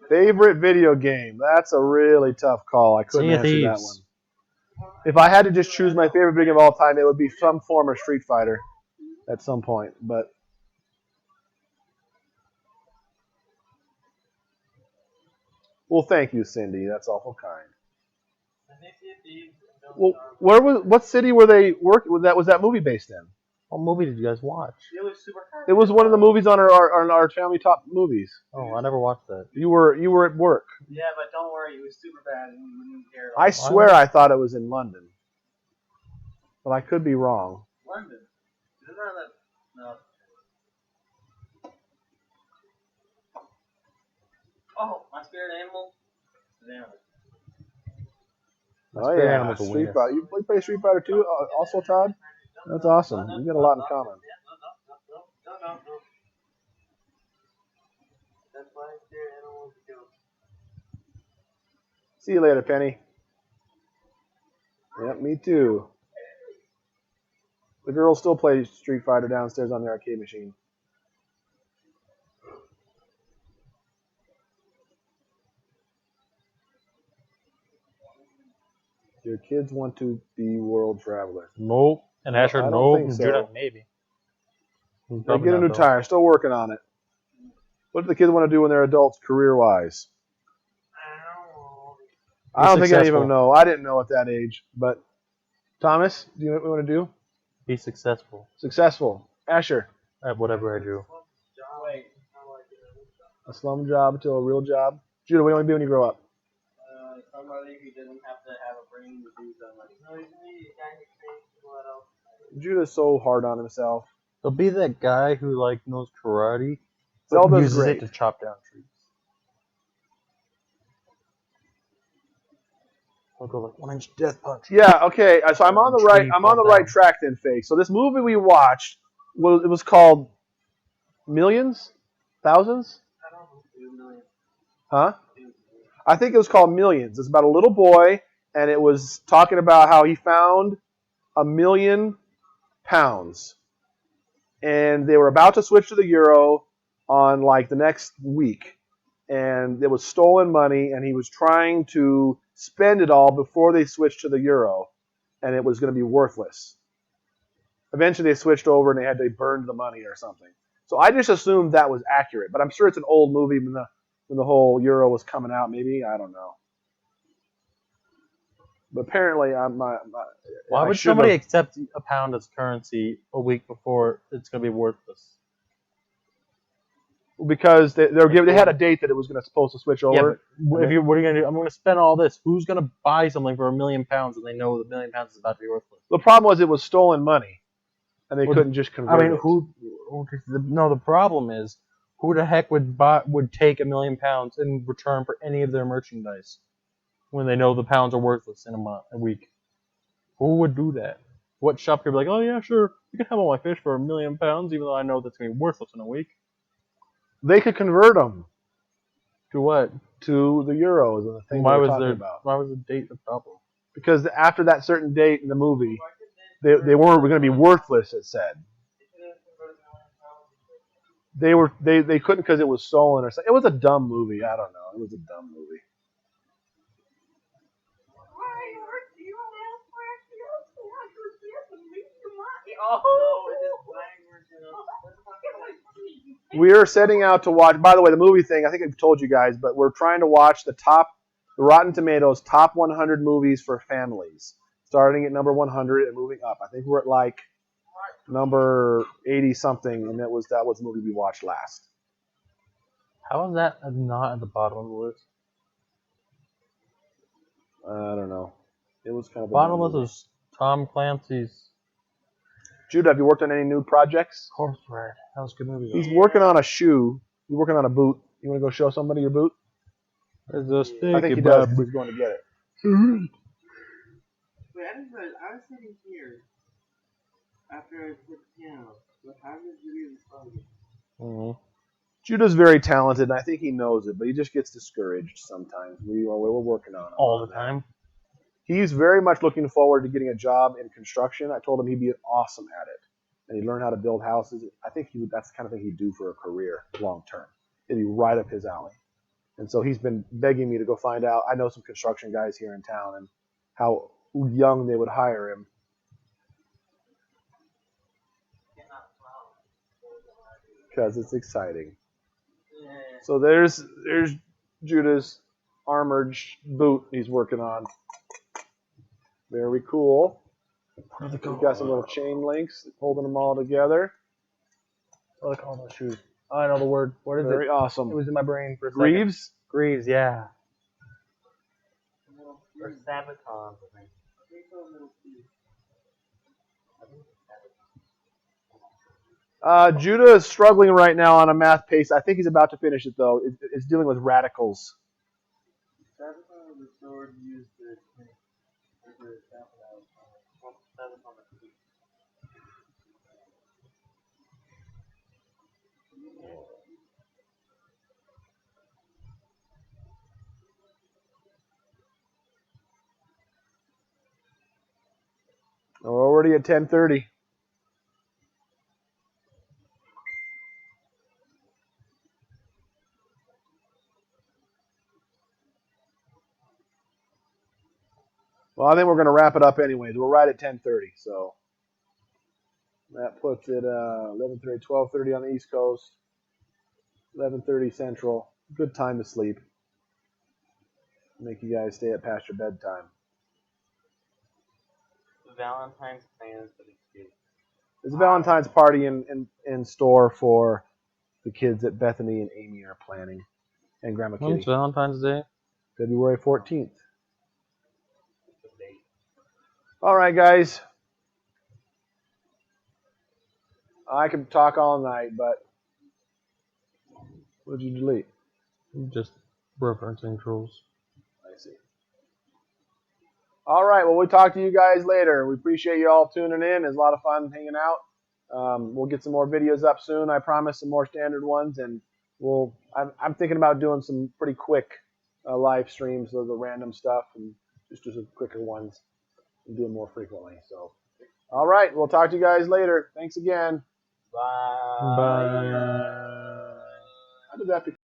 Favorite video game? That's a really tough call. I couldn't Sea of answer that Thieves. one. If I had to just choose my favorite video game of all time, it would be some form of Street Fighter at some point. But well, thank you, Cindy. That's awful kind. I think Sea of Thieves and Well, Don't what city were they working? Was that movie based in? What movie did you guys watch? It was super hard. It was one of the movies on our family top movies. Oh, I never watched that. You were at work. Yeah, but don't worry, it was super bad and we wouldn't care at all. I swear I thought it was in London, but I could be wrong. London. Isn't that no? Oh, my spirit animal. Damn it. Oh Spirit yeah, Animal's a Street winner. Fighter. You play Street Fighter 2 also, Todd? That's awesome. We got a lot in common. No. That's why spirit animal is a joke. See you later, Penny. Yep, me too. The girls still play Street Fighter downstairs on their arcade machine. Your kids want to be world travelers. Nope. And Asher, I don't nope. think And so. Judah, maybe. They get a new tire. Still working on it. What do the kids want to do when they're adults, career-wise? I don't think any of successful. them know. I didn't know at that age. But Thomas, do you know what we want to do? Be successful Successful. Asher, at whatever I do. Wait. a slum job to a real job. Judah, what do you want to be when you grow up? Somebody who doesn't have to have a brain to do something. No, he's me. Guy who thinks what else? Judah's so hard on himself. They'll be that guy who like knows karate, but Zelda's uses great. it to chop down trees. I'll go like 1-inch death punch. Yeah, okay. So I'm on the right. Tree I'm on the fall right down. track then, Fake. So this movie we watched was called Millions, Thousands, I don't know. 2 million. huh? I think it was called Millions. It's about a little boy, and it was talking about how he found £1 million, and they were about to switch to the euro on like the next week, and it was stolen money, and he was trying to spend it all before they switched to the euro, and it was going to be worthless. Eventually they switched over and they burned the money or something. So I just assumed that was accurate, but I'm sure it's an old movie when the whole euro was coming out. Maybe, I don't know. But apparently, Why would somebody accept a pound as currency a week before it's going to be worthless? Because they had a date that it was supposed to switch over. Yeah, but what are you going to do? I'm going to spend all this. Who's going to buy something for £1 million when they know the £1 million is about to be worthless? The problem was it was stolen money, and they couldn't just convert it. No, the problem is, who the heck would take £1 million in return for any of their merchandise when they know the pounds are worthless in a week? Who would do that? What shopkeeper would be like, oh yeah, sure, you can have all my fish for £1 million, even though I know that's going to be worthless in a week? They could convert them. To what? To the euros and the thing we're talking about. Why was the date the problem? Because after that certain date in the movie, they weren't going to be worthless, it said. They couldn't because it was stolen or something. It was a dumb movie. I don't know. It was a dumb movie. We're setting out to watch. By the way, the movie thing, I think I've told you guys, but we're trying to watch the Rotten Tomatoes top 100 movies for families, starting at number 100 and moving up. I think we're at like number 80 something, and that was the movie we watched last. How is that not at the bottom of the list? I don't know. It was kind of bottom list was Tom Clancy's. Judah, have you worked on any new projects? Corpse Bride. That was a good movie. He's working on a shoe. He's working on a boot. You want to go show somebody your boot? There's a sticky I think he does. He's going to get it. Wait, I was sitting here after I put the piano. But how did you respond? Judah's very talented, and I think he knows it, but he just gets discouraged sometimes. We're working on it. All the time. He's very much looking forward to getting a job in construction. I told him he'd be awesome at it, and he'd learn how to build houses. I think that's the kind of thing he'd do for a career long term. It'd be right up his alley. And so he's been begging me to go find out. I know some construction guys here in town and how young they would hire him. Because it's exciting. So there's Judah's armored boot he's working on. Very cool. We've got some little chain links holding them all together. What do they call those shoes? Oh, I know the word. What is it? Very awesome. It was in my brain for a second. Greaves? Greaves, yeah. Or Sabatons, I think. Judah is struggling right now on a math pace. I think he's about to finish it, though. It's dealing with radicals. Sabaton was the sword used to We're already at 10:30. Well, I think we're going to wrap it up anyways. We're right at 10:30, so that puts it 11:30, 12:30 on the East Coast, 11:30 Central. Good time to sleep. Make you guys stay up past your bedtime. Valentine's plans for the kids. There's a Valentine's party in store for the kids that Bethany and Amy are planning, and Grandma Kitty. When's Valentine's Day? February 14th. All right, guys. I could talk all night, but what did you delete? Just referencing trolls. I see. All right, well, we'll talk to you guys later. We appreciate you all tuning in. It's a lot of fun hanging out. We'll get some more videos up soon. I promise some more standard ones, and I'm thinking about doing some pretty quick live streams of the random stuff and just do some quicker ones and do them more frequently. So, all right, we'll talk to you guys later. Thanks again. Bye. Bye. How did that become?